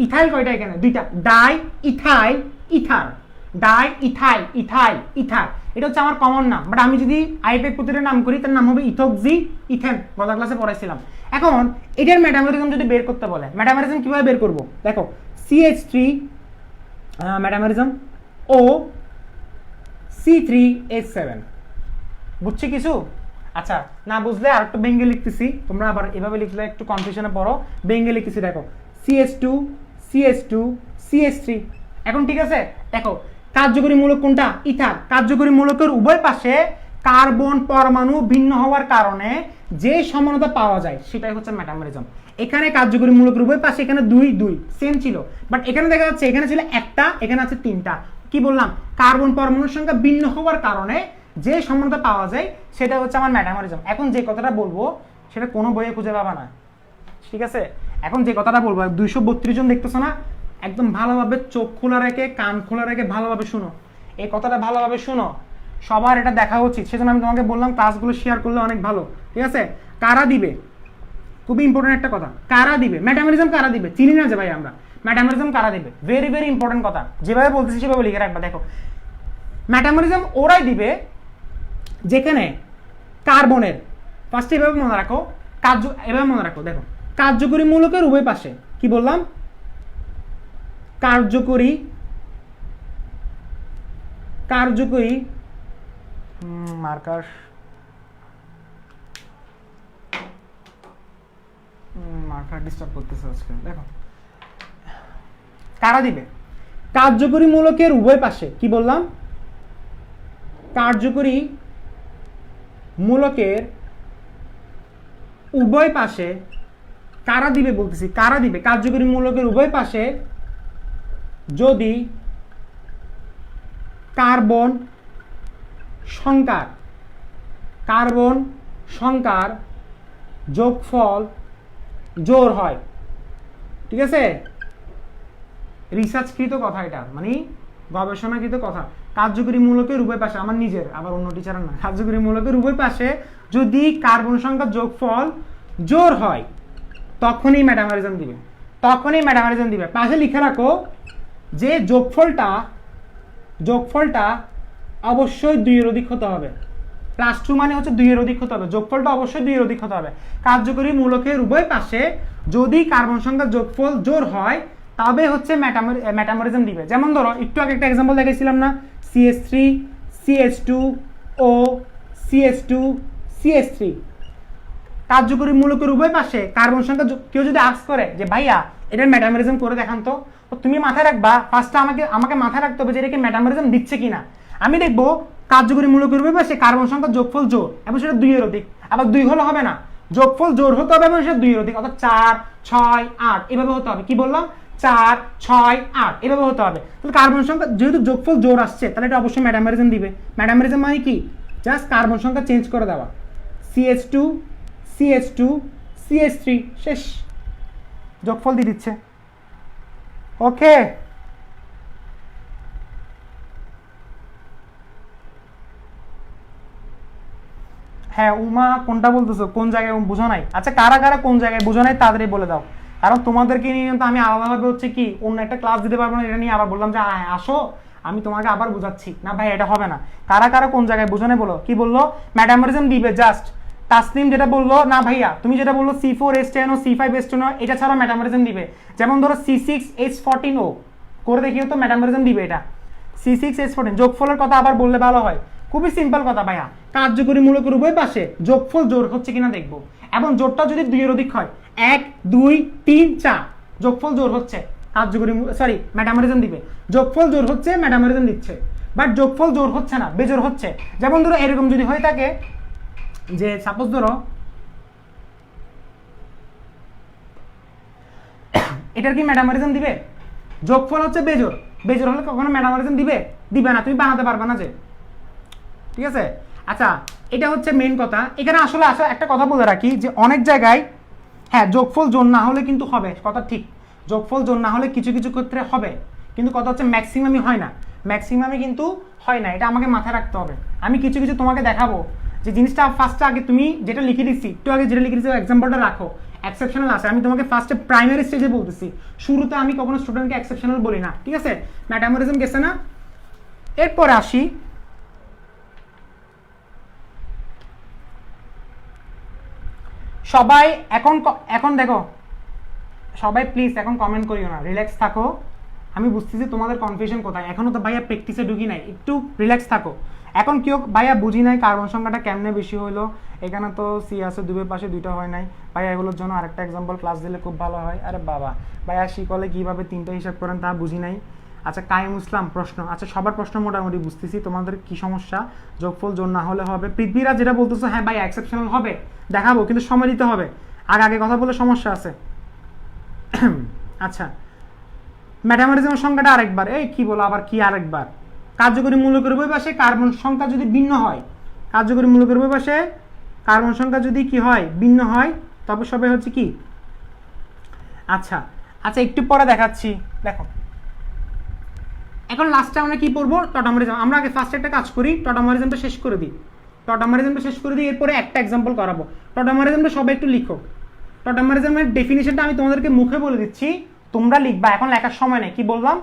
ইথাইল, কয়টা এখানে, দুইটা, die ethyl ether, die ethyl ethyl ether, এটা হচ্ছে আমার কমন নাম, বাট আমি যদি আইপেক প্রতিটার নাম করি তার নাম হবে ইথোক্সি ইথেন, গত ক্লাসে পড়াইছিলাম। এখন এটার মেটামরিজম যদি বের করতে বলে, মেটামরিজম কিভাবে বের করব, দেখো CH3 মেটামরিজম O C3H7, বুঝছি কিছু, আচ্ছা না বুঝলে আর একটু বেঙ্গে লিখতেছি, তোমরা আবার এভাবে লিখলে একটু কনফিউশনে পড়ো, বেঙ্গে লিখতেছি, দেখো CH2 CH3, এখন ঠিক আছে। দেখো কার্যকরী মূলক কোনটা, ইথার, কার্যকরী মূলকের উভয় পাশে কার্বন পরমাণু ভিন্ন হওয়ার কারণে যে সমানতা পাওয়া যায় সেটাই হচ্ছে মেটামরিজম। এখানে কার্যকরী মূলকের উভয় পাশে এখানে দুই দুই সেম ছিল, বাট এখানে দেখা যাচ্ছে এখানে ছিল একটা, এখানে আছে তিনটা, কি বললাম, কার্বন পরমাণুর সংখ্যা ভিন্ন হওয়ার কারণে যে সমানতা পাওয়া যায় সেটা হচ্ছে আমার মেটামরিজম। এখন যে কথাটা বলবো সেটা কোনো বইয়ে খুঁজে পাবা না, ঠিক আছে। এখন যে কথাটা বলবো 232 জন দেখতেছো না, একদম ভালোভাবে চোখ খোলা রেখে কান খোলা রেখে ভালোভাবে শুনো, এই কথাটা ভালোভাবে শুনো, সবার এটা দেখা উচিত, সেজন্য আমি তোমাকে বললাম ক্লাসগুলো শেয়ার করলে অনেক ভালো, ঠিক আছে। কারা দিবে, খুবই ইম্পর্টেন্ট একটা কথা, কারা দিবে মেটামরিজম, কারা দিবে, চিনি না যে ভাই আমরা, মেটামরিজম কারা দিবে, ভেরি ভেরি ইম্পর্টেন্ট কথা, যেভাবে বলতেছি সেভাবে লিখে রাখবা। দেখো মেটামরিজম ওরাই দিবে যেখানে কার্বনের, ফার্স্টে এভাবে মনে রাখো, এভাবে মনে রাখো, দেখো কার্যকরী মূলকের উভয় পাশে, কি বললাম, কার্যকরী মার্কার ডিস্টার্ব করতেছে আজকে, দেখো কারা দিবে, কার্যকরী মূলকের উভয় পাশে, কি বললাম, কার্যকরী মূলকের উভয় পাশে কারা দিবে বলতেছি, কারা দিবে কার্যকরী মূলকের উভয় পাশে যদি কার্বন সংখ্যার যোগফল জোর হয়, ঠিক আছে, রিসার্চকৃত কথা, এটা মানে গবেষণাকৃত কথা। কার্যকরী মূলকের উভয় পাশে, আমার নিজের, আবার অন্য টিচার না, কার্যকরী মূলকের উভয় পাশে যদি কার্বন সংখ্যার যোগফল জোর হয় তখনই মেটামরিজম দিবে, তখনই ম্যাটামরিজম দিবে। পাশে লিখে রাখো যে যোগফলটা অবশ্যই 2 এর অধিক হতে হবে। +2 মানে হচ্ছে 2 এর অধিক হতে হবে, যোগফলটা অবশ্যই 2 এর অধিক হতে হবে। কার্যকরী মূলকের উভয় পাশে যদি কার্বন সংখ্যার যোগফল জোড় হয় তবে হচ্ছে ম্যাটামরিজম দিবে। যেমন ধরো একটু আগে একটা এক্সাম্পল দেখাইছিলাম না, CH3 CH2O CH2 CH3, কার্যকরী মূলকের উভয় পাশে কার্বন সংখ্যা কেউ যদি আস্ক করে যে ভাইয়া এটার ম্যাটামরিজম করে দেখান তো, তুমি মাথায় রাখবা ফার্স্টে আমাকে মাথায় রাখতে হবে যে এটাকে ম্যাটামরিজম দিচ্ছে কিনা। আমি দেখবো কার্যকরী মূলকের উভয় পাশে কার্বন সংখ্যা যোগফল জোড় এবং সেটা 2 এর অধিক, আবার 2 হলে হবে না, যোগফল জোড় হতে হবে এবং সেটা 2 এর অধিক, অর্থাৎ 4 6 8 এভাবে হতে হবে। কি বললাম? 4 6 8 এভাবে হতে হবে। তাহলে কার্বন সংখ্যা যেহেতু যোগফল জোড় আসছে তাহলে এটা অবশ্যই ম্যাটামরিজম দিবে। ম্যাটামরিজম মানে কি? জাস্ট কার্বন সংখ্যা চেঞ্জ করে দেওয়া, CH2 CH2 CH3 শেষ, যোগফল দিয়ে দিচ্ছে। ওকে, হ্যাঁ উমা কোনটা বলতেছো, কোন জায়গায় বুঝো নাই? আচ্ছা কারা কারা কোন জায়গায় বুঝো নাই তাড়াতাড়ি বলে দাও, কারণ তোমাদেরকে নিয়ে তো আমি আলাদাভাবে হচ্ছে কি অন্য একটা ক্লাস দিতে পারবো না, এটা নিয়ে আবার বললাম যে আসো আমি তোমাকে আবার বুঝাচ্ছি না, ভাই এটা হবে না। কারা কারা কোন জায়গায় বুঝো নাই বলো। কি বললো? ম্যাটামরিজম দিবে জাস্ট। তাসনিম যেটা বললো, না ভাইয়া তুমি যেটা বললো C4H10O C5H10O এটা ছাড়া ম্যাটামরিজম দিবে। যেমন ধরো C6H14O করে দেখিও তো, ম্যাটামরিজম দিবে এটা। C6H14 যোগফলের কথা আবার বললে ভালো হয়, খুবই সিম্পল কথা ভাইয়া, কার্যকরী মূলকের উভয় পাশে যোগফল জোড় হচ্ছে কিনা দেখবো, এবং জোড়টা যদি 2 এর অধিক হয় 1 2 3 4 যোগফল জোড় হচ্ছে, কার্যকরী ম্যাটামরিজম দিবে। যোগফল জোড় হচ্ছে ম্যাটামরিজম দিচ্ছে, বাট যোগফল জোড় হচ্ছে না, বেজোড় হচ্ছে। যেমন ধরো এরকম যদি হয়ে থাকে যে সাপোজ ধরো এটার কি ম্যাটামরিজম দিবে? যোগফল হচ্ছে বেজোড়, বেজোড় হলে কখনো ম্যাটামরিজম দিবে? দিবে না, তুমি বানাতে পারবে না যে, ঠিক আছে। আচ্ছা এটা হচ্ছে মেইন কথা। এখানে আসলে একটা কথা বলে রাখি যে অনেক জায়গায় হ্যাঁ যোগফল জোড় না হলে কিন্তু হবে, কথা ঠিক, যোগফল জোড় না হলে কিছু কিছু ক্ষেত্রে হবে, কিন্তু কথা হচ্ছে ম্যাক্সিমামই হয় না, ম্যাক্সিমামই কিন্তু হয় না, এটা আমাকে মাথায় রাখতে হবে। আমি কিছু কিছু তোমাকে দেখাবো যে জিনিসটা ফার্স্টে আগে তুমি যেটা লিখে দিচ্ছি, একটু আগে যেটা লিখে দিচ্ছি এক্সাম্পলটা রাখো, এক্সেপশনাল আছে। আমি তোমাকে ফার্স্টে প্রাইমারি স্টেজে বলতেছি, শুরুতে আমি কখনো স্টুডেন্টকে এক্সেপশনাল বলি না, ঠিক আছে। ম্যাটামরিজম গেছে না, এরপরে আসি সবাই এখন দেখো সবাই প্লিজ এখন কমেন্ট করিও না, রিল্যাক্স থাকো। আমি বুঝতেছি তোমাদের কনফিউশন কোথায়, এখনো তো ভাইয়া প্র্যাকটিসে ঢুকি নাই, একটু রিল্যাক্স থাকো। এখন কেউ ভাইয়া বুঝি নাই কার্বন সংখ্যাটা কেমনে বেশি হইলো, এখানে তো সি আছে দুইয়ের পাশে 2টা হয় নাই, ভাইয়া এগুলোর জন্য আরেকটা এক্সাম্পল ক্লাস দিলে খুব ভালো হয়। আরে বাবা ভাইয়া শিকলে কিভাবে 3টা হিসাব করেন তা বুঝি নাই। আচ্ছা কায়েম ইসলাম প্রশ্ন, আচ্ছা সবার প্রশ্ন মোটামুটি বুঝতেছি, তোমাদের কি সমস্যা? যোগফল জোড় না হলে হবে। পৃথ্বীরাজ যেটা বলতেছো হ্যাঁ ভাই এক্সেপশনাল হবে, দেখাবো, কিন্তু সময় দিতে হবে, আগে কথা বলে সমস্যা আছে। আচ্ছা ম্যাটামরিজমের সংখ্যাটা আরেকবার, এই কি বলো আবার কি আরেকবার, কার্যকরী মূলকের উভয় পাশে কার্বন সংখ্যা যদি ভিন্ন হয়, কার্যকরী মূলকের উভয় পাশে কার্বন সংখ্যা যদি কি হয়, ভিন্ন হয়, তবে সবাই হচ্ছে কি। আচ্ছা আচ্ছা একটু পরে দেখাচ্ছি, দেখো এখন লাস্টে আমরা কি পড়বো, টটামারিজম। আমরা আগে ফার্স্ট একটা কাজ করি, টটামারিজমটা শেষ করে দিই, টটামারিজমটা শেষ করে দিই, এরপরে একটা এক্সাম্পল করাবো। টটামারিজমটা সবাই একটু লিখো, টটামারিজমের ডেফিনিশনটা আমি তোমাদেরকে মুখে বলে দিচ্ছি, তোমরা লিখবা, এখন লেখার সময় নেই। কি বললাম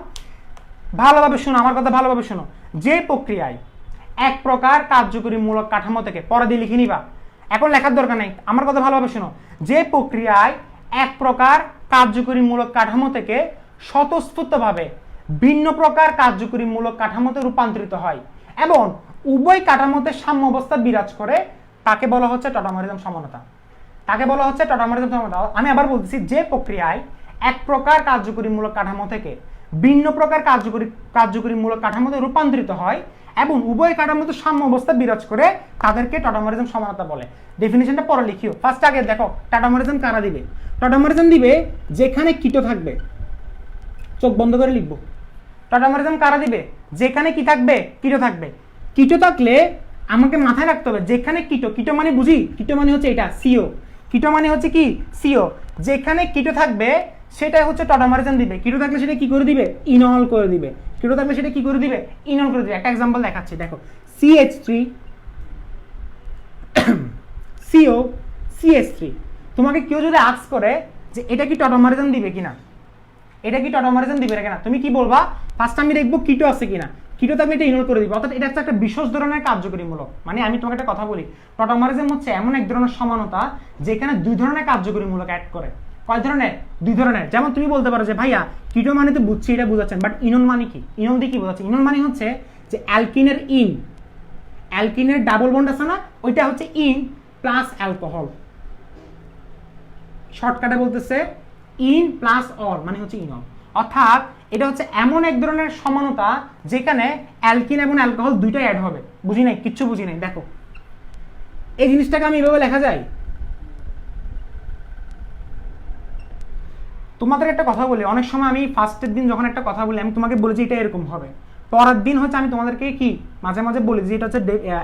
ভালোভাবে শোনো, আমার কথা ভালোভাবে শোনো। যে প্রক্রিয়ায় এক প্রকার কার্যকরী মূলক কাঠামো থেকে, পরে দিয়ে লিখে নিবা, এখন লেখার দরকার নেই, আমার কথা ভালোভাবে শোনো। যে প্রক্রিয়ায় এক প্রকার কার্যকরী মূলক কাঠামো থেকে স্বতঃস্ফূর্তভাবে ভিন্ন প্রকার কার্যকরী মূলক কাঠামোতে রূপান্তরিত হয় এবং উভয় কাঠামোতে সাম্য অবস্থা বিরাজ করে, তাকে বলা হচ্ছে টটামারিজম সমানতা, তাকে বলা হচ্ছে টটামারিজম সমানতা। আমি আবার বলতেছি, যে প্রক্রিয়ায় এক প্রকার কার্যকরী মূলক কাঠামো থেকে ভিন্ন প্রকার কার্যকরী মূলক কাঠামোতে রূপান্তরিত হয় এবং উভয় কাঠামোতে সাম্য অবস্থা বিরাজ করে, তাদেরকে টটামারিজম সমানতা বলে। ডেফিনিশনটা পরে লিখিও, ফার্স্ট আগে দেখো টটামারিজম কারা দিবে। টটামারিজম দিবে যেখানে কিটো থাকবে, চোখ বন্ধ করে লিখবো। টটামারিজম কারা দিবে? যেখানে কি থাকবে, কিটো থাকবে। কিটো থাকলে আমাকে মাথায় রাখতে হবে যেখানে কিটো, কিটো মানে বুঝি, কিটো মানে হচ্ছে এটা সিও, কিটো মানে হচ্ছে কি সিও, যেখানে কিটো থাকবে সেটাই হচ্ছে টটামারিজম দিবে। কিটো থাকলে সেটা কি করে দিবে, ইনল করে দিবে। কিটো থাকলে সেটা কি করে দিবে, ইনল করে দিবে। একটা এক্সাম্পল দেখাচ্ছি, দেখো CH3 CO CH3, তোমাকে কেউ যদি আস্ক করে যে এটা কি টটামারিজম দিবে কিনা, এটা কি টটোমারিজম দিবে কিনা? তুমি কি বলবা? ফার্স্ট আমি দেখবো কিটো আছে কিনা, কিটোতে আমি এটা ইগনোর করে দিব। অর্থাৎ এটা হচ্ছে একটা বিশেষ ধরনের কার্যকরীমূলক। মানে আমি তোমাকে একটা কথা বলি, টটোমারিজম হচ্ছে এমন এক ধরনের সমানতা যেখানে দুই ধরনের কার্যকরীমূলক অ্যাড করে। কয় ধরনের? দুই ধরনের। যেমন তুমি বলতে পারো যে ভাইয়া কিটো মানে তো বুঝছি, এটা বোঝাচ্ছেন, বাট ইনন মানে কি? ইনন দিয়ে কি বোঝাচ্ছে? ইনন মানে হচ্ছে যে অ্যালকিনের ইন, অ্যালকিনের ডাবল বন্ড আছে না, ওইটা হচ্ছে ইন প্লাস অ্যালকোহল। শর্টকাটে বলতেছে ইন প্লাস অল মানে হচ্ছে ইনল। অর্থাৎ এটা হচ্ছে এমন এক ধরনের সমানতা যেখানে অ্যালকিন এবং অ্যালকোহল দুইটাই অ্যাড হবে। বুঝি নাই? কিচ্ছু বুঝি নাই। দেখো এই জিনিসটাকে আমি এভাবে লেখা যায়। তোমাদের একটা কথা বলি, অনেক সময় আমি ফার্স্টের দিন যখন একটা কথা বলি, আমি তোমাকে বলি যে এটা এরকম হবে, পরের দিন হচ্ছে আমি তোমাদেরকে কি মাঝে মাঝে বলি যে এটা হচ্ছে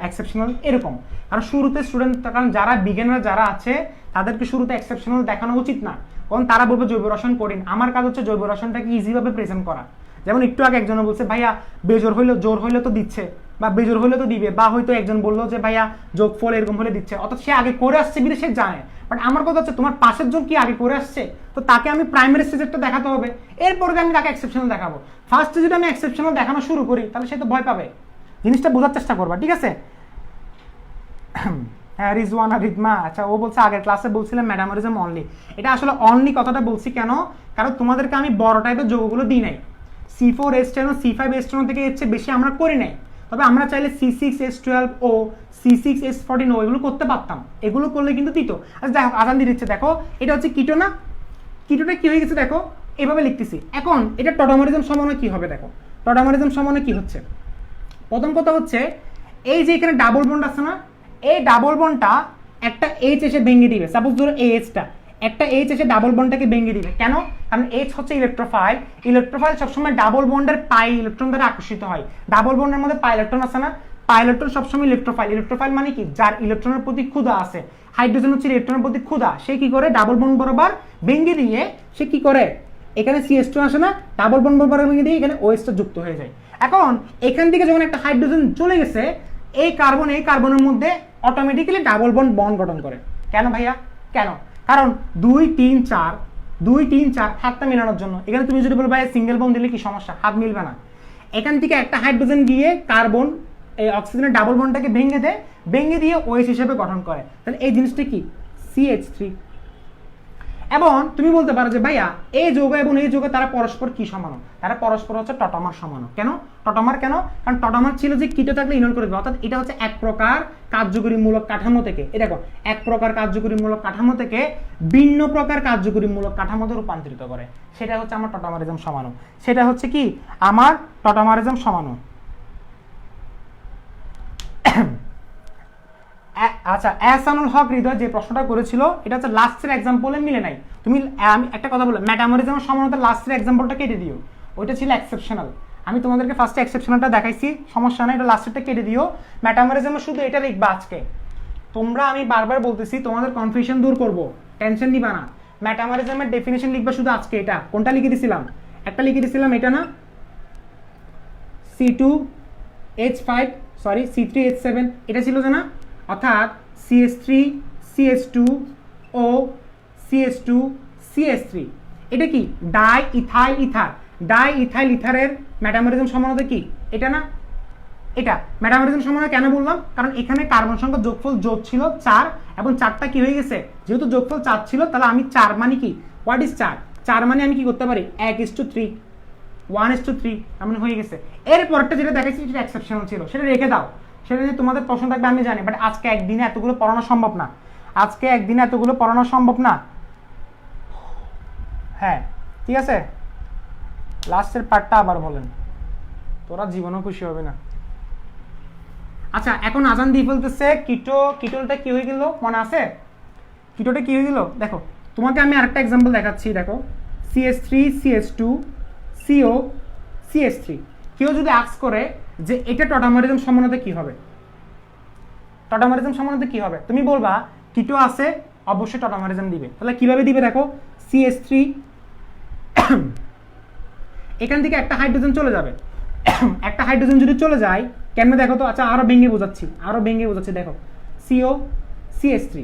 এক্সেপশনাল এরকম। কারণ শুরুতে স্টুডেন্ট, কারণ যারা বিগিনার যারা আছে তাদেরকে শুরুতে এক্সেপশনাল দেখানো উচিত না, কারণ তারা বলবে জৈব রসায়ন করিন। আমার কাজ হচ্ছে জৈব রসায়নটাকে ইজিভাবে প্রেজেন্ট করা। যেমন একটু আগে একজন বলছে ভাইয়া বেজোর হইলো, জোর হইলে তো দিচ্ছে, বা বেজোর হইলে তো দিবে, বা হয়তো একজন বললো যে ভাইয়া যোগফল এরকম হলে দিচ্ছে, অর্থাৎ সে আগে করে আসছে বিধে সে জানে। বাট আমার কথা হচ্ছে তোমার পাশের জন কি আগে করে আসছে, তো তাকে আমি প্রাইমারি স্টেজেরটা দেখাতে হবে, এরপরে আমি তাকে এক্সেপশনাল দেখাবো। ফার্স্টে যদি আমি এক্সেপশনাল দেখানো শুরু করি তাহলে সে তো ভয় পাবে। জিনিসটা বোঝার চেষ্টা করবা, ঠিক আছে? হ্যাঁ রিজওয়ানা রিদমা, আচ্ছা ও বলছে আগের ক্লাসে বলছিলাম ম্যাডামরিজম অনলি। এটা আসলে অনলি কথাটা বলছি কেন, কারণ তোমাদেরকে আমি বড় টাইপের যৌগগুলো দিই নাই। C4H10 C5H10 থেকে এর চেয়ে বেশি আমরা করি নাই। তবে আমরা চাইলে C6H12O C6H14O এগুলো করতে পারতাম, এগুলো করলে কিন্তু দিত। আচ্ছা দেখো আজান দিয়ে দিচ্ছে, দেখো এটা হচ্ছে কিটো না, কিটোটা কি হয়ে গেছে দেখো, এভাবে লিখতেছি। এখন এটা টটোমারিজম সমানে কি হবে দেখো, টটোমারিজম সমানে কি হচ্ছে। প্রথম কথা হচ্ছে এই যে এখানে ডাবল বন্ড আছে না, এই ডাবল বন্ডটা একটা এইচ এসে ভেঙে দিবে। সাপোজ ধরো এই এইচটা, একটা এইচ এসে ডাবল বন্ডটাকে ভেঙে দিবে। কেন? কারণ এইচ হচ্ছে ইলেকট্রোফাইল, ইলেকট্রোফাইল সবসময় ডাবল বন্ডের পাই ইলেকট্রন দ্বারা আকর্ষিত হয়। ডাবল বন্ডের মধ্যে পাই ইলেকট্রন আছে না, পাই ইলেকট্রন সবসময় ইলেকট্রোফাইল। ইলেকট্রোফাইল মানে কি? যার ইলেকট্রনের প্রতি ক্ষুধা আছে। হাইড্রোজেন হচ্ছে ইলেকট্রনের প্রতি ক্ষুধা, সে কি করে ডাবল বন্ড বরাবর ভেঙে দিয়ে সে কি করে, এখানে CH2 আসে না, ডাবল বন্ড বরাবর ভেঙে দিয়ে এখানে OH টা যুক্ত হয়ে যায়। এখন এখান থেকে যখন একটা হাইড্রোজেন চলে গেছে, এই কার্বনের মধ্যে অটোমেটিক্যালি ডাবল বন্ড বন্ড গঠন করে। কেন ভাইয়া? কেন? কারণ 2 3 4 হাতটা মেলানোর জন্য। এখানে তুমি যদি বলো ভাই সিঙ্গেল বন্ড দিলে কি সমস্যা, হাত মিলবে না। এখান থেকে একটা হাইড্রোজেন গিয়ে কার্বন এই অক্সিজেনের ডাবল বন্ডটাকে ভেঙে দিয়ে OH হিসেবে গঠন করে। তাহলে এই জিনিসটা কি? CH3। এবং তুমি বলতে পারো যে ভাইয়া এই যৌগ এবং এই যৌগ তারা পরস্পর কি সমান? তারা পরস্পর হচ্ছে টটোমার সমান। কেন টটোমার? কেন? কারণ টটোমার ছিল যে কিটো থাকলে ইনল করে দেবে। অর্থাৎ এটা হচ্ছে এক প্রকার কার্যকরীমূলক কাঠামো থেকে, এই দেখো এক প্রকার কার্যকরীমূলক কাঠামো থেকে ভিন্ন প্রকার কার্যকরীমূলক কাঠামোতে রূপান্তরিত করে। সেটা হচ্ছে আমার টটোমারিজম সমাণু। সেটা হচ্ছে কি আমার টটোমারিজম সমাণু। আচ্ছা এহসানুল হক হৃদয় যে প্রশ্নটা করেছিল এটা হচ্ছে লাস্টের এক্সাম্পলে মিলে নাই। তুমি আমি একটা কথা বললাম, ম্যাটামরিজমের সমানতার লাস্টের এক্সাম্পলটা কেটে দিও, ওইটা ছিল এক্সেপশনাল। আমি তোমাদেরকে ফার্স্টে এক্সেপশনালটা দেখাইছি, সমস্যা নাই, এটা লাস্টেরটা কেটে দিও। ম্যাটামরিজমে শুধু এটা লিখবা আজকে। তোমরা আমি বারবার বলতেছি তোমাদের কনফিউশন দূর করব, টেনশন নিবা না। ম্যাটামরিজমের ডেফিনেশন লিখবা শুধু আজকে। এটা কোনটা লিখে দিছিলাম? একটা লিখে দিছিলাম এটা না, C3H7 এটা ছিল যে না, অর্থাৎ CH3 CH2O CH2 CH3 এটা কি die ethyl ether. Die ethyl ইথারের ম্যাটামরিজম সমানতা কি? এটা না, এটা ম্যাটামরিজম সমানতা কেন বললাম? কারণ এখানে কার্বন সংখ্যা যোগফল যোগ ছিল 4 এবং 4টা কি হয়ে গেছে, যেহেতু যোগফল 4 ছিল তাহলে আমি 4 মানে কি, হোয়াট ইজ 4? 4 মানে আমি কি করতে পারি 1:3 1:3 মানে হয়ে গেছে। এর পরটা যেটা দেখাচ্ছি সেটা এক্সেপশনাল ছিল, সেটা রেখে দাও। সেটা নিয়ে তোমাদের প্রশ্ন থাকবে আমি জানি, বাট আজকে একদিনে এতগুলো পড়ানো সম্ভব না। আজকে একদিনে এতগুলো পড়ানো সম্ভব না। হ্যাঁ ঠিক আছে, লাস্টের পার্টটা আবার বলেন, তোরা জীবনও খুশি হবে না। আচ্ছা এখন আজান দিয়ে ফেলতেছে। কিটোটা কি হয়ে গেল মনে আছে? কিটোটা কি হয়ে গেল দেখো, তোমাকে আমি আরেকটা এক্সাম্পল দেখাচ্ছি। দেখো CH3 CH2 CO CH3। কেউ যদি আস্ক করে যে এটা টটোমারিজম সমানতা কি হবে, টটোমারিজম সমানতা কি হবে, তুমি বলবা কিটো আছে অবশ্যই টটোমারিজম দিবে। তাহলে কিভাবে দিবে দেখো, CH3 এখান থেকে একটা হাইড্রোজেন চলে যাবে। একটা হাইড্রোজেন যদি চলে যায় কেন দেখো তো, আচ্ছা আরো ভেঙে বোঝাচ্ছি দেখো CO CH3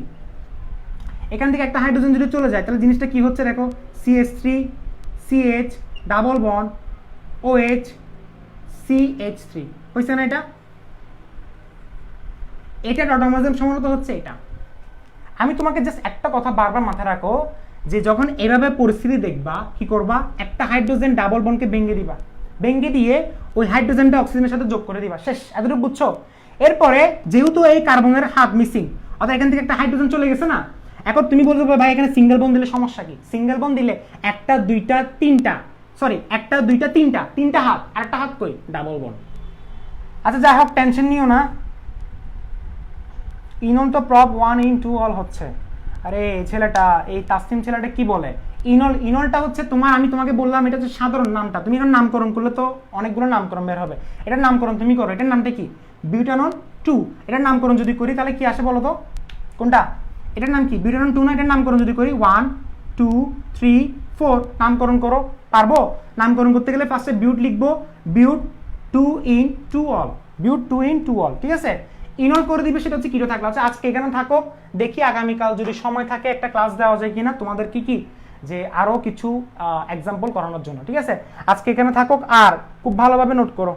এখান থেকে একটা হাইড্রোজেন যদি চলে যায় তাহলে জিনিসটা কি হচ্ছে দেখো, CH3 CH double bond OH CH3 হয়েছে না? এটা টটামাজম সম্ভবত হচ্ছে এটা। আমি তোমাকে জাস্ট একটা কথা বারবার মাথায় রাখো যে যখন এভাবে পরিস্থিতি দেখবা কি করবা, একটা হাইড্রোজেন ডাবল বন্ডকে ভেঙে দিবা, ভেঙে দিয়ে ওই হাইড্রোজেনটা অক্সিজেনের সাথে যোগ করে দিবা, শেষ। এতটুকু বুঝছো? এরপরে যেহেতু এই কার্বনের হাফ মিসিং, অর্থাৎ এখান থেকে একটা হাইড্রোজেন চলে গেছে না, এখন তুমি বলতে পারবে ভাই এখানে সিঙ্গেল বন্ড দিলে সমস্যা কি? সিঙ্গেল বন্ড দিলে একটা দুইটা তিনটা, সরি একটা দুইটা তিনটা, তিনটা হাত, আরেকটা হাত কই? Double bond. আচ্ছা যাই হোক, টেনশন নিও না, ইনল তো প্রব 1 in 2 অল হচ্ছে। আরে এই ছেলেটা, এই তাসনিম ছেলেটা কি বলে, ইনলটা হচ্ছে তোমার, আমি তোমাকে বললাম এটা হচ্ছে সাধারণ নামটা, তুমি এখন নামকরণ করলে তো অনেকগুলো নামকরণ বের হবে, এটার নামকরণ তুমি করো। এটার নামটা কি? বিউটানল 2। এটার নামকরণ যদি করি তাহলে কি আসে বলো তো? কোনটা? এটার নাম কি? বিউটানল 2 না? এটার নামকরণ যদি করি 1 2 3 4, নামকরণ করো। পারবো? নামকরণ করতে গেলে ফার্স্টে বিউট লিখবো, বিউট 2 in 2 অল, বিউট 2 in 2 অল, ঠিক আছে? ইনল করে দিবে, সেটা হচ্ছে কিটো থাকলো। আচ্ছা আজকে এখানে থাকো, দেখি আগামীকাল যদি সময় থাকে একটা ক্লাস দেওয়া যায় কিনা তোমাদের কি কি যে আরো কিছু এক্সাম্পল করানোর জন্য, ঠিক আছে? আজকে এখানে থাকো আর খুব ভালোভাবে নোট করো।